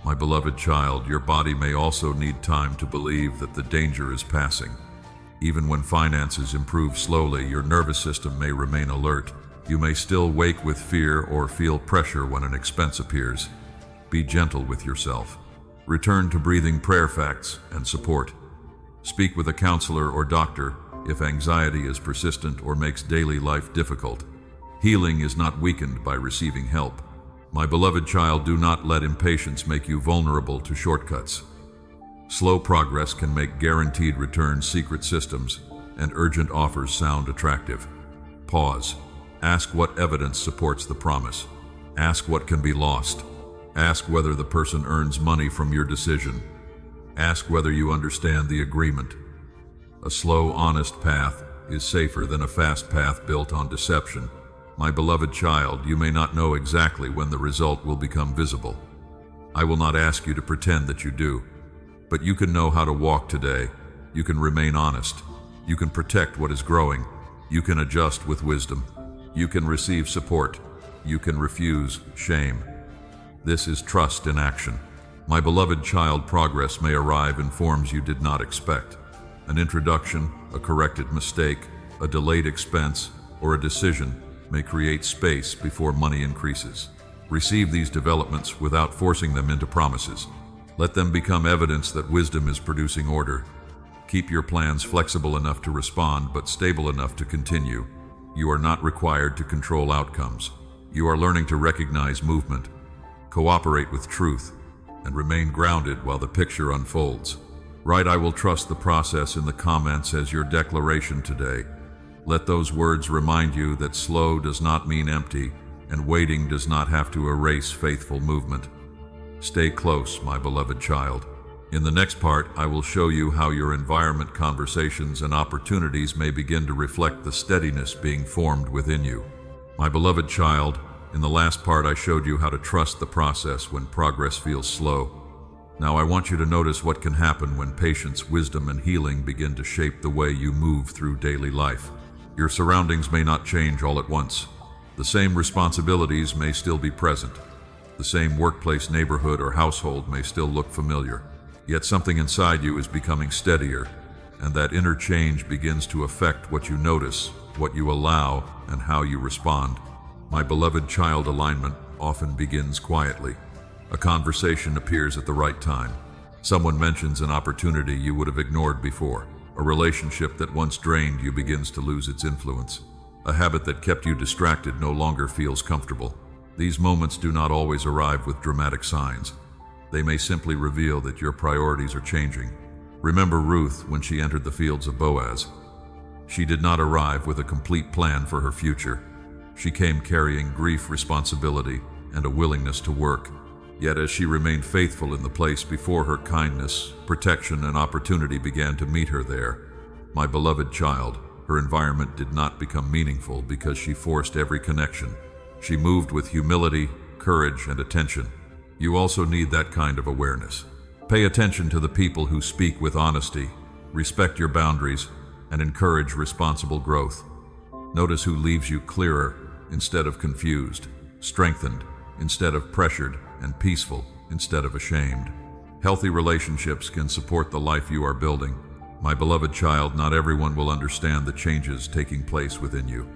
My beloved child, your body may also need time to believe that the danger is passing. Even when finances improve slowly, your nervous system may remain alert. You may still wake with fear or feel pressure when an expense appears. Be gentle with yourself. Return to breathing prayer facts and support. Speak with a counselor or doctor if anxiety is persistent or makes daily life difficult. Healing is not weakened by receiving help. My beloved child, do not let impatience make you vulnerable to shortcuts. Slow progress can make guaranteed return secret systems and urgent offers sound attractive. Pause. Ask what evidence supports the promise. Ask what can be lost. Ask whether the person earns money from your decision. Ask whether you understand the agreement. A slow, honest path is safer than a fast path built on deception. My beloved child, you may not know exactly when the result will become visible. I will not ask you to pretend that you do, but you can know how to walk today. You can remain honest. You can protect what is growing. You can adjust with wisdom. You can receive support. You can refuse shame. This is trust in action. My beloved child, progress may arrive in forms you did not expect. An introduction, a corrected mistake, a delayed expense, or a decision may create space before money increases. Receive these developments without forcing them into promises. Let them become evidence that wisdom is producing order. Keep your plans flexible enough to respond, but stable enough to continue. You are not required to control outcomes. You are learning to recognize movement, cooperate with truth, and remain grounded while the picture unfolds. Write "I will trust the process" in the comments as your declaration today. Let those words remind you that slow does not mean empty, and waiting does not have to erase faithful movement. Stay close, my beloved child. In the next part, I will show you how your environment, conversations, and opportunities may begin to reflect the steadiness being formed within you. My beloved child, in the last part I showed you how to trust the process when progress feels slow. Now I want you to notice what can happen when patience, wisdom, and healing begin to shape the way you move through daily life. Your surroundings may not change all at once. The same responsibilities may still be present. The same workplace, neighborhood, or household may still look familiar. Yet something inside you is becoming steadier, and that inner change begins to affect what you notice, what you allow, and how you respond. My beloved child, alignment often begins quietly. A conversation appears at the right time. Someone mentions an opportunity you would have ignored before. A relationship that once drained you begins to lose its influence. A habit that kept you distracted no longer feels comfortable. These moments do not always arrive with dramatic signs. They may simply reveal that your priorities are changing. Remember Ruth when she entered the fields of Boaz. She did not arrive with a complete plan for her future. She came carrying grief, responsibility, and a willingness to work. Yet as she remained faithful in the place before her, kindness, protection, and opportunity began to meet her there. My beloved child, her environment did not become meaningful because she forced every connection. She moved with humility, courage, and attention. You also need that kind of awareness. Pay attention to the people who speak with honesty, respect your boundaries, and encourage responsible growth. Notice who leaves you clearer instead of confused, strengthened instead of pressured, and peaceful instead of ashamed. Healthy relationships can support the life you are building. My beloved child, not everyone will understand the changes taking place within you.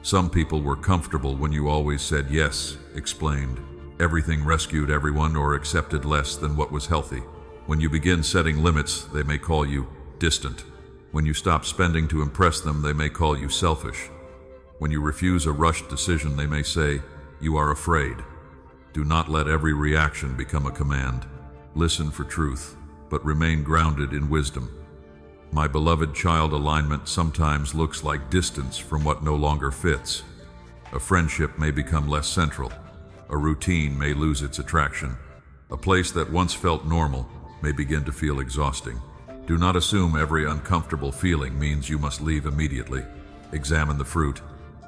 Some people were comfortable when you always said yes, explained everything, rescued everyone, or accepted less than what was healthy. When you begin setting limits, they may call you distant. When you stop spending to impress them, they may call you selfish. When you refuse a rushed decision, they may say, you are afraid. Do not let every reaction become a command. Listen for truth, but remain grounded in wisdom. My beloved child, alignment sometimes looks like distance from what no longer fits. A friendship may become less central. A routine may lose its attraction. A place that once felt normal may begin to feel exhausting. Do not assume every uncomfortable feeling means you must leave immediately. Examine the fruit.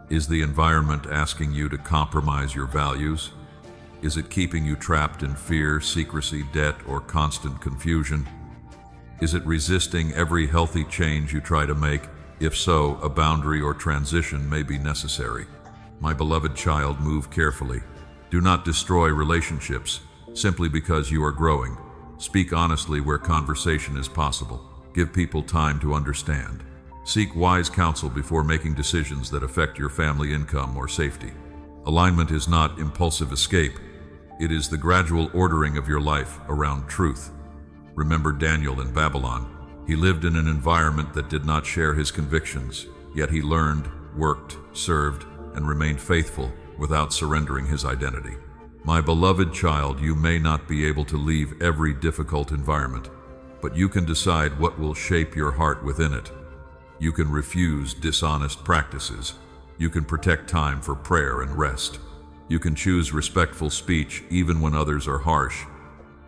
Is the environment asking you to compromise your values? Is it keeping you trapped in fear, secrecy, debt, or constant confusion? Is it resisting every healthy change you try to make? If so, a boundary or transition may be necessary. My beloved child, move carefully. Do not destroy relationships simply because you are growing. Speak honestly where conversation is possible. Give people time to understand. Seek wise counsel before making decisions that affect your family income or safety. Alignment is not impulsive escape. It is the gradual ordering of your life around truth. Remember Daniel in Babylon. He lived in an environment that did not share his convictions, yet he learned, worked, served, and remained faithful without surrendering his identity. My beloved child, you may not be able to leave every difficult environment, but you can decide what will shape your heart within it. You can refuse dishonest practices. You can protect time for prayer and rest. You can choose respectful speech even when others are harsh.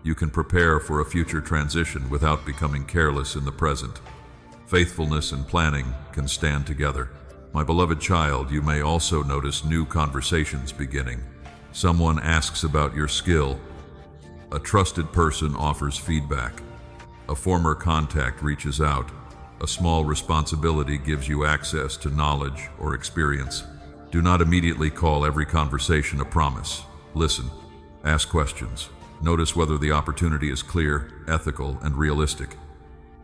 You can prepare for a future transition without becoming careless in the present. Faithfulness and planning can stand together. My beloved child, you may also notice new conversations beginning. Someone asks about your skill. A trusted person offers feedback. A former contact reaches out. A small responsibility gives you access to knowledge or experience. Do not immediately call every conversation a promise. Listen. Ask questions. Notice whether the opportunity is clear, ethical, and realistic.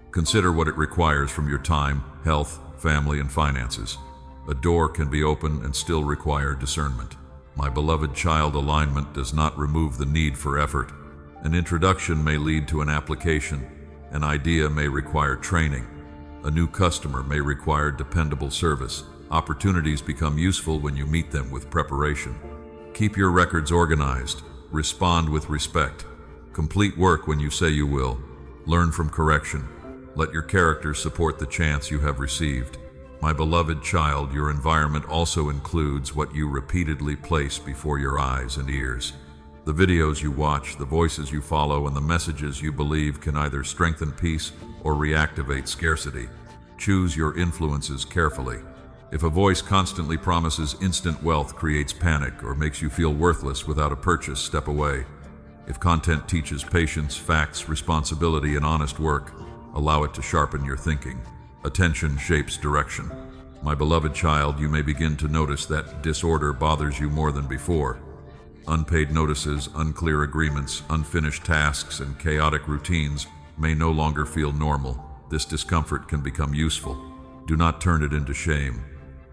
Consider what it requires from your time, health, family, and finances. A door can be open and still require discernment. My beloved child, alignment does not remove the need for effort. An introduction may lead to an application. An idea may require training. A new customer may require dependable service. Opportunities become useful when you meet them with preparation. Keep your records organized. Respond with respect. Complete work when you say you will. Learn from correction. Let your character support the chance you have received. My beloved child, your environment also includes what you repeatedly place before your eyes and ears. The videos you watch, the voices you follow, and the messages you believe can either strengthen peace or reactivate scarcity. Choose your influences carefully. If a voice constantly promises instant wealth, creates panic, or makes you feel worthless without a purchase, step away. If content teaches patience, facts, responsibility, and honest work, allow it to sharpen your thinking. Attention shapes direction. My beloved child, you may begin to notice that disorder bothers you more than before. Unpaid notices, unclear agreements, unfinished tasks, and chaotic routines may no longer feel normal. This discomfort can become useful. Do not turn it into shame.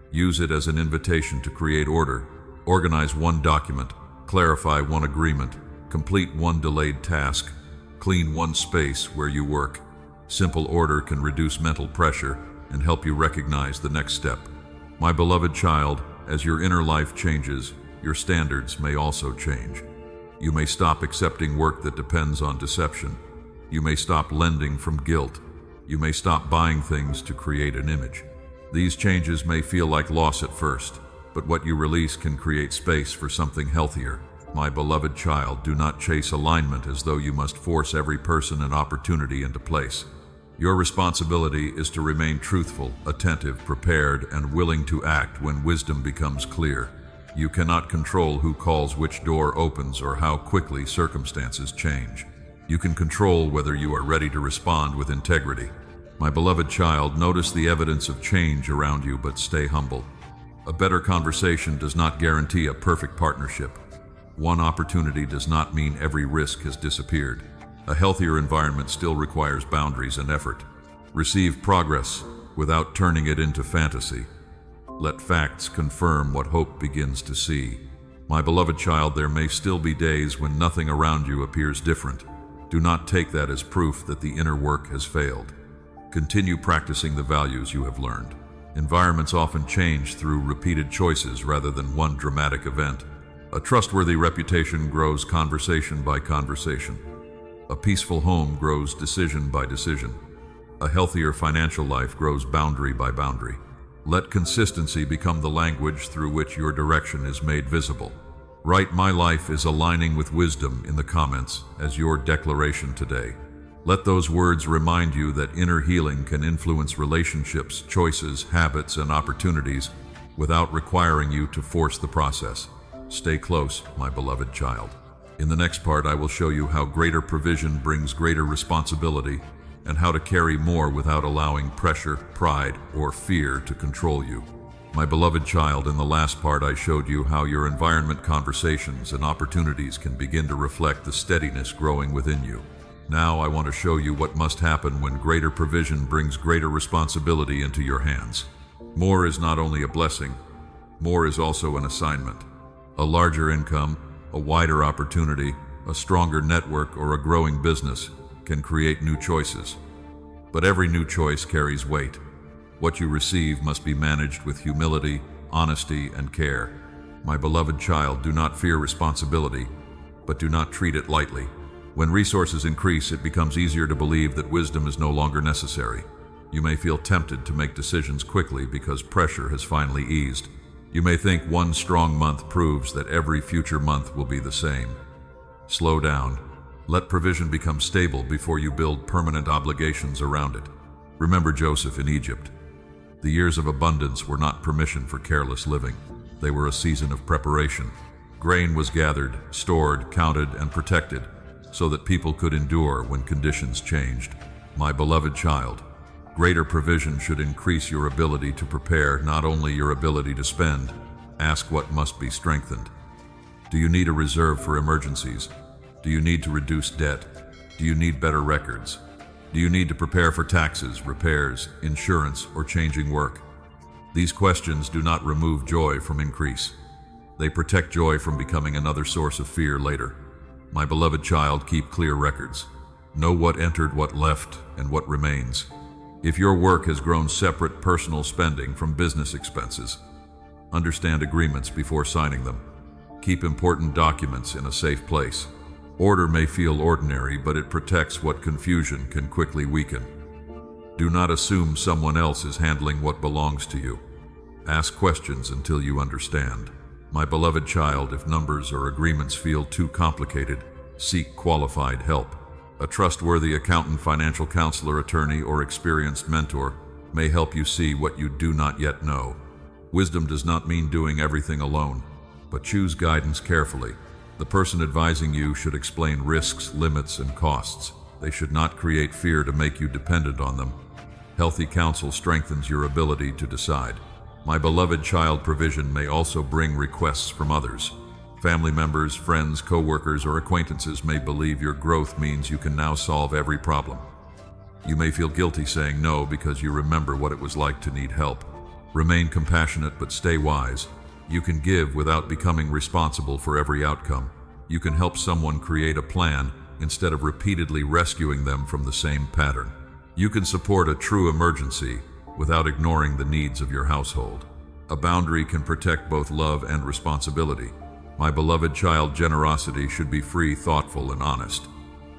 Use it as an invitation to create order. Organize one document, clarify one agreement, complete one delayed task, clean one space where you work. Simple order can reduce mental pressure and help you recognize the next step. My beloved child, as your inner life changes, your standards may also change. You may stop accepting work that depends on deception. You may stop lending from guilt. You may stop buying things to create an image. These changes may feel like loss at first, but what you release can create space for something healthier. My beloved child, do not chase alignment as though you must force every person and opportunity into place. Your responsibility is to remain truthful, attentive, prepared, and willing to act when wisdom becomes clear. You cannot control who calls, which door opens, or how quickly circumstances change. You can control whether you are ready to respond with integrity. My beloved child, notice the evidence of change around you, but stay humble. A better conversation does not guarantee a perfect partnership. One opportunity does not mean every risk has disappeared. A healthier environment still requires boundaries and effort. Receive progress without turning it into fantasy. Let facts confirm what hope begins to see. My beloved child, there may still be days when nothing around you appears different. Do not take that as proof that the inner work has failed. Continue practicing the values you have learned. Environments often change through repeated choices rather than one dramatic event. A trustworthy reputation grows conversation by conversation. A peaceful home grows decision by decision. A healthier financial life grows boundary by boundary. Let consistency become the language through which your direction is made visible. Write "My life is aligning with wisdom" in the comments as your declaration today. Let those words remind you that inner healing can influence relationships, choices, habits, and opportunities without requiring you to force the process. Stay close, my beloved child. In the next part, I will show you how greater provision brings greater responsibility and how to carry more without allowing pressure, pride, or fear to control you. My beloved child, in the last part, I showed you how your environment, conversations, and opportunities can begin to reflect the steadiness growing within you. Now I want to show you what must happen when greater provision brings greater responsibility into your hands. More is not only a blessing, more is also an assignment. A larger income, A wider opportunity, a stronger network, or a growing business can create new choices. But every new choice carries weight. What you receive must be managed with humility, honesty, and care. My beloved child, do not fear responsibility, but do not treat it lightly. When resources increase, it becomes easier to believe that wisdom is no longer necessary. You may feel tempted to make decisions quickly because pressure has finally eased. You may think one strong month proves that every future month will be the same. Slow down. Let provision become stable before you build permanent obligations around it. Remember Joseph in Egypt. The years of abundance were not permission for careless living. They were a season of preparation. Grain was gathered, stored, counted, and protected so that people could endure when conditions changed. My beloved child, greater provision should increase your ability to prepare, not only your ability to spend. Ask what must be strengthened. Do you need a reserve for emergencies? Do you need to reduce debt? Do you need better records? Do you need to prepare for taxes, repairs, insurance, or changing work? These questions do not remove joy from increase. They protect joy from becoming another source of fear later. My beloved child, keep clear records. Know what entered, what left, and what remains. If your work has grown separate personal spending from business expenses, understand agreements before signing them. Keep important documents in a safe place. Order may feel ordinary, but it protects what confusion can quickly weaken. Do not assume someone else is handling what belongs to you. Ask questions until you understand. My beloved child, if numbers or agreements feel too complicated, seek qualified help. A trustworthy accountant, financial counselor, attorney, or experienced mentor may help you see what you do not yet know. Wisdom does not mean doing everything alone, but choose guidance carefully. The person advising you should explain risks, limits, and costs. They should not create fear to make you dependent on them. Healthy counsel strengthens your ability to decide. My beloved child, provision may also bring requests from others. Family members, friends, co-workers, or acquaintances may believe your growth means you can now solve every problem. You may feel guilty saying no because you remember what it was like to need help. Remain compassionate but stay wise. You can give without becoming responsible for every outcome. You can help someone create a plan instead of repeatedly rescuing them from the same pattern. You can support a true emergency without ignoring the needs of your household. A boundary can protect both love and responsibility. My beloved child, generosity should be free, thoughtful, and honest.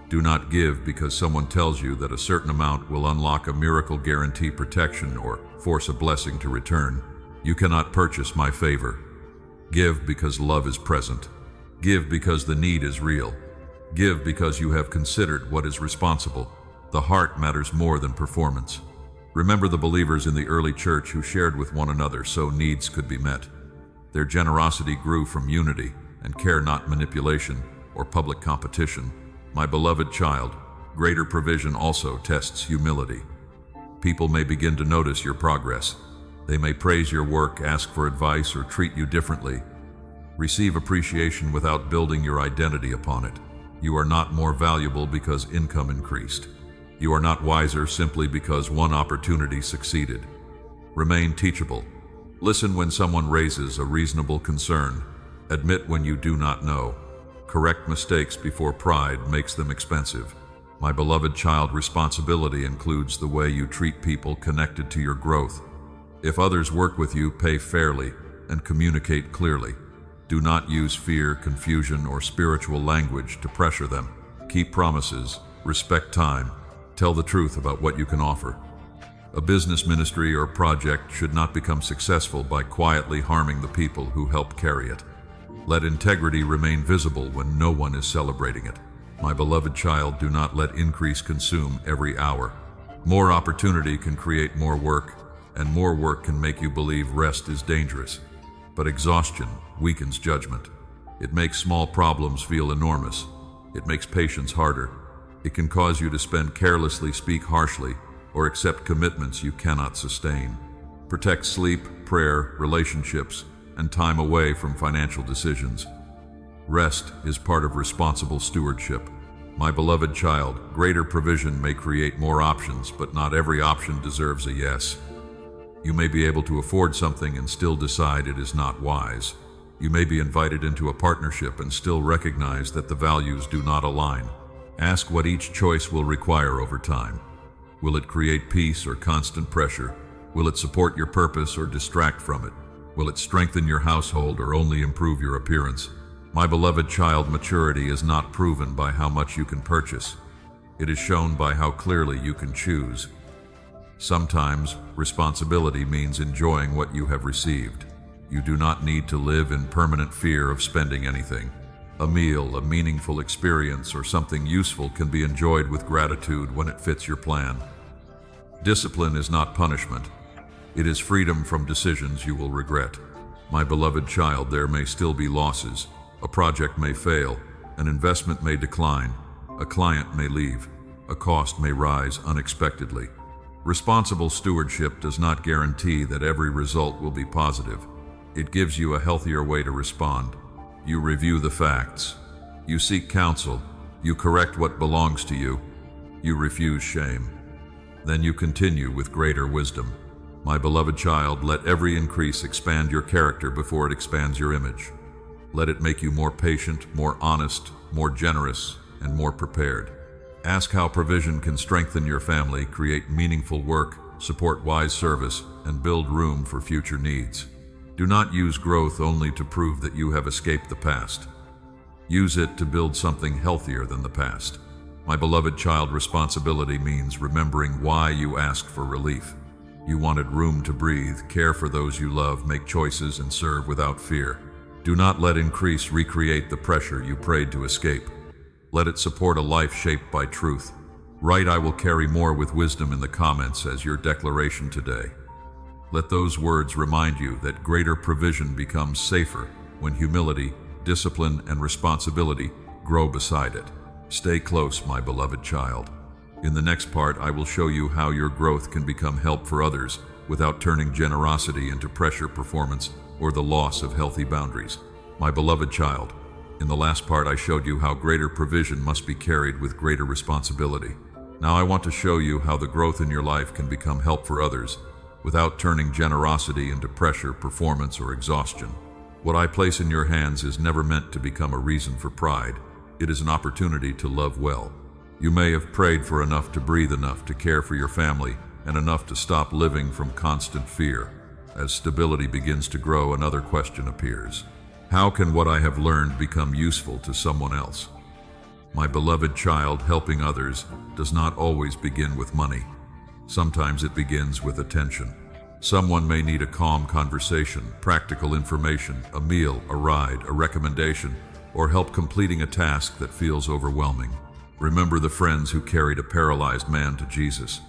Do not give because someone tells you that a certain amount will unlock a miracle, guarantee protection, or force a blessing to return. You cannot purchase my favor. Give because love is present. Give because the need is real. Give because you have considered what is responsible. The heart matters more than performance. Remember the believers in the early church who shared with one another so needs could be met. Their generosity grew from unity and care, not manipulation or public competition. My beloved child, greater provision also tests humility. People may begin to notice your progress. They may praise your work, ask for advice, or treat you differently. Receive appreciation without building your identity upon it. You are not more valuable because income increased. You are not wiser simply because one opportunity succeeded. Remain teachable. Listen when someone raises a reasonable concern. Admit when you do not know. Correct mistakes before pride makes them expensive. My beloved child, responsibility includes the way you treat people connected to your growth. If others work with you, pay fairly and communicate clearly. Do not use fear, confusion, or spiritual language to pressure them. Keep promises, respect time, tell the truth about what you can offer. A business, ministry, or project should not become successful by quietly harming the people who help carry it. Let integrity remain visible when no one is celebrating it. My beloved child, do not let increase consume every hour. More opportunity can create more work, and more work can make you believe rest is dangerous. But exhaustion weakens judgment. It makes small problems feel enormous. It makes patience harder. It can cause you to spend carelessly, speak harshly, or accept commitments you cannot sustain. Protect sleep, prayer, relationships, and time away from financial decisions. Rest is part of responsible stewardship. My beloved child, greater provision may create more options, but not every option deserves a yes. You may be able to afford something and still decide it is not wise. You may be invited into a partnership and still recognize that the values do not align. Ask what each choice will require over time. Will it create peace or constant pressure? Will it support your purpose or distract from it? Will it strengthen your household or only improve your appearance? My beloved child, maturity is not proven by how much you can purchase. It is shown by how clearly you can choose. Sometimes, responsibility means enjoying what you have received. You do not need to live in permanent fear of spending anything. A meal, a meaningful experience, or something useful can be enjoyed with gratitude when it fits your plan. Discipline is not punishment. It is freedom from decisions you will regret. My beloved child, there may still be losses. A project may fail, an investment may decline, a client may leave, a cost may rise unexpectedly. Responsible stewardship does not guarantee that every result will be positive. It gives you a healthier way to respond. You review the facts. You seek counsel. You correct what belongs to you. You refuse shame. Then you continue with greater wisdom. My beloved child, let every increase expand your character before it expands your image. Let it make you more patient, more honest, more generous, and more prepared. Ask how provision can strengthen your family, create meaningful work, support wise service, and build room for future needs. Do not use growth only to prove that you have escaped the past. Use it to build something healthier than the past. My beloved child, responsibility means remembering why you asked for relief. You wanted room to breathe, care for those you love, make choices, and serve without fear. Do not let increase recreate the pressure you prayed to escape. Let it support a life shaped by truth. Write, "I will carry more" with wisdom in the comments as your declaration today. Let those words remind you that greater provision becomes safer when humility, discipline, and responsibility grow beside it. Stay close, my beloved child. In the next part, I will show you how your growth can become help for others without turning generosity into pressure, performance, or the loss of healthy boundaries. My beloved child, in the last part I showed you how greater provision must be carried with greater responsibility. Now I want to show you how the growth in your life can become help for others without turning generosity into pressure, performance, or exhaustion. What I place in your hands is never meant to become a reason for pride. It is an opportunity to love well. You may have prayed for enough to breathe, enough to care for your family, and enough to stop living from constant fear. As stability begins to grow, another question appears. How can what I have learned become useful to someone else? My beloved child, helping others does not always begin with money. Sometimes it begins with attention. Someone may need a calm conversation, practical information, a meal, a ride, a recommendation, or help completing a task that feels overwhelming. Remember the friends who carried a paralyzed man to Jesus.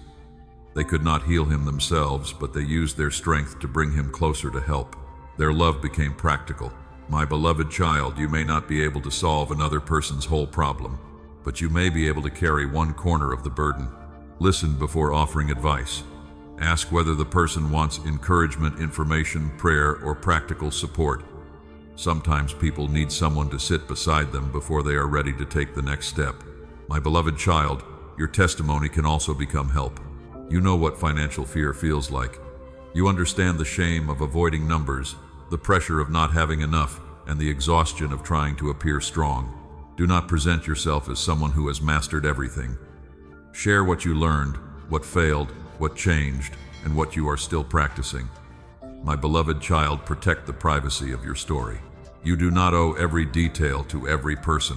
They could not heal him themselves, but they used their strength to bring him closer to help. Their love became practical. My beloved child, you may not be able to solve another person's whole problem, but you may be able to carry one corner of the burden. Listen before offering advice. Ask whether the person wants encouragement, information, prayer, or practical support. Sometimes people need someone to sit beside them before they are ready to take the next step. My beloved child, your testimony can also become help. You know what financial fear feels like. You understand the shame of avoiding numbers, the pressure of not having enough, and the exhaustion of trying to appear strong. Do not present yourself as someone who has mastered everything. Share what you learned, what failed, what changed, and what you are still practicing. My beloved child, protect the privacy of your story. You do not owe every detail to every person.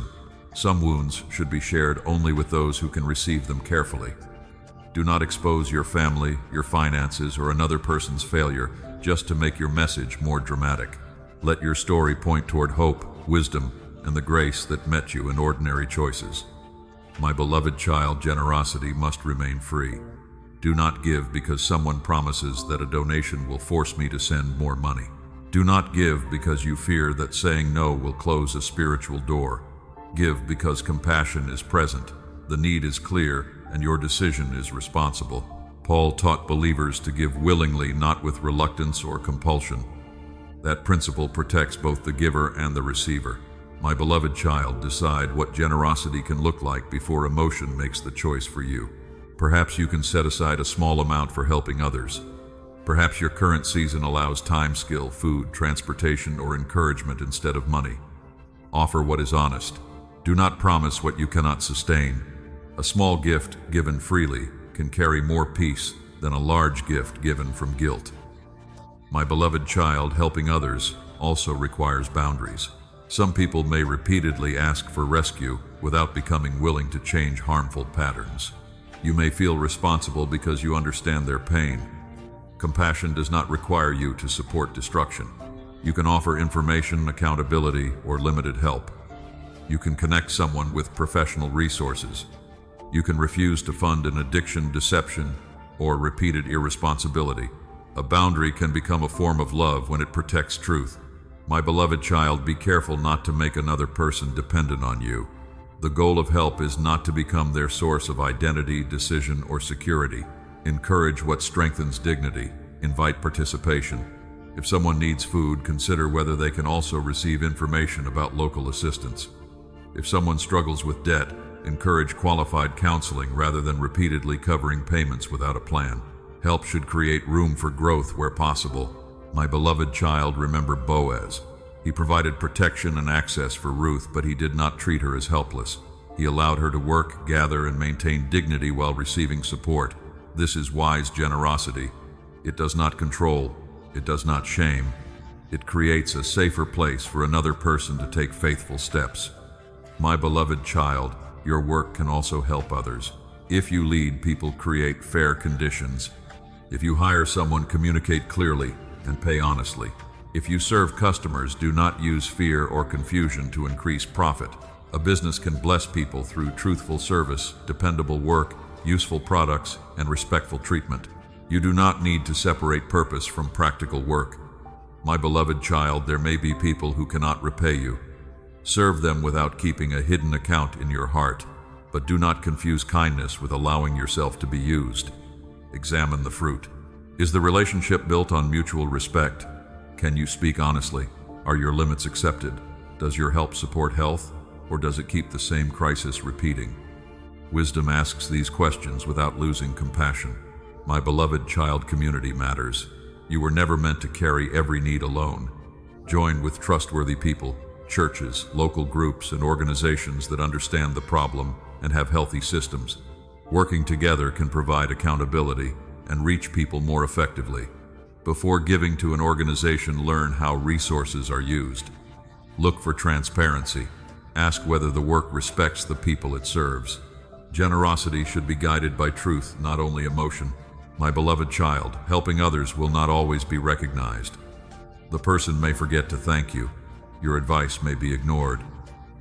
Some wounds should be shared only with those who can receive them carefully. Do not expose your family, your finances, or another person's failure just to make your message more dramatic. Let your story point toward hope, wisdom, and the grace that met you in ordinary choices. My beloved child, generosity must remain free. Do not give because someone promises that a donation will force me to send more money. Do not give because you fear that saying no will close a spiritual door. Give because compassion is present, the need is clear, and your decision is responsible. Paul taught believers to give willingly, not with reluctance or compulsion. That principle protects both the giver and the receiver. My beloved child, decide what generosity can look like before emotion makes the choice for you. Perhaps you can set aside a small amount for helping others. Perhaps your current season allows time, skill, food, transportation, or encouragement instead of money. Offer what is honest. Do not promise what you cannot sustain. A small gift given freely can carry more peace than a large gift given from guilt. My beloved child, helping others also requires boundaries. Some people may repeatedly ask for rescue without becoming willing to change harmful patterns. You may feel responsible because you understand their pain. Compassion does not require you to support destruction. You can offer information, accountability, or limited help. You can connect someone with professional resources. You can refuse to fund an addiction, deception, or repeated irresponsibility. A boundary can become a form of love when it protects truth. My beloved child, be careful not to make another person dependent on you. The goal of help is not to become their source of identity, decision, or security. Encourage what strengthens dignity. Invite participation. If someone needs food, consider whether they can also receive information about local assistance. If someone struggles with debt, encourage qualified counseling rather than repeatedly covering payments without a plan. Help should create room for growth where possible. My beloved child, remember Boaz. He provided protection and access for Ruth, but he did not treat her as helpless. He allowed her to work, gather, and maintain dignity while receiving support. This is wise generosity. It does not control. It does not shame. It creates a safer place for another person to take faithful steps. My beloved child, your work can also help others. If you lead people, create fair conditions. If you hire someone, communicate clearly and pay honestly. If you serve customers, do not use fear or confusion to increase profit. A business can bless people through truthful service, dependable work, useful products, and respectful treatment. You do not need to separate purpose from practical work. My beloved child, there may be people who cannot repay you. Serve them without keeping a hidden account in your heart, but do not confuse kindness with allowing yourself to be used. Examine the fruit. Is the relationship built on mutual respect? Can you speak honestly? Are your limits accepted? Does your help support health, or does it keep the same crisis repeating? Wisdom asks these questions without losing compassion. My beloved child, community matters. You were never meant to carry every need alone. Join with trustworthy people, churches, local groups, and organizations that understand the problem and have healthy systems. Working together can provide accountability and reach people more effectively. Before giving to an organization, learn how resources are used. Look for transparency. Ask whether the work respects the people it serves. Generosity should be guided by truth, not only emotion. My beloved child, helping others will not always be recognized. The person may forget to thank you. Your advice may be ignored.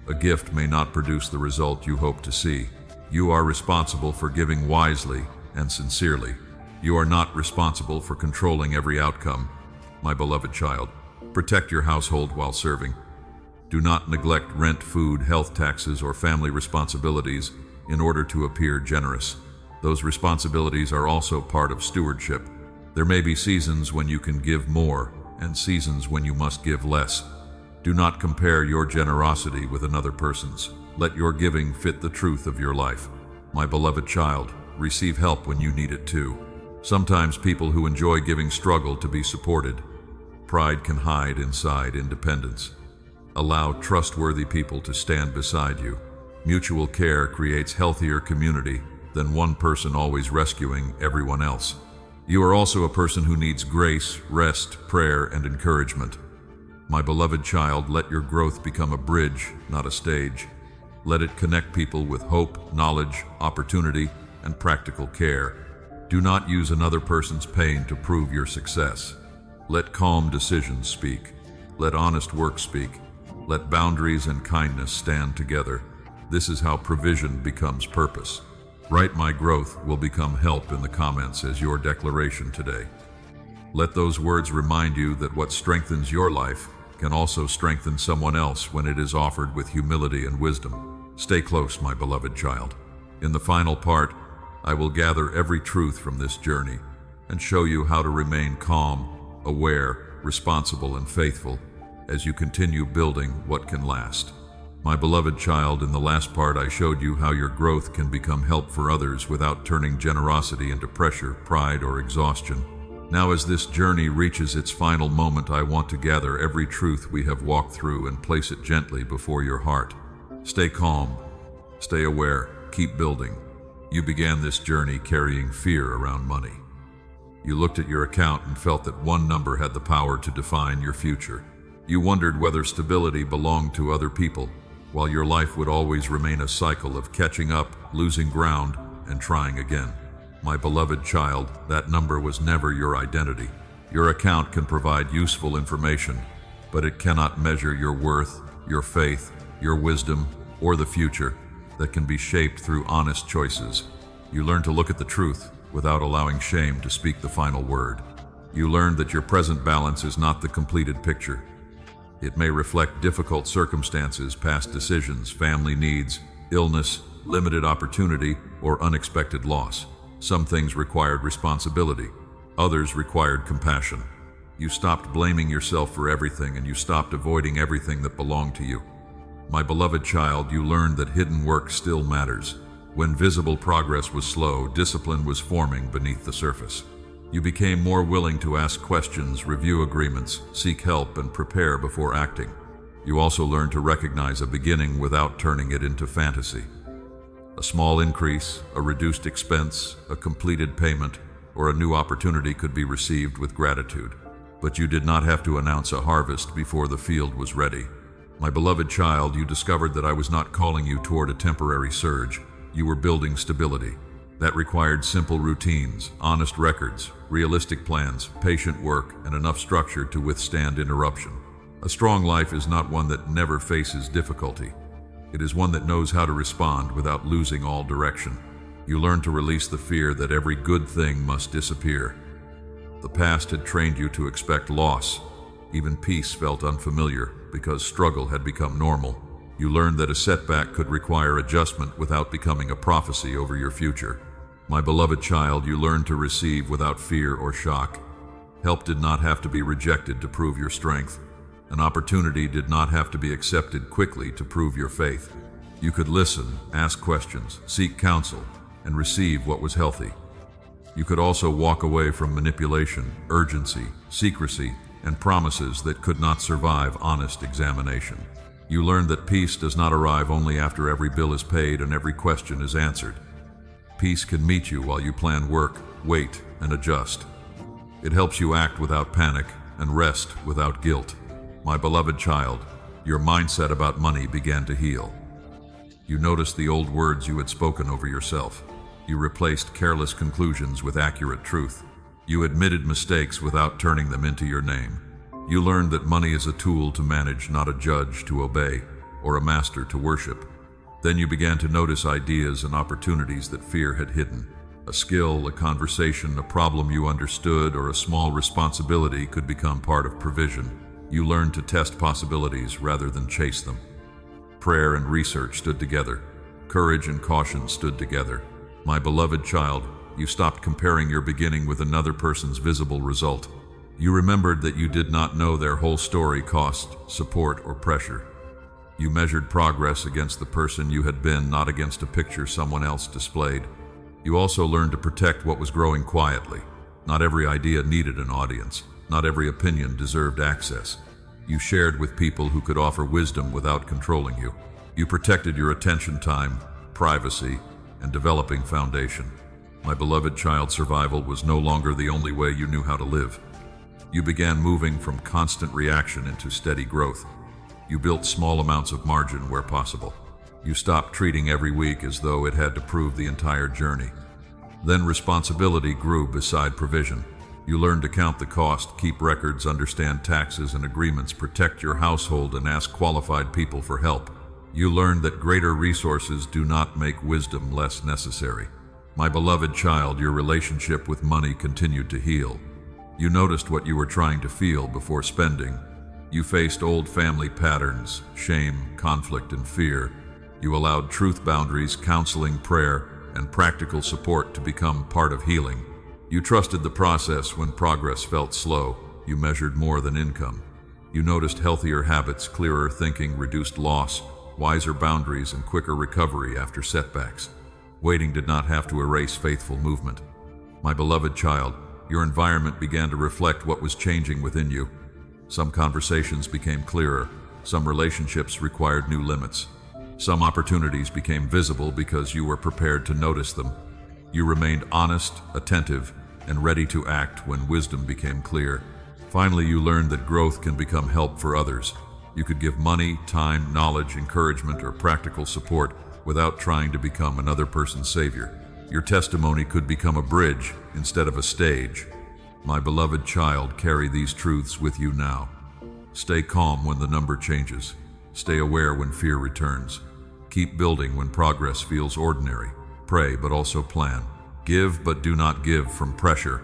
A gift may not produce the result you hope to see. You are responsible for giving wisely and sincerely. You are not responsible for controlling every outcome. My beloved child, protect your household while serving. Do not neglect rent, food, health taxes, or family responsibilities in order to appear generous. Those responsibilities are also part of stewardship. There may be seasons when you can give more and seasons when you must give less. Do not compare your generosity with another person's. Let your giving fit the truth of your life. My beloved child, receive help when you need it too. Sometimes people who enjoy giving struggle to be supported. Pride can hide inside independence. Allow trustworthy people to stand beside you. Mutual care creates healthier community than one person always rescuing everyone else. You are also a person who needs grace, rest, prayer, and encouragement. My beloved child, let your growth become a bridge, not a stage. Let it connect people with hope, knowledge, opportunity, and practical care. Do not use another person's pain to prove your success. Let calm decisions speak. Let honest work speak. Let boundaries and kindness stand together. This is how provision becomes purpose. Write "My growth will become help" in the comments as your declaration today. Let those words remind you that what strengthens your life can also strengthen someone else when it is offered with humility and wisdom. Stay close, my beloved child. In the final part, I will gather every truth from this journey and show you how to remain calm, aware, responsible, and faithful as you continue building what can last. My beloved child, in the last part I showed you how your growth can become help for others without turning generosity into pressure, pride, or exhaustion. Now, as this journey reaches its final moment, I want to gather every truth we have walked through and place it gently before your heart. Stay calm, stay aware, keep building. You began this journey carrying fear around money. You looked at your account and felt that one number had the power to define your future. You wondered whether stability belonged to other people, while your life would always remain a cycle of catching up, losing ground, and trying again. My beloved child, that number was never your identity. Your account can provide useful information, but it cannot measure your worth, your faith, your wisdom, or the future that can be shaped through honest choices. You learned to look at the truth without allowing shame to speak the final word. You learned that your present balance is not the completed picture. It may reflect difficult circumstances, past decisions, family needs, illness, limited opportunity, or unexpected loss. Some things required responsibility, others required compassion. You stopped blaming yourself for everything, and you stopped avoiding everything that belonged to you. My beloved child, you learned that hidden work still matters. When visible progress was slow, discipline was forming beneath the surface. You became more willing to ask questions, review agreements, seek help, and prepare before acting. You also learned to recognize a beginning without turning it into fantasy. A small increase, a reduced expense, a completed payment, or a new opportunity could be received with gratitude. But you did not have to announce a harvest before the field was ready. My beloved child, you discovered that I was not calling you toward a temporary surge. You were building stability. That required simple routines, honest records, realistic plans, patient work, and enough structure to withstand interruption. A strong life is not one that never faces difficulty. It is one that knows how to respond without losing all direction. You learn to release the fear that every good thing must disappear. The past had trained you to expect loss. Even peace felt unfamiliar because struggle had become normal. You learned that a setback could require adjustment without becoming a prophecy over your future. My beloved child, you learned to receive without fear or shock. Help did not have to be rejected to prove your strength. An opportunity did not have to be accepted quickly to prove your faith. You could listen, ask questions, seek counsel, and receive what was healthy. You could also walk away from manipulation, urgency, secrecy, and promises that could not survive honest examination. You learned that peace does not arrive only after every bill is paid and every question is answered. Peace can meet you while you plan work, wait, and adjust. It helps you act without panic and rest without guilt. My beloved child, your mindset about money began to heal. You noticed the old words you had spoken over yourself. You replaced careless conclusions with accurate truth. You admitted mistakes without turning them into your name. You learned that money is a tool to manage, not a judge to obey, or a master to worship. Then you began to notice ideas and opportunities that fear had hidden. A skill, a conversation, a problem you understood, or a small responsibility could become part of provision. You learned to test possibilities rather than chase them. Prayer and research stood together. Courage and caution stood together. My beloved child, you stopped comparing your beginning with another person's visible result. You remembered that you did not know their whole story, cost, support, or pressure. You measured progress against the person you had been, not against a picture someone else displayed. You also learned to protect what was growing quietly. Not every idea needed an audience. Not every opinion deserved access. You shared with people who could offer wisdom without controlling you. You protected your attention time, privacy, and developing foundation. My beloved child, survival was no longer the only way you knew how to live. You began moving from constant reaction into steady growth. You built small amounts of margin where possible. You stopped treating every week as though it had to prove the entire journey. Then responsibility grew beside provision. You learned to count the cost, keep records, understand taxes and agreements, protect your household, and ask qualified people for help. You learned that greater resources do not make wisdom less necessary. My beloved child, your relationship with money continued to heal. You noticed what you were trying to feel before spending. You faced old family patterns, shame, conflict, and fear. You allowed truth boundaries, counseling, prayer, and practical support to become part of healing. You trusted the process when progress felt slow. You measured more than income. You noticed healthier habits, clearer thinking, reduced loss, wiser boundaries, and quicker recovery after setbacks. Waiting did not have to erase faithful movement. My beloved child, Your environment began to reflect what was changing within you. Some conversations became clearer. Some relationships required new limits. Some opportunities became visible because you were prepared to notice them. You remained honest, attentive, and ready to act when wisdom became clear. Finally, you learned that growth can become help for others. You could give money, time, knowledge, encouragement, or practical support without trying to become another person's savior. Your testimony could become a bridge instead of a stage. My beloved child, carry these truths with you now. Stay calm when the number changes. Stay aware when fear returns. Keep building when progress feels ordinary. Pray, but also plan. Give, but do not give from pressure.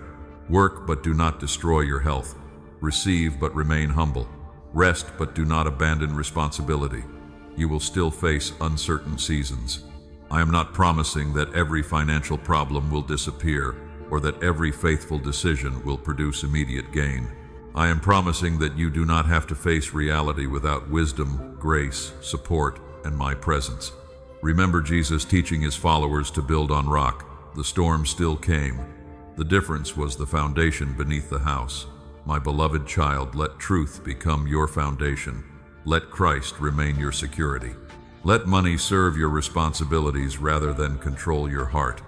Work, but do not destroy your health. Receive, but remain humble. Rest, but do not abandon responsibility. You will still face uncertain seasons. I am not promising that every financial problem will disappear or that every faithful decision will produce immediate gain. I am promising that you do not have to face reality without wisdom, grace, support, and my presence. Remember Jesus teaching his followers to build on rock. The storm still came. The difference was the foundation beneath the house. My beloved child, let truth become your foundation. Let Christ remain your security. Let money serve your responsibilities rather than control your heart.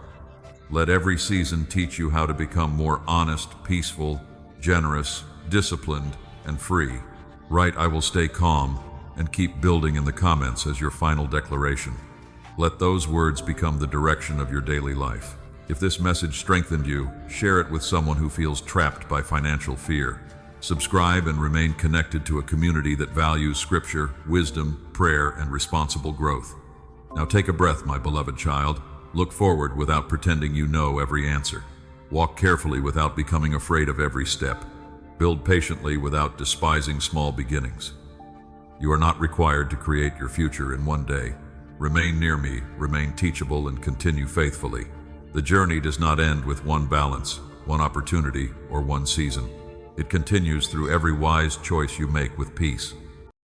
Let every season teach you how to become more honest, peaceful, generous, disciplined, and free. Write, "I will stay calm," and keep building in the comments as your final declaration. Let those words become the direction of your daily life. If this message strengthened you, share it with someone who feels trapped by financial fear. Subscribe and remain connected to a community that values scripture, wisdom, prayer, and responsible growth. Now take a breath, my beloved child. Look forward without pretending you know every answer. Walk carefully without becoming afraid of every step. Build patiently without despising small beginnings. You are not required to create your future in one day. Remain near me, remain teachable, and continue faithfully. The journey does not end with one balance, one opportunity, or one season. It continues through every wise choice you make with peace.